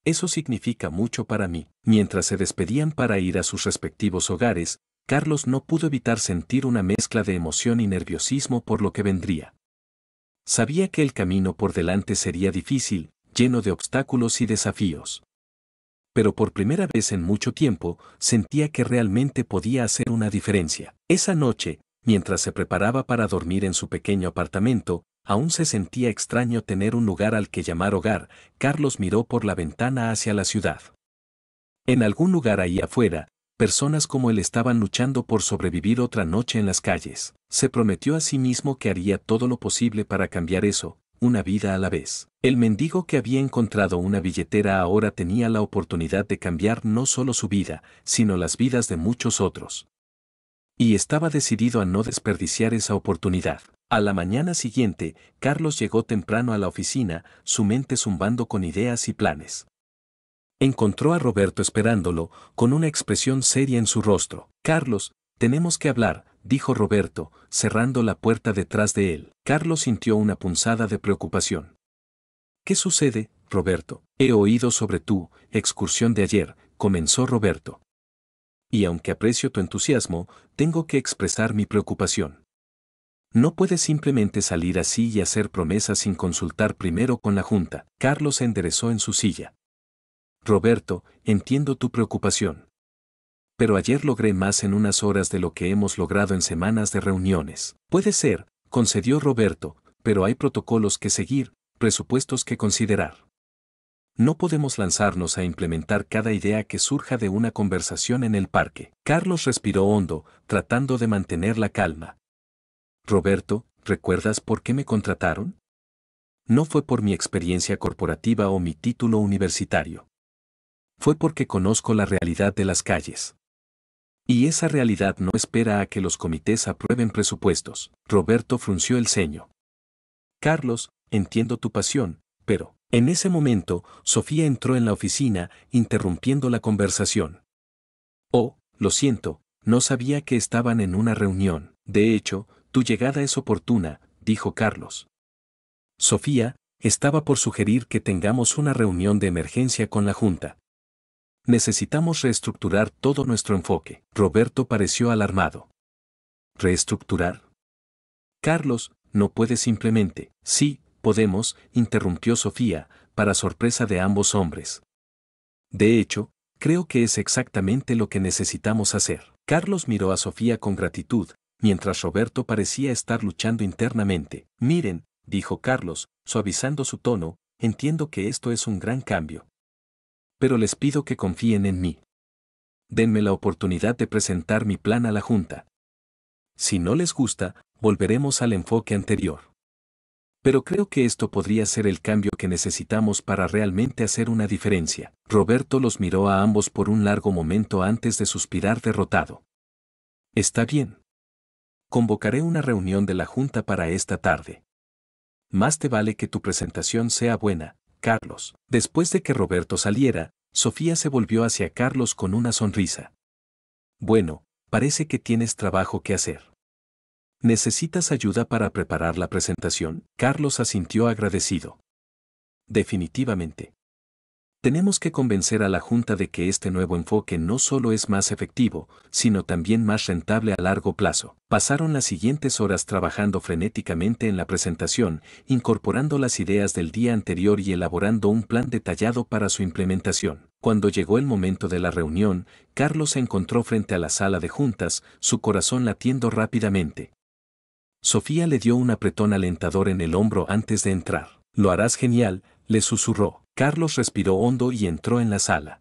Eso significa mucho para mí. Mientras se despedían para ir a sus respectivos hogares, Carlos no pudo evitar sentir una mezcla de emoción y nerviosismo por lo que vendría. Sabía que el camino por delante sería difícil, lleno de obstáculos y desafíos. Pero por primera vez en mucho tiempo, sentía que realmente podía hacer una diferencia. Esa noche, mientras se preparaba para dormir en su pequeño apartamento, aún se sentía extraño tener un lugar al que llamar hogar. Carlos miró por la ventana hacia la ciudad. En algún lugar ahí afuera, personas como él estaban luchando por sobrevivir otra noche en las calles. Se prometió a sí mismo que haría todo lo posible para cambiar eso, una vida a la vez. El mendigo que había encontrado una billetera ahora tenía la oportunidad de cambiar no solo su vida, sino las vidas de muchos otros. Y estaba decidido a no desperdiciar esa oportunidad. A la mañana siguiente, Carlos llegó temprano a la oficina, su mente zumbando con ideas y planes. Encontró a Roberto esperándolo, con una expresión seria en su rostro. Carlos, Tenemos que hablar, dijo Roberto, cerrando la puerta detrás de él. Carlos sintió una punzada de preocupación. ¿Qué sucede, Roberto? He oído sobre tu excursión de ayer, comenzó Roberto. Y aunque aprecio tu entusiasmo, tengo que expresar mi preocupación. No puedes simplemente salir así y hacer promesas sin consultar primero con la Junta. Carlos se enderezó en su silla. Roberto, entiendo tu preocupación. Pero ayer logré más en unas horas de lo que hemos logrado en semanas de reuniones. Puede ser, concedió Roberto, pero hay protocolos que seguir, presupuestos que considerar. No podemos lanzarnos a implementar cada idea que surja de una conversación en el parque. Carlos respiró hondo, tratando de mantener la calma. Roberto, ¿recuerdas por qué me contrataron? No fue por mi experiencia corporativa o mi título universitario. Fue porque conozco la realidad de las calles. Y esa realidad no espera a que los comités aprueben presupuestos. Roberto frunció el ceño. Carlos, entiendo tu pasión, pero, en ese momento, Sofía entró en la oficina, interrumpiendo la conversación. Oh, lo siento, no sabía que estaban en una reunión. De hecho, tu llegada es oportuna, dijo Carlos. Sofía, estaba por sugerir que tengamos una reunión de emergencia con la Junta. Necesitamos reestructurar todo nuestro enfoque. Roberto pareció alarmado. ¿Reestructurar? Carlos, no puede simplemente. Sí, podemos, interrumpió Sofía, para sorpresa de ambos hombres. De hecho, creo que es exactamente lo que necesitamos hacer. Carlos miró a Sofía con gratitud, mientras Roberto parecía estar luchando internamente. Miren, dijo Carlos, suavizando su tono, entiendo que esto es un gran cambio. Pero les pido que confíen en mí. Denme la oportunidad de presentar mi plan a la Junta. Si no les gusta, volveremos al enfoque anterior. Pero creo que esto podría ser el cambio que necesitamos para realmente hacer una diferencia. Roberto los miró a ambos por un largo momento antes de suspirar derrotado. Está bien. Convocaré una reunión de la Junta para esta tarde. Más te vale que tu presentación sea buena, Carlos. Después de que Roberto saliera, Sofía se volvió hacia Carlos con una sonrisa. Bueno, parece que tienes trabajo que hacer. ¿Necesitas ayuda para preparar la presentación? Carlos asintió agradecido. Definitivamente. Tenemos que convencer a la Junta de que este nuevo enfoque no solo es más efectivo, sino también más rentable a largo plazo. Pasaron las siguientes horas trabajando frenéticamente en la presentación, incorporando las ideas del día anterior y elaborando un plan detallado para su implementación. Cuando llegó el momento de la reunión, Carlos se encontró frente a la sala de juntas, su corazón latiendo rápidamente. Sofía le dio un apretón alentador en el hombro antes de entrar. Lo harás genial, le susurró. Carlos respiró hondo y entró en la sala.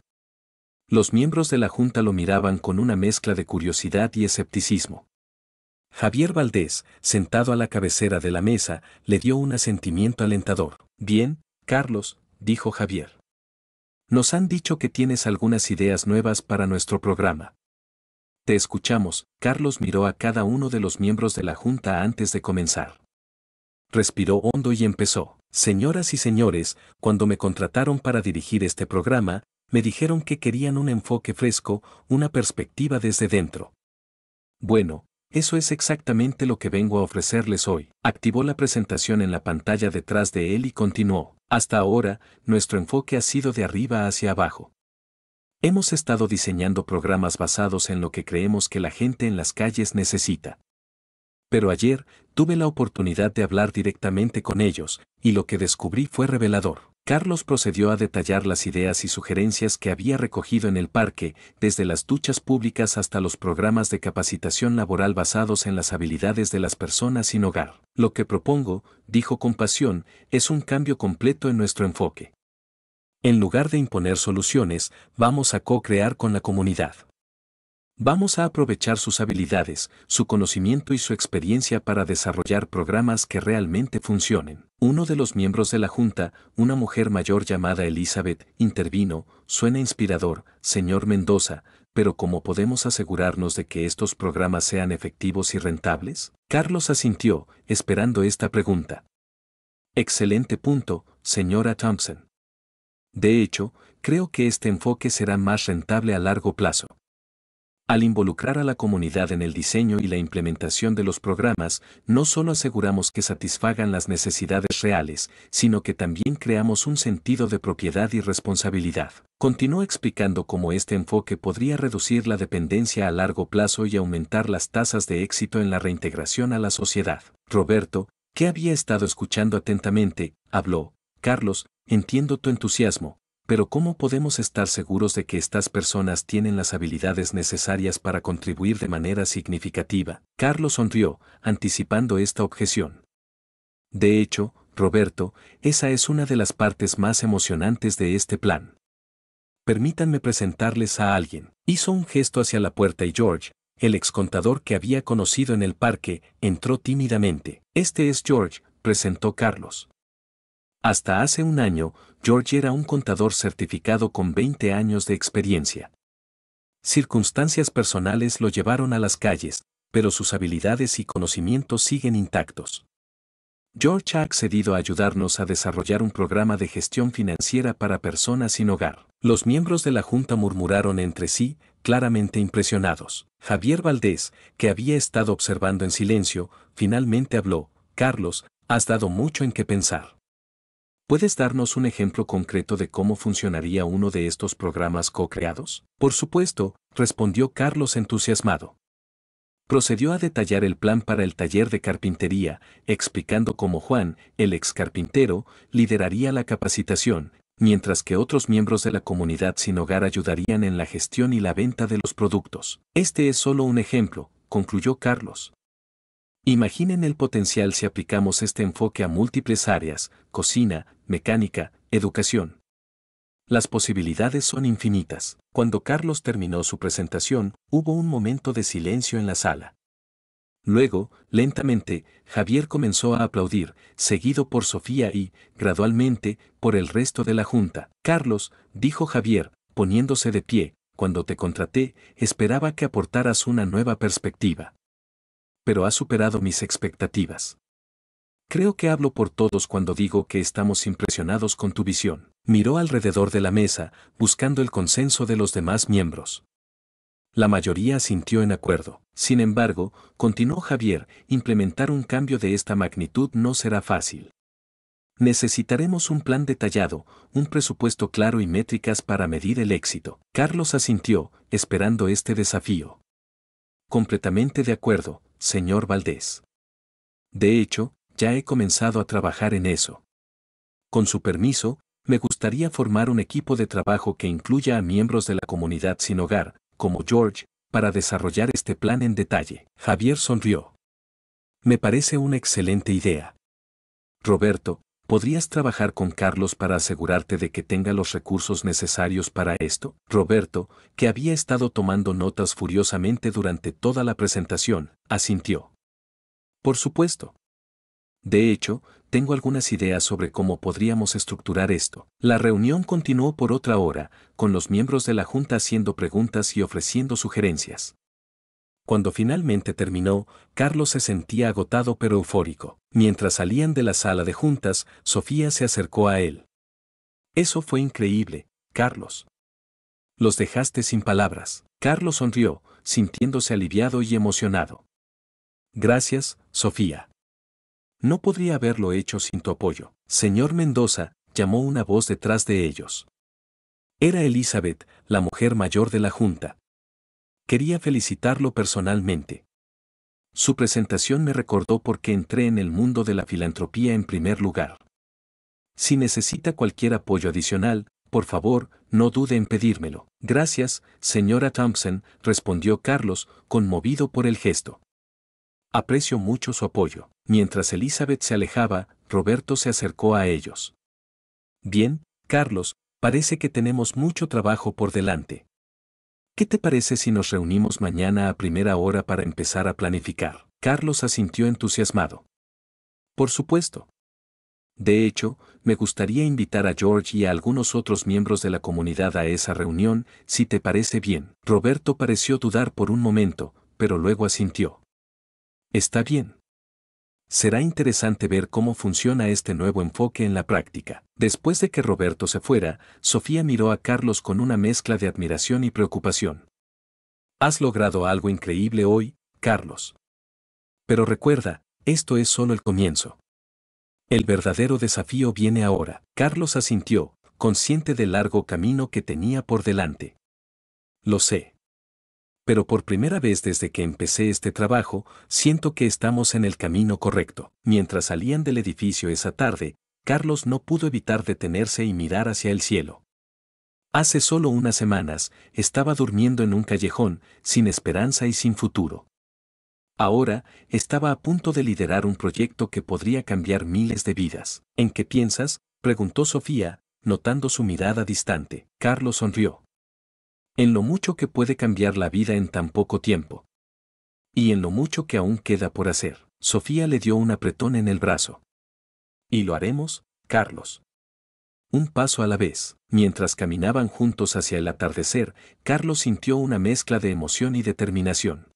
Los miembros de la Junta lo miraban con una mezcla de curiosidad y escepticismo. Javier Valdés, sentado a la cabecera de la mesa, le dio un asentimiento alentador. Bien, Carlos, dijo Javier. Nos han dicho que tienes algunas ideas nuevas para nuestro programa. Te escuchamos. Carlos miró a cada uno de los miembros de la Junta antes de comenzar. Respiró hondo y empezó. Señoras y señores, cuando me contrataron para dirigir este programa, me dijeron que querían un enfoque fresco, una perspectiva desde dentro. Bueno, eso es exactamente lo que vengo a ofrecerles hoy. Activó la presentación en la pantalla detrás de él y continuó. Hasta ahora, nuestro enfoque ha sido de arriba hacia abajo. Hemos estado diseñando programas basados en lo que creemos que la gente en las calles necesita. Pero ayer, tuve la oportunidad de hablar directamente con ellos, y lo que descubrí fue revelador. Carlos procedió a detallar las ideas y sugerencias que había recogido en el parque, desde las duchas públicas hasta los programas de capacitación laboral basados en las habilidades de las personas sin hogar. Lo que propongo, dijo con pasión, es un cambio completo en nuestro enfoque. En lugar de imponer soluciones, vamos a co-crear con la comunidad. Vamos a aprovechar sus habilidades, su conocimiento y su experiencia para desarrollar programas que realmente funcionen. Uno de los miembros de la Junta, una mujer mayor llamada Elizabeth, intervino. Suena inspirador, señor Mendoza, pero ¿cómo podemos asegurarnos de que estos programas sean efectivos y rentables? Carlos asintió, esperando esta pregunta. Excelente punto, señora Thompson. De hecho, creo que este enfoque será más rentable a largo plazo. Al involucrar a la comunidad en el diseño y la implementación de los programas, no solo aseguramos que satisfagan las necesidades reales, sino que también creamos un sentido de propiedad y responsabilidad. Continuó explicando cómo este enfoque podría reducir la dependencia a largo plazo y aumentar las tasas de éxito en la reintegración a la sociedad. Roberto, que había estado escuchando atentamente, habló: Carlos, entiendo tu entusiasmo. Pero ¿cómo podemos estar seguros de que estas personas tienen las habilidades necesarias para contribuir de manera significativa? Carlos sonrió, anticipando esta objeción. De hecho, Roberto, esa es una de las partes más emocionantes de este plan. Permítanme presentarles a alguien. Hizo un gesto hacia la puerta y George, el excontador que había conocido en el parque, entró tímidamente. Este es George, presentó Carlos. Hasta hace un año, George era un contador certificado con 20 años de experiencia. Circunstancias personales lo llevaron a las calles, pero sus habilidades y conocimientos siguen intactos. George ha accedido a ayudarnos a desarrollar un programa de gestión financiera para personas sin hogar. Los miembros de la Junta murmuraron entre sí, claramente impresionados. Javier Valdés, que había estado observando en silencio, finalmente habló: Carlos, has dado mucho en qué pensar. ¿Puedes darnos un ejemplo concreto de cómo funcionaría uno de estos programas co-creados? Por supuesto, respondió Carlos entusiasmado. Procedió a detallar el plan para el taller de carpintería, explicando cómo Juan, el ex carpintero, lideraría la capacitación, mientras que otros miembros de la comunidad sin hogar ayudarían en la gestión y la venta de los productos. Este es solo un ejemplo, concluyó Carlos. Imaginen el potencial si aplicamos este enfoque a múltiples áreas: cocina, mecánica, educación. Las posibilidades son infinitas. Cuando Carlos terminó su presentación, hubo un momento de silencio en la sala. Luego, lentamente, Javier comenzó a aplaudir, seguido por Sofía y, gradualmente, por el resto de la junta. Carlos, dijo Javier, poniéndose de pie, cuando te contraté, esperaba que aportaras una nueva perspectiva. Pero has superado mis expectativas. Creo que hablo por todos cuando digo que estamos impresionados con tu visión. Miró alrededor de la mesa, buscando el consenso de los demás miembros. La mayoría asintió en acuerdo. Sin embargo, continuó Javier, implementar un cambio de esta magnitud no será fácil. Necesitaremos un plan detallado, un presupuesto claro y métricas para medir el éxito. Carlos asintió, esperando este desafío. Completamente de acuerdo, señor Valdés. De hecho, ya he comenzado a trabajar en eso. Con su permiso, me gustaría formar un equipo de trabajo que incluya a miembros de la comunidad sin hogar, como George, para desarrollar este plan en detalle. Javier sonrió. Me parece una excelente idea. Roberto, ¿podrías trabajar con Carlos para asegurarte de que tenga los recursos necesarios para esto? Roberto, que había estado tomando notas furiosamente durante toda la presentación, asintió. Por supuesto. De hecho, tengo algunas ideas sobre cómo podríamos estructurar esto. La reunión continuó por otra hora, con los miembros de la junta haciendo preguntas y ofreciendo sugerencias. Cuando finalmente terminó, Carlos se sentía agotado pero eufórico. Mientras salían de la sala de juntas, Sofía se acercó a él. Eso fue increíble, Carlos. Los dejaste sin palabras. Carlos sonrió, sintiéndose aliviado y emocionado. Gracias, Sofía. No podría haberlo hecho sin tu apoyo. Señor Mendoza, llamó una voz detrás de ellos. Era Elizabeth, la mujer mayor de la junta. Quería felicitarlo personalmente. Su presentación me recordó por qué entré en el mundo de la filantropía en primer lugar. Si necesita cualquier apoyo adicional, por favor, no dude en pedírmelo. Gracias, señora Thompson, respondió Carlos, conmovido por el gesto. Aprecio mucho su apoyo. Mientras Elizabeth se alejaba, Roberto se acercó a ellos. Bien, Carlos, parece que tenemos mucho trabajo por delante. ¿Qué te parece si nos reunimos mañana a primera hora para empezar a planificar? Carlos asintió entusiasmado. Por supuesto. De hecho, me gustaría invitar a George y a algunos otros miembros de la comunidad a esa reunión, si te parece bien. Roberto pareció dudar por un momento, pero luego asintió. Está bien. Será interesante ver cómo funciona este nuevo enfoque en la práctica. Después de que Roberto se fuera, Sofía miró a Carlos con una mezcla de admiración y preocupación. Has logrado algo increíble hoy, Carlos. Pero recuerda, esto es solo el comienzo. El verdadero desafío viene ahora. Carlos asintió, consciente del largo camino que tenía por delante. Lo sé. Pero por primera vez desde que empecé este trabajo, siento que estamos en el camino correcto. Mientras salían del edificio esa tarde, Carlos no pudo evitar detenerse y mirar hacia el cielo. Hace solo unas semanas, estaba durmiendo en un callejón, sin esperanza y sin futuro. Ahora, estaba a punto de liderar un proyecto que podría cambiar miles de vidas. ¿En qué piensas?, preguntó Sofía, notando su mirada distante. Carlos sonrió. En lo mucho que puede cambiar la vida en tan poco tiempo. Y en lo mucho que aún queda por hacer. Sofía le dio un apretón en el brazo. ¿Y lo haremos, Carlos? Un paso a la vez. Mientras caminaban juntos hacia el atardecer, Carlos sintió una mezcla de emoción y determinación.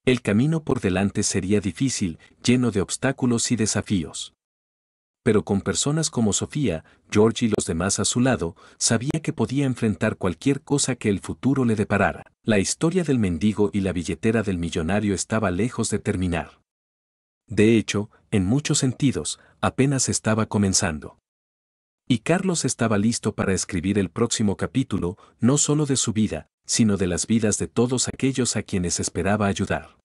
El camino por delante sería difícil, lleno de obstáculos y desafíos. Pero con personas como Sofía, George y los demás a su lado, sabía que podía enfrentar cualquier cosa que el futuro le deparara. La historia del mendigo y la billetera del millonario estaba lejos de terminar. De hecho, en muchos sentidos, apenas estaba comenzando. Y Carlos estaba listo para escribir el próximo capítulo, no solo de su vida, sino de las vidas de todos aquellos a quienes esperaba ayudar.